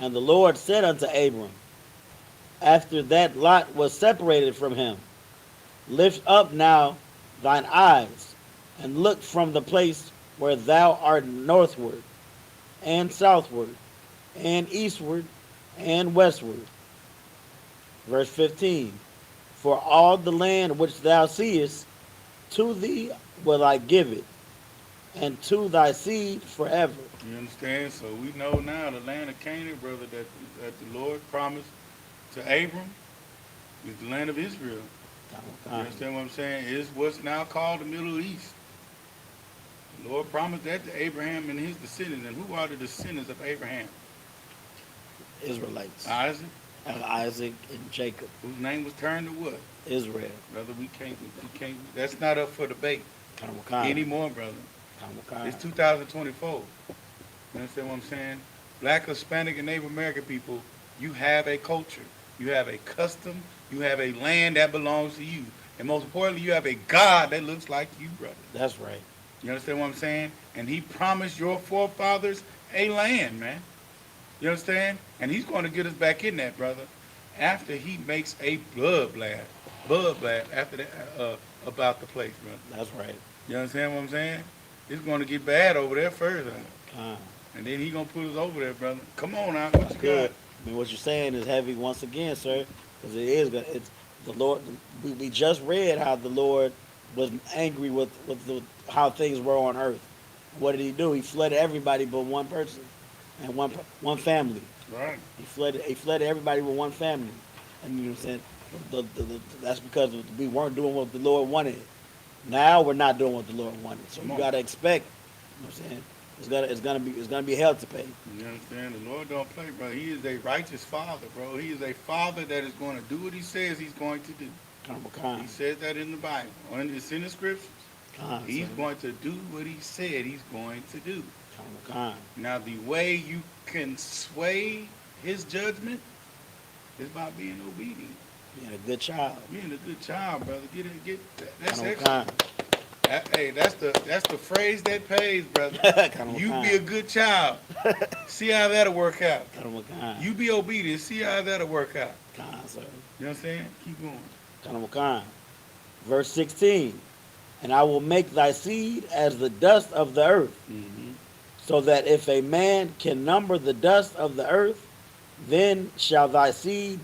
And the Lord said unto Abram, after that Lot was separated from him, lift up now thine eyes, and look from the place where thou art northward, and southward, and eastward, and westward. Verse 15. For all the land which thou seest, to thee will I give it, and to thy seed forever.
You understand? So we know now the land of Canaan, brother, that the Lord promised to Abram is the land of Israel. You understand what I'm saying? It's what's now called the Middle East. The Lord promised that to Abraham and his descendants. And who are the descendants of Abraham?
Israelites.
Isaac.
Isaac and Jacob.
Whose name was turned to what?
Israel.
Brother, we can't, that's not up for debate anymore, brother. It's 2024. You understand what I'm saying? Black, Hispanic, and Native American people, you have a culture. You have a custom. You have a land that belongs to you. And most importantly, you have a God that looks like you, brother.
That's right.
You understand what I'm saying? And he promised your forefathers a land, man. You understand? And he's going to get us back in that, brother, after he makes a blood blast after that, about the place, brother.
That's right.
You understand what I'm saying? It's going to get bad over there first, and then he's going to put us over there, brother. Come on now, what you got?
I mean, what you're saying is heavy once again, sir, because it's the Lord. We just read how the Lord was angry with how things were on earth. What did he do? He flooded everybody but one person and one family.
Right.
He flooded everybody with one family, and you know what I'm saying? That's because we weren't doing what the Lord wanted. Now we're not doing what the Lord wanted. So you gotta expect. You know what I'm saying? It's gonna be hell to pay.
You understand? The Lord don't play, bro. He is a righteous father, bro. He is a father that is going to do what he says he's going to do. He says that in the Bible. It's in the scriptures. He's going to do what he said he's going to do. Now, the way you can sway his judgment is by being obedient.
Being a good child.
Being a good child, brother. That's excellent. Hey, that's the phrase that pays, brother. You be a good child. See how that'll work out. You be obedient. See how that'll work out. You know what I'm saying? Keep going.
Verse 16. And I will make thy seed as the dust of the earth, so that if a man can number the dust of the earth, then shall thy seed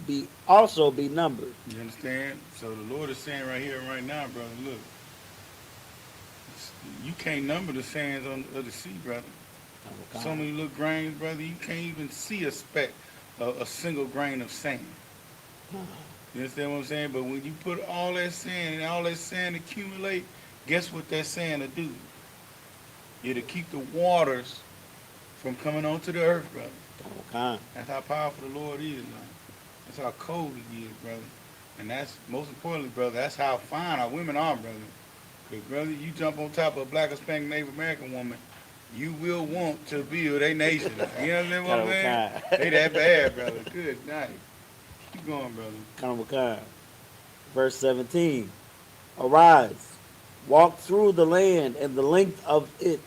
also be numbered.
You understand? So the Lord is saying right here, right now, brother, look. You can't number the sands of the sea, brother. So many little grains, brother, you can't even see a speck, a single grain of sand. You understand what I'm saying? But when you put all that sand and all that sand accumulate, guess what that sand will do? It'll keep the waters from coming onto the earth, brother. That's how powerful the Lord is, man. That's how cold it is, brother. And that's, most importantly, brother, that's how fine our women are, brother. Because, brother, you jump on top of a black or Hispanic Native American woman, you will want to build a nation. You understand what I'm saying? They that bad, brother. Good night. Keep going, brother.
Verse 17. Arise, walk through the land and the length of it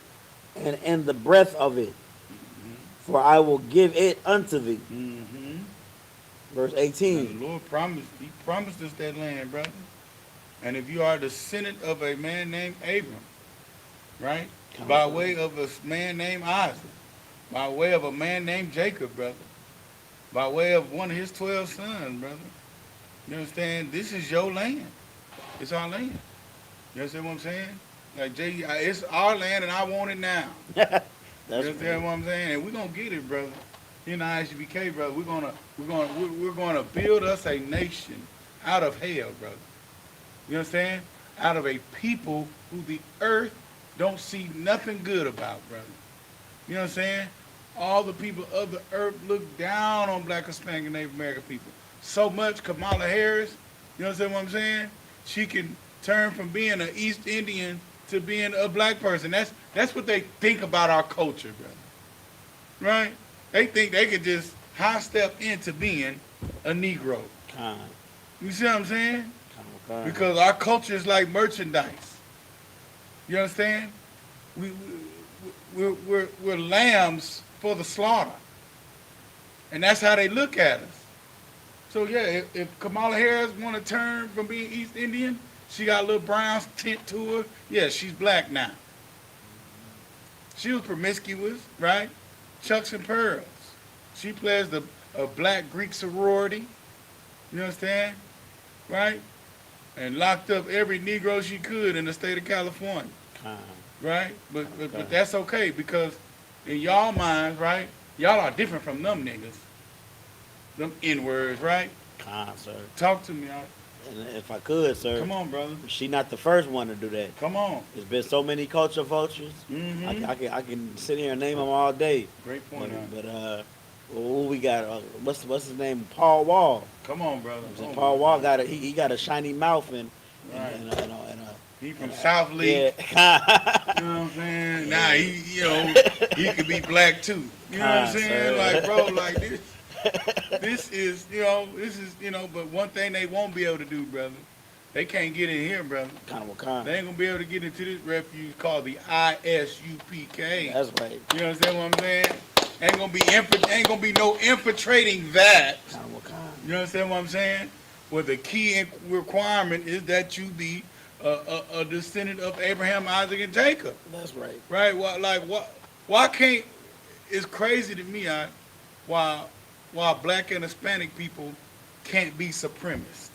and the breadth of it, for I will give it unto thee.
Mm-hmm.
Verse
Now,
18.
the Lord promised, he promised us that land, brother. And if you are descendant of a man named Abram, right? By way of a man named Isaac, by way of a man named Jacob, brother, by way of one of his 12 sons, brother. You understand? This is your land. It's our land. You understand what I'm saying? Like, it's our land and I want it now. You understand what I'm saying? And we're gonna get it, brother. In the I.S.U.P.K, brother, we're gonna build us a nation out of hell, brother. You understand? Out of a people who the earth don't see nothing good about, brother. You know what I'm saying? All the people of the earth look down on black, Hispanic, and Native American people. So much Kamala Harris, you understand what I'm saying? She can turn from being an East Indian to being a black person. That's what they think about our culture, brother. Right? They think they could just high step into being a Negro. You see what I'm saying? Because our culture is like merchandise. You understand? We're lambs for the slaughter. And that's how they look at us. So yeah, if Kamala Harris want to turn from being East Indian, she got a little brown tint to her, yeah, she's black now. She was promiscuous, right? Chucks and pearls. She pledged a black Greek sorority, you understand? Right? And locked up every Negro she could in the state of California. Right? But that's okay, because in y'all minds, right, y'all are different from them niggas. Them N-words, right?
Sir.
Talk to me, y'all.
And if I could, sir.
Come on, brother.
She not the first one to do that.
Come on.
There's been so many culture vultures.
Mm-hmm.
I can sit here and name them all day.
Great point.
But who we got? What's his name? Paul Wall.
Come on, brother.
Paul Wall got he got a shiny mouth and
right.
and
he from South League.
Yeah.
You know what I'm saying? Nah, he could be black too. You know what I'm saying? Like, bro, like this. This is, but one thing they won't be able to do, brother, they can't get in here, brother. They ain't gonna be able to get into this refuge called the I.S.U.P.K.
That's right.
You understand what I'm saying? Ain't gonna be no infiltrating that. You understand what I'm saying? Well, the key requirement is that you be a descendant of Abraham, Isaac, and Jacob.
That's right.
Right? Why can't? It's crazy to me, why black and Hispanic people can't be supremacists.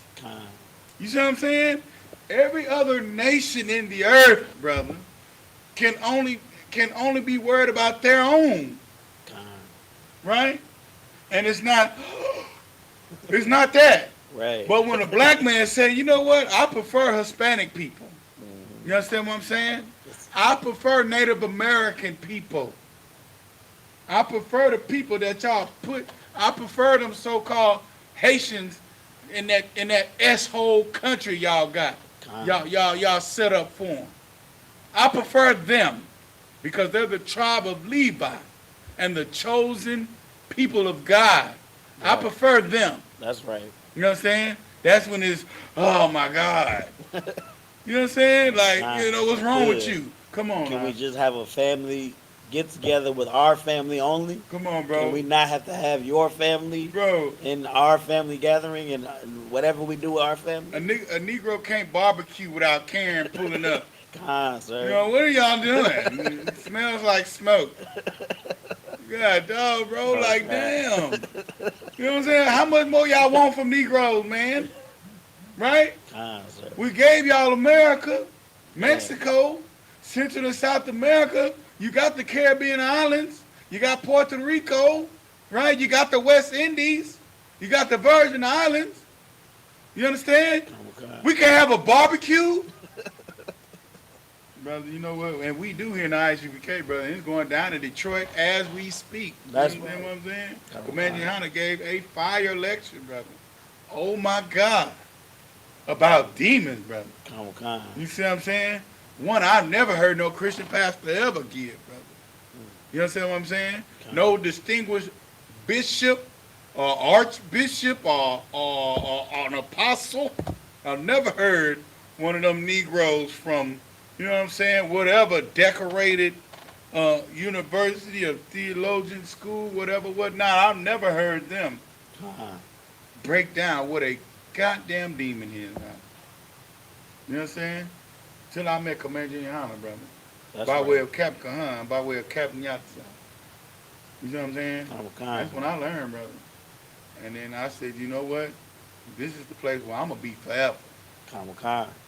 You see what I'm saying? Every other nation in the earth, brother, can only be worried about their own. Right? And it's not that.
Right.
But when a black man said, you know what, I prefer Hispanic people. You understand what I'm saying? I prefer Native American people. I prefer the people that y'all I prefer them so-called Haitians in that S-hole country y'all got. Y'all set up for them. I prefer them because they're the tribe of Levi and the chosen people of God. Right. I prefer them.
That's right.
You know what I'm saying? That's when it's, oh my God. You know what I'm saying? Like, what's wrong with you? Come on.
Can we just have a family get together with our family only?
Come on, bro.
Can we not have to have your family,
bro,
in our family gathering and whatever we do with our family?
A Negro can't barbecue without Karen pulling up.
Sir.
You know, what are y'all doing? It smells like smoke. God, dog, bro, like, damn. You know what I'm saying? How much more y'all want from Negroes, man? Right?
Sir.
We gave y'all America, Mexico, Central and South America. You got the Caribbean islands. You got Puerto Rico, right? You got the West Indies. You got the Virgin Islands. You understand? We can have a barbecue. Brother, you know what? And we do here in the I.S.U.P.K, brother. It's going down to Detroit as we speak.
That's
you understand what I'm saying? Commander YAHANNA gave a fire lecture, brother. Oh my God. About demons, brother.
Come.
You see what I'm saying? One I've never heard no Christian pastor ever give, brother. You understand what I'm saying? No distinguished bishop or archbishop or an apostle. I've never heard one of them Negroes from, you know what I'm saying, whatever decorated university or theologian school, whatever, whatnot. I've never heard them break down what a goddamn demon is. Huh? You know what I'm saying? Till I met Commander YAHANNA, brother.
That's
by
right.
way of Cap Kahan, by way of Captain Yatza. You know what I'm saying? That's when I learned, brother. And then I said, you know what? This is the place where I'm going to be forever.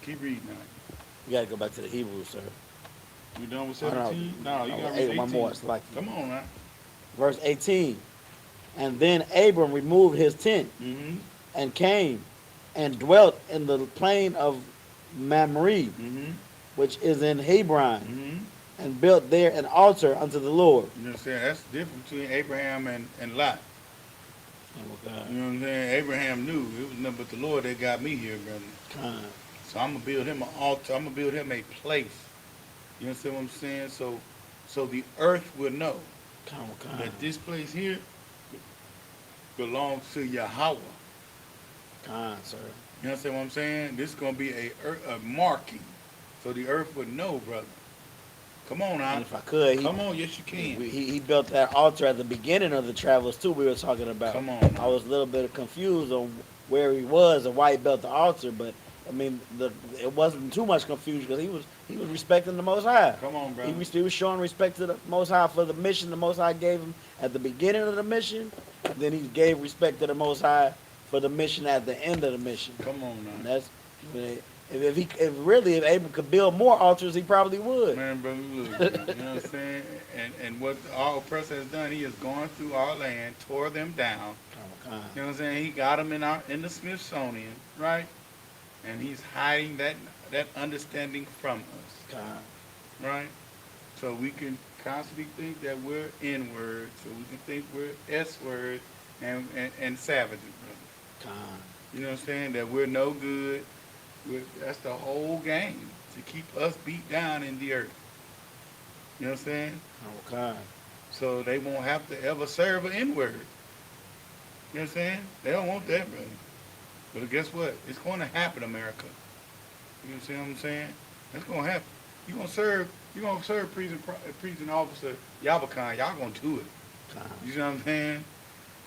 Keep reading now.
You got to go back to the Hebrews, sir.
You done with 17? No, you got to read 18.
One more. Like
Come on now.
Verse 18. And then Abram removed his tent and came and dwelt in the plain of Mamre, which is in Hebron, and built there an altar unto the Lord.
You know what I'm saying? That's the difference between Abraham and Lot. You know what I'm saying? Abraham knew it was nothing but the Lord that got me here, brother. So I'm going to build him an altar. I'm going to build him a place. You understand what I'm saying? So the earth will know that this place here belongs to Yahweh.
Sir.
You understand what I'm saying? This is going to be a marking. So the earth would know, brother. Come on now.
And if I could,
come on, yes you can.
He built that altar at the beginning of the travels too. We were talking about.
Come on.
I was a little bit confused on where he was and why he built the altar, but I mean, it wasn't too much confusion because he was respecting the Most High.
Come on, bro.
He was showing respect to the Most High for the mission the Most High gave him at the beginning of the mission. Then he gave respect to the Most High for the mission at the end of the mission.
Come on now.
And that's if Abram could build more altars, he probably would.
Man, brother, look, you know what I'm saying? And what our oppressor has done, he has gone through our land, tore them down. You know what I'm saying? He got them in the Smithsonian, right? And he's hiding that understanding from us, right? So we can constantly think that we're N-word, so we can think we're S-word and savages, brother. You know what I'm saying? That we're no good. That's the whole game, to keep us beat down in the earth. You know what I'm saying? So they won't have to ever serve an N-word. You know what I'm saying? They don't want that, brother. But guess what? It's going to happen, America. You know what I'm saying? That's going to happen. You're going to serve prison officer YAHANNA. Y'all going to do it. You know what I'm saying?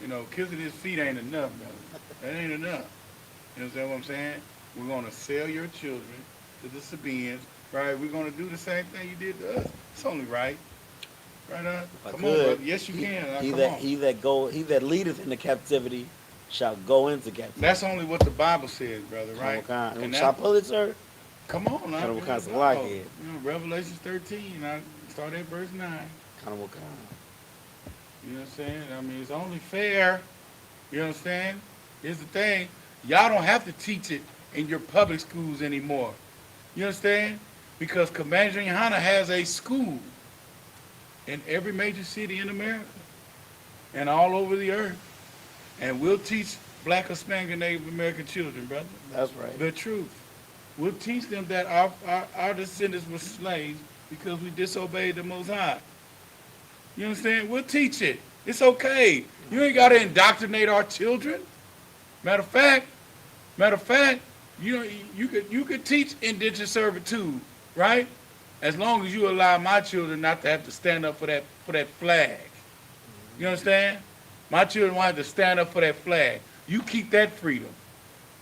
You know, kissing his feet ain't enough, brother. That ain't enough. You know what I'm saying? We're going to sell your children to the Sabaeans, right? We're going to do the same thing you did to us. It's only right. Right on. Come on, brother. Yes, you can.
He that leadeth into captivity shall go into captivity.
That's only what the Bible says, brother, right?
And shall pull it, sir?
Come on, now.
You know,
Revelation 13, I start at verse 9.
You know
what I'm saying? I mean, it's only fair. You know what I'm saying? Here's the thing. Y'all don't have to teach it in your public schools anymore. You understand? Because Commander YAHANNA has a school in every major city in America and all over the earth. And we'll teach Black, Hispanic, and Native American children, brother.
That's right.
The truth. We'll teach them that our descendants were slaves because we disobeyed the Most High. You understand? We'll teach it. It's okay. You ain't got to indoctrinate our children. Matter of fact, you could teach indentured servitude, right? As long as you allow my children not to have to stand up for that flag. You understand? My children won't have to stand up for that flag. You keep that freedom.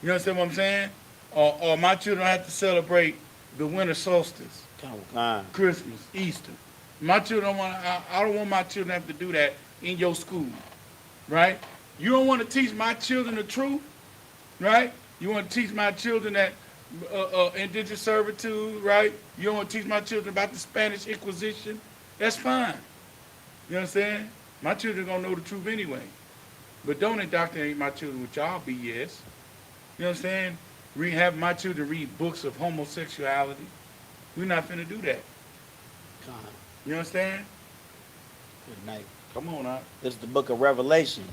You understand what I'm saying? Or my children don't have to celebrate the winter solstice, Christmas, Easter. My children I don't want my children to have to do that in your school, right? You don't want to teach my children the truth, right? You want to teach my children that indentured servitude, right? You don't want to teach my children about the Spanish Inquisition. That's fine. You know what I'm saying? My children are going to know the truth anyway. But don't indoctrinate my children with y'all BS. You know what I'm saying? Have my children read books of homosexuality. We're not finna do that. You understand?
Good night.
Come on now.
This is the book of Revelation.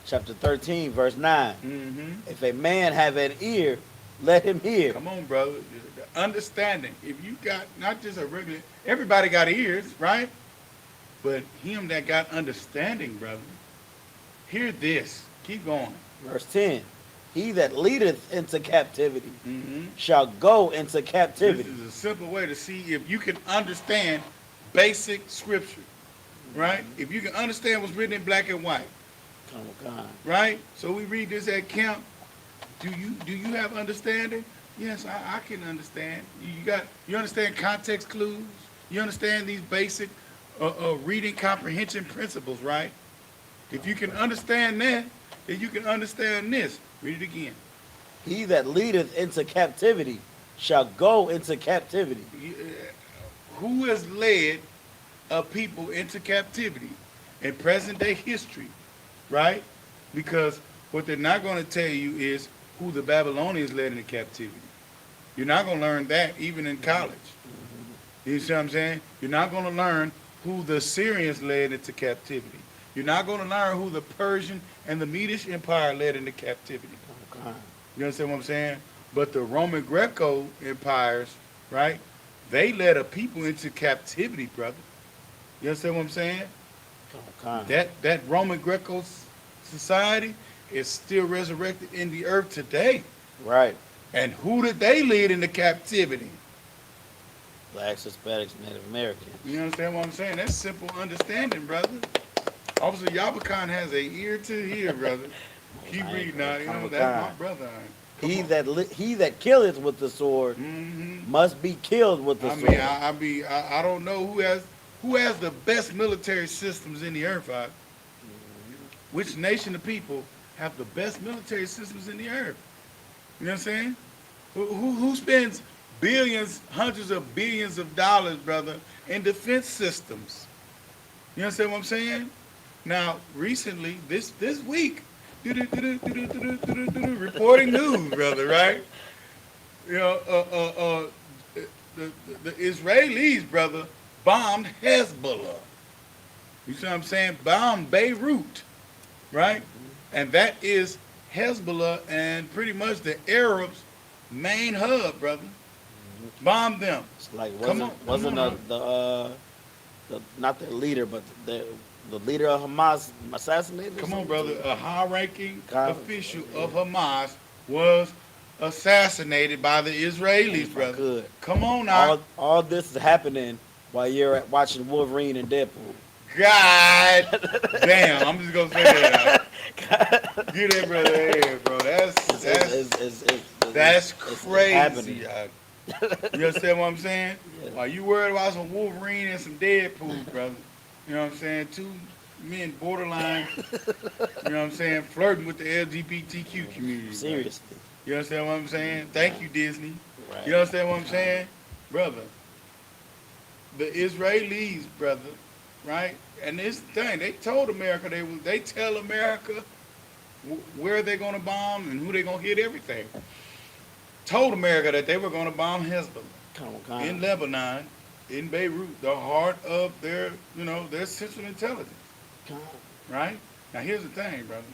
chapter 13, verse 9.
Mm-hmm.
If a man have an ear, let him hear.
Come on, brother. The understanding. If you got not just a regular, everybody got ears, right? But him that got understanding, brother, hear this. Keep going.
Verse 10. He that leadeth into captivity
Mm-hmm.
shall go into
This
captivity.
is a simple way to see if you can understand basic scripture, right? If you can understand what's written in black and white,
Come on, God.
right? So we read this at camp. Do you have understanding? Yes, I can understand. You understand context clues. You understand these basic reading comprehension principles, right? If you can understand that, then you can understand this. Read it again.
He that leadeth into captivity shall go into captivity.
Who has led a people into captivity in present day history, right? Because what they're not going to tell you is who the Babylonians led into captivity. You're not going to learn that even in college. You see what I'm saying? You're not going to learn who the Syrians led into captivity. You're not going to learn who the Persian and the Medish Empire led into captivity. You understand what I'm saying? But the Roman Greco empires, right? They led a people into captivity, brother. You understand what I'm saying? That Roman Greco society is still resurrected in the earth today.
Right.
And who did they lead into captivity?
Blacks, Hispanics, Native Americans.
You understand what I'm saying? That's simple understanding, brother. Officer Y.A.H.N.Na has an ear to hear, brother. Keep reading now. You know, that's my brother.
He that killeth with the sword must be killed with the sword.
I don't know who has the best military systems in the earth. Which nation of people have the best military systems in the earth? You know what I'm saying? Who spends billions, hundreds of billions of dollars, brother, in defense systems? You understand what I'm saying? Now, recently, this week, reporting news, brother, right? You know, the Israelis, brother, bombed Hezbollah. You see what I'm saying? Bombed Beirut, right? And that is Hezbollah and pretty much the Arabs' main hub, brother. Bombed them.
It's like
wasn't
not their leader, but the leader of Hamas assassinated?
Come on, brother. A high-ranking official of Hamas was assassinated by the Israelis, brother.
Good.
Come on now.
All this is happening while you're watching Wolverine and Deadpool.
God damn, I'm just gonna say that. Get that brother here, bro. That's crazy. You understand what I'm saying? Yeah. While you worried about some Wolverine and some Deadpool, brother. You know what I'm saying? Two men borderline, you know what I'm saying, flirting with the LGBTQ community.
Seriously.
Brother. You understand what I'm saying? Thank you, Disney.
Right.
You understand what I'm saying? Brother, the Israelis, brother, right? And this thing, they told America, they tell America where they're going to bomb and who they're going to hit, everything. Told America that they were going to bomb Hezbollah in Lebanon, in Beirut, the heart of their, you know, their central intelligence. Right? Now here's the thing, brother.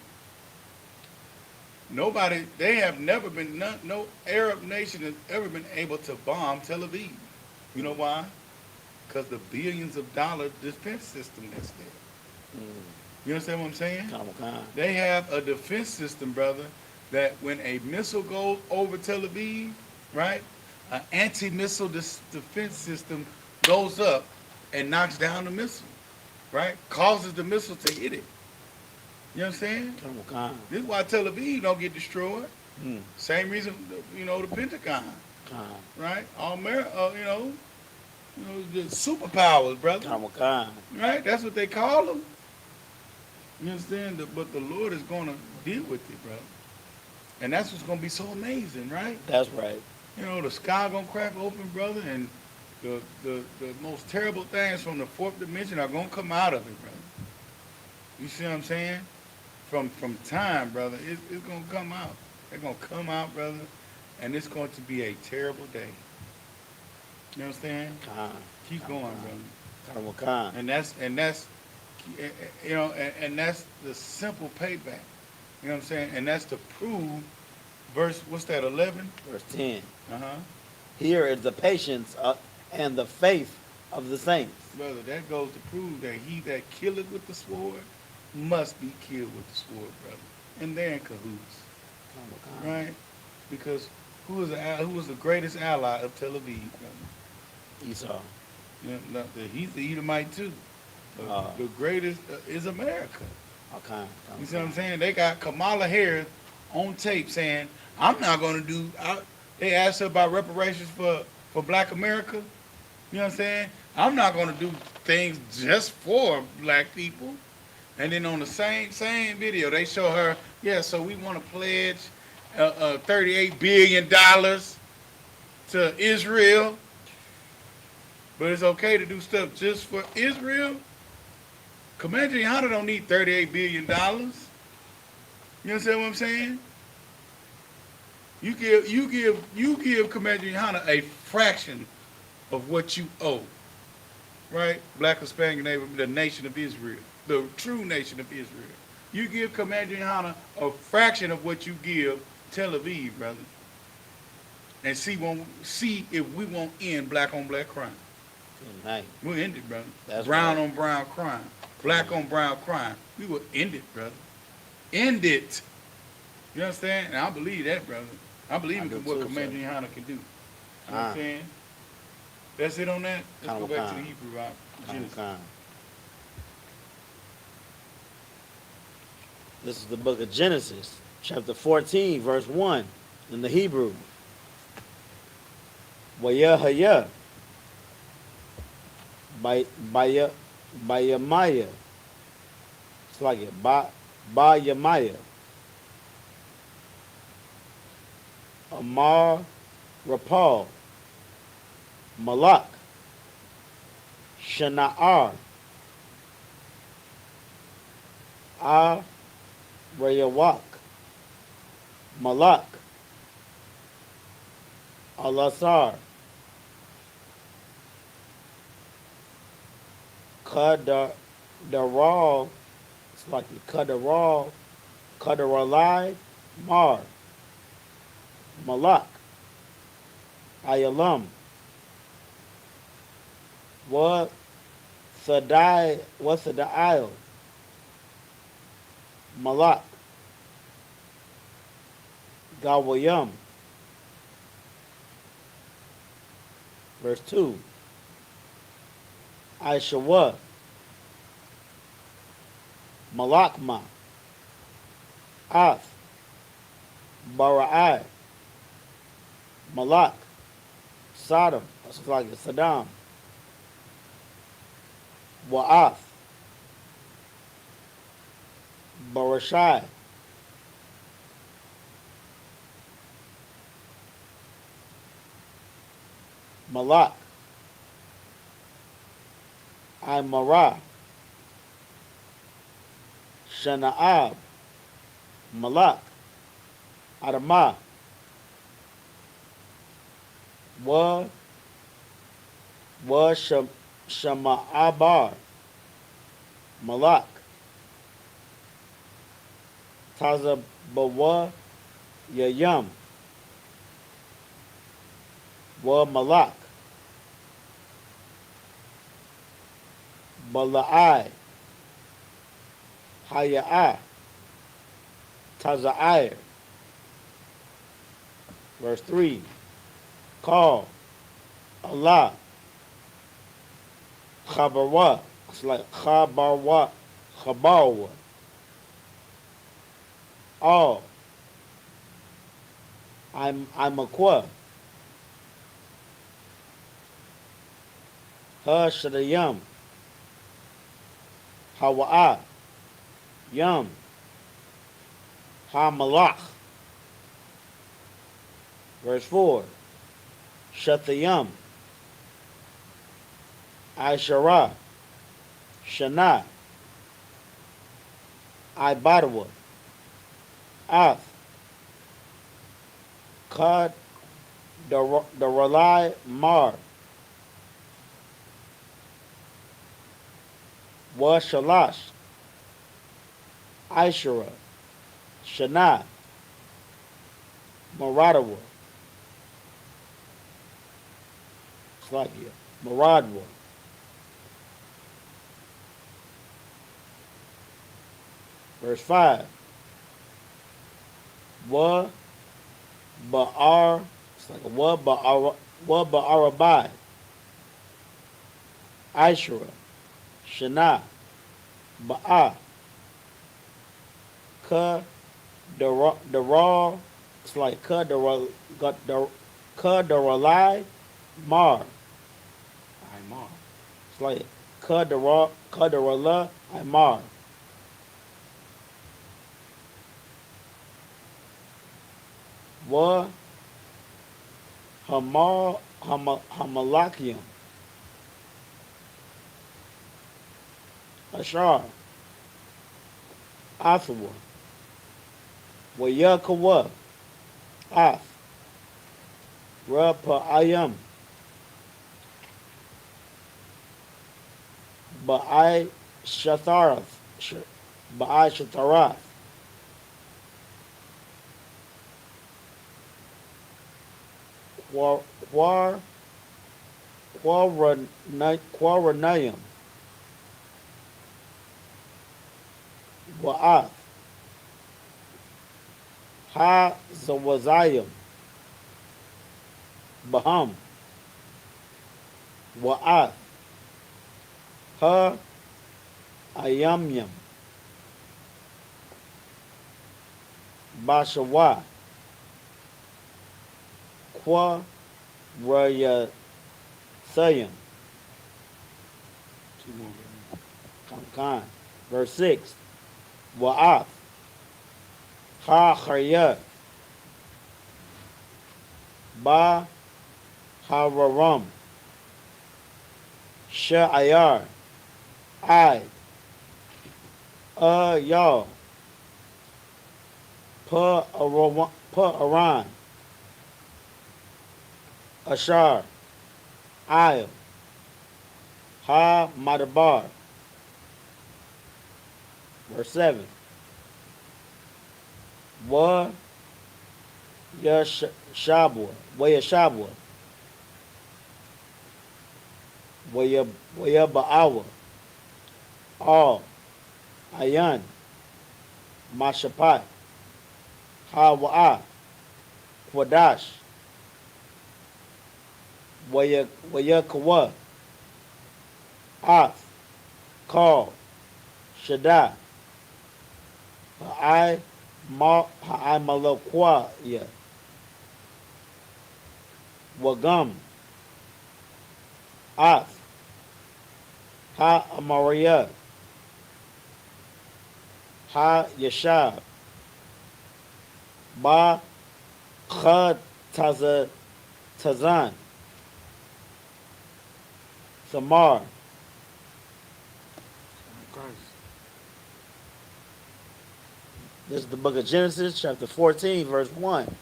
They have never been, no Arab nation has ever been able to bomb Tel Aviv. You know why? Because the billions of dollar defense system that's there. You understand what I'm saying? They have a defense system, brother, that when a missile goes over Tel Aviv, right, an anti-missile defense system goes up and knocks down the missile, right? Causes the missile to hit it. You understand? This is why Tel Aviv don't get destroyed. Same reason, you know, the Pentagon, right? All you know, the superpowers, brother. Right? That's what they call them. You understand? But the Lord is going to deal with it, brother. And that's what's going to be so amazing, right?
That's right.
You know, the sky going to crack open, brother, and the most terrible things from the fourth dimension are going to come out of it, brother. You see what I'm saying? From time, brother, it's going to come out. They're going to come out, brother, and it's going to be a terrible day. You understand? Keep going, brother. And that's you know, and that's the simple payback. You know what I'm saying? And that's to prove verse, what's that, 11?
Verse 10.
Uh-huh.
Here is the patience and the faith of the saints.
Brother, that goes to prove that he that killeth with the sword must be killed with the sword, brother. And they're in cahoots, right? Because who was the greatest ally of Tel Aviv, brother?
Esau.
You know, he's the Edomite too. The greatest is America.
Okay.
You see what I'm saying? They got Kamala Harris on tape saying, I'm not going to do, they asked her about reparations for black America. You know what I'm saying? I'm not going to do things just for black people. And then on the same video, they show her, yeah, so we want to pledge $38 billion to Israel. But it's okay to do stuff just for Israel. Commander YAHANNA don't need $38 billion. You understand what I'm saying? You give Commander YAHANNA a fraction of what you owe. Right? Black Hispanic neighbor, the nation of Israel. The true nation of Israel. You give Commander YAHANNA a fraction of what you give Tel Aviv, brother. And see if we won't end black on black crime.
Nice.
We'll end it, brother.
That's
brown
right.
on brown crime. Black on brown crime. We will end it, brother. End it. You understand? And I believe that, brother. I believe in what Commander YAHANNA can do. You know what I'm saying? That's it on that? Let's go back to the Hebrew, right? Genesis.
This is the book of Genesis, chapter 14, verse 1, in the Hebrew. YAHANNA. Bayamaya. It's like it. Bayamaya. Amar Rapal. Malak. Shana'ar. Rayawak. Malak. Alasar. Kadaral, it's like the Kadaralai, Mar, Malak, Ayalam, what's the aisle? Malak, Gawayam. Verse 2. I.S.U.P.K, Malakma, Ath, Bara'ai, Malak, Sodom, that's like Saddam, Wa'ath, Barashai, Malak, Mara, Shana'ab, Malak, Adama, Shama'abar, Malak, Tazabawa, Yayam, Malak, Bala'ai, Haya'ah, Taza'ir. Verse 3. Call Allah, Khabarwa. It's like Khabarwa, Khabarwa. All. I'm a qua. Shadayam. Hawa'a, Yam, Ha-Malach. Verse 4, Shatayam, I-Shara, Shana, I-Badawa, Ath, Kad, Daralai, Mar, Wa Shalash, Ishara, Shana, Maradwa, Slakia, Maradwa. Verse 5. Wa Ba'ar, it's like a Wa Ba'arabai, Aishra, Shana, Ba'a, Ka Dara, it's like Ka Daralai, Mar.
Imar.
It's like Ka Darala, Imar. Wa Hamalakium, Ashar, Athwa, Wayakawa, Ath, Rapa'ayam, Ba'ai Shatharath, Ba'ai Shatharath, Quaranayam, Wa'ath, Ha Zawazayam, Baham, Wa'ath, Ha Ayamyam, Bashawa, Kwa Raya Sayam. Khan. Verse 6. Wa'ath. Ha Khayat. Ba Hararam. Sha'ayar. I. Y'all. Aran. Ashar, Ayel, Ha Madabar. Verse 7. Wa Yashabwa, Wa Ba'awa, All, Ayan, Mashapat, Ha Wa'a, Kwadash, Wayakawa, Ath, Call, Shaddai, Ha'ai Malakwa, Wagam, Ath, Ha Amariya, Ha Yashab, Ba Khad Tazan, Samar. This is the book of Genesis, chapter 14, verse 1.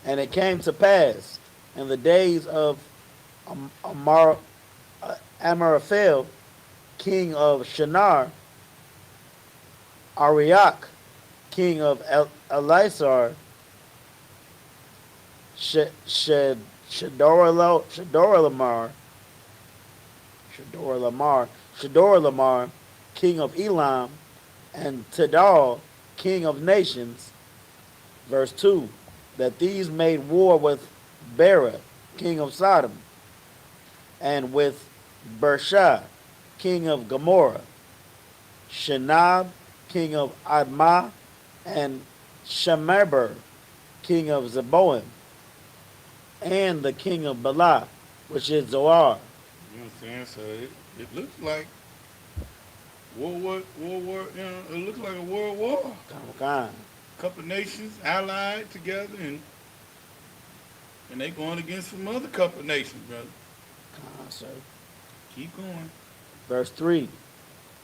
And it came to pass in the days of Amaraphel, king of Shinar, Arioch, king of Elisar, Shadoralamar, king of Elam, and Tidal, king of nations. Verse 2, that these made war with Bera, king of Sodom, and with Bersha, king of Gomorrah, Shinab, king of Admah, and Shemeber, king of Zeboim, and the king of Bela, which is Zoar.
You know what I'm saying? So it looks like war, it looks like a world war. Couple nations allied together, and they going against some other couple nations, brother.
Sir.
Keep going.
Verse 3.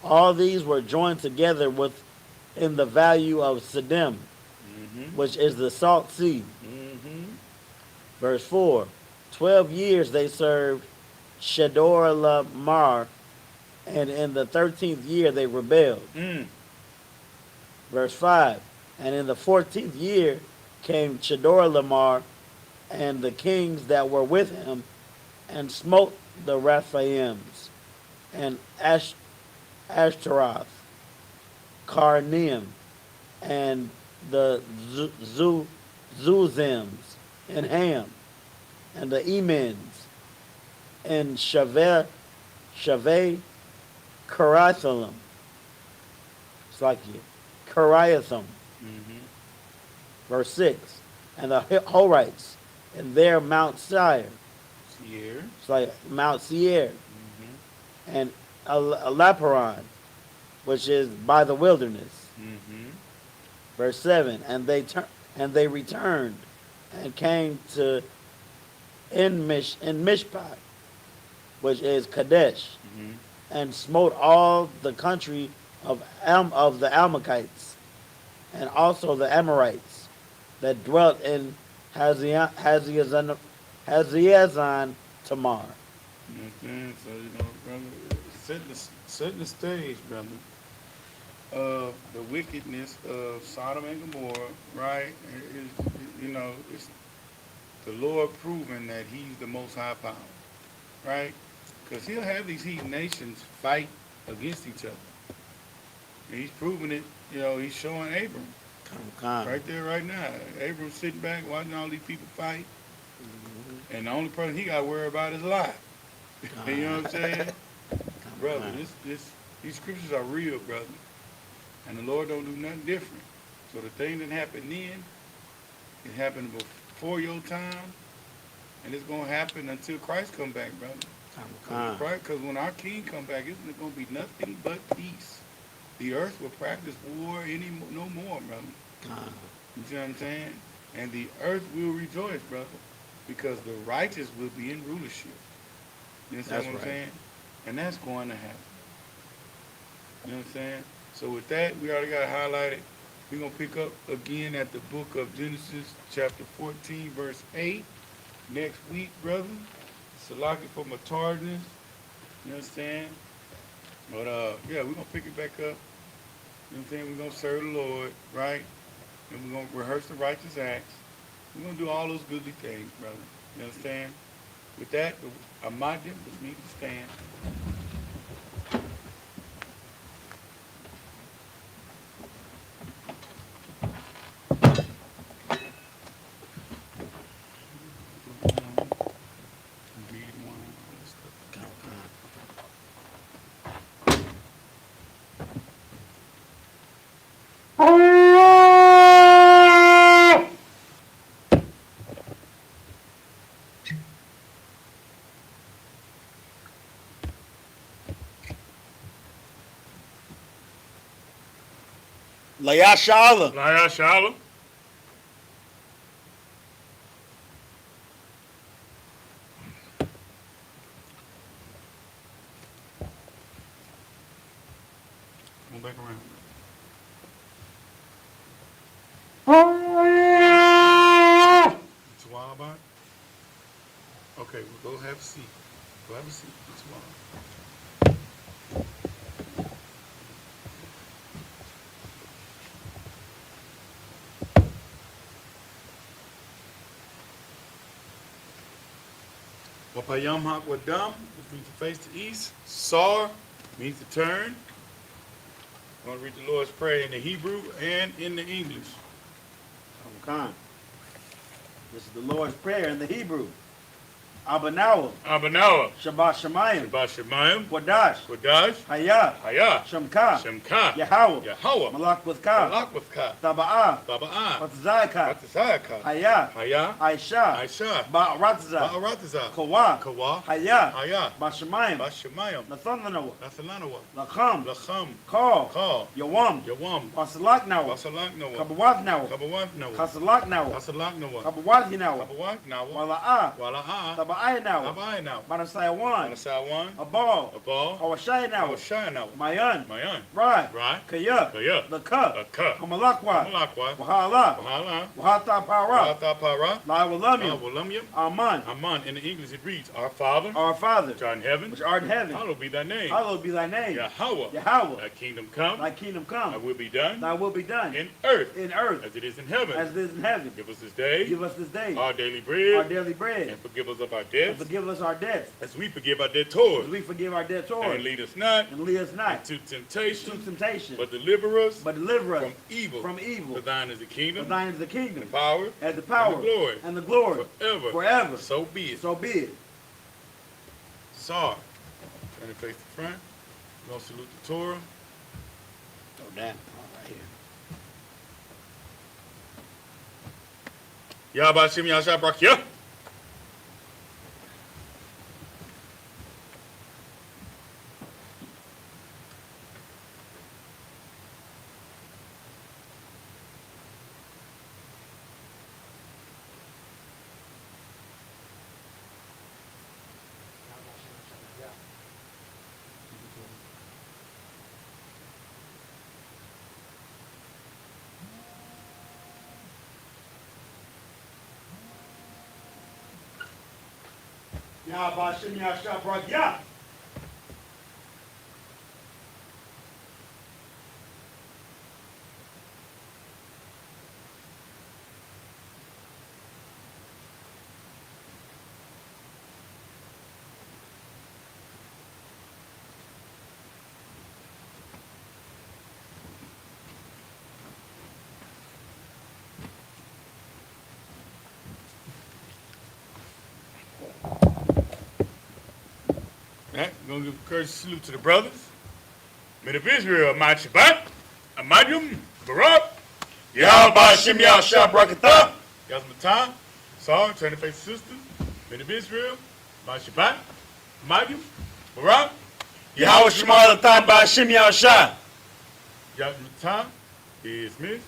All these were joined together in the value of Siddim, which is the salt sea. Verse 4. 12 years they served Shadoralamar, and in the 13th year they rebelled. Verse 5. And in the 14th year came Chedorlaomer and the kings that were with him, and smote the Raphaims, and Ashtaroth, Karnaim, and the Zuzims, and Ham, and the Emins, and Shaveh Kiriathaim. It's like Kiriathaim. Verse 6. And the Horites, and their Mount Seir.
Seir.
It's like Mount Seir. And Elaparon, which is by the wilderness. Verse 7. And they returned and came to in Mishpat, which is Kadesh, and smote all the country of the Amalekites, and also the Amorites that dwelt in Hazazon Tamar.
So, brother, setting the stage, brother, of the wickedness of Sodom and Gomorrah, right? It's the Lord proving that He's the Most High Power, right? Because He'll have these heathen nations fight against each other. And He's proving it, He's showing Abram. Right there, right now. Abram's sitting back watching all these people fight. And the only person he got to worry about is life. You know what I'm saying? Brother, these scriptures are real, brother. And the Lord don't do nothing different. So the thing that happened then, it happened before your time, and it's going to happen until Christ come back, brother. Because when our King come back, it's going to be nothing but peace. The earth will practice war no more, brother. You see what I'm saying? And the earth will rejoice, brother, because the righteous will be in rulership. You understand what I'm saying? And that's going to happen. You know what I'm saying? So with that, we already got it highlighted. We're going to pick up again at the book of Genesis, chapter 14, verse 8. Next week, brother. Salaki for my tardiness. You understand? But, yeah, we're going to pick it back up. You know what I'm saying? We're going to serve the Lord, right? And we're going to rehearse the righteous acts. We're going to do all those goodly things, brother. You understand? With that, I'm not going to need to stand.
Layashala.
Shalom. Come back around. It's a while back? Okay, we'll go have a seat. Go have a seat. It's a while. Wapayam Hakwadam, which means to face the east. Sar means to turn. I'm going to read the Lord's Prayer in the Hebrew and in the English.
This is the Lord's Prayer in the Hebrew. Abanawa. Shabbat Shemayim. Wadash. Hayah. Shemka. Yahweh. Malak with Ka. Taba'ah. Watzayaka. Hayah. Aisha. Ba'aratza. Kawa. Hayah. Bashemayim. Nathanawa. Lacham. Kal. Yawam. Basalaknawa. Kabawavnawa. Kasalaknawa. Kabawavnawa. Wala'ah.
Aba'aynawa.
Manasayawan,
Manasayawan.
Abal,
Abal.
Awashayanawa,
Awashayanawa.
Mayan,
Mayan.
Rai,
Right.
Kaya,
Kaya.
Laka,
Laka.
Hamalakwa,
Malakwa.
Wahala,
Wahala.
Wahata Para,
Wahata Para.
Lawalamium,
Walamyam.
Aman,
Aman. In the English it reads, Our Father,
our Father,
which art in heaven,
which art in heaven,
hallowed be thy name.
hallowed be thy name.
Yahweh.
Yahweh.
Thy kingdom come.
Thy kingdom
Thy
come.
will be done.
Thy will be done.
In earth.
In earth.
As it is in heaven.
As it is in heaven.
Give us this day.
Give us this day.
Our daily bread.
Our daily bread.
And forgive us of our
And
debts.
forgive us our debts.
As we forgive our debtors.
As we forgive our debtors.
And lead us not.
And lead us not.
Into temptation.
To temptation.
But deliver us.
But deliver us.
From evil.
From evil.
For thine is the kingdom.
For thine is the kingdom.
And the power.
And the power.
And the glory.
And the glory.
Forever.
Forever.
So be it.
So be it.
Sorry. Turn your face to front. We're going to salute the Torah.
Throw that right here.
Yahweh Shem Yahshua Brakya.
Yahweh Shem Yahshua Brakya.
Right, we're going to give a courteous salute to the brothers. Men of Israel, Ahmad Shabbat, Ahmadum, Barak, Yahweh Shem Yahshua Brakatah, Yazmatan, Sorry, turn to face sisters, men of Israel, Ahmad Shabbat, Ahmadum, Barak,
Yahweh Shema Lathan Ba'Shem Yahshua.
Yazmatan is Miss.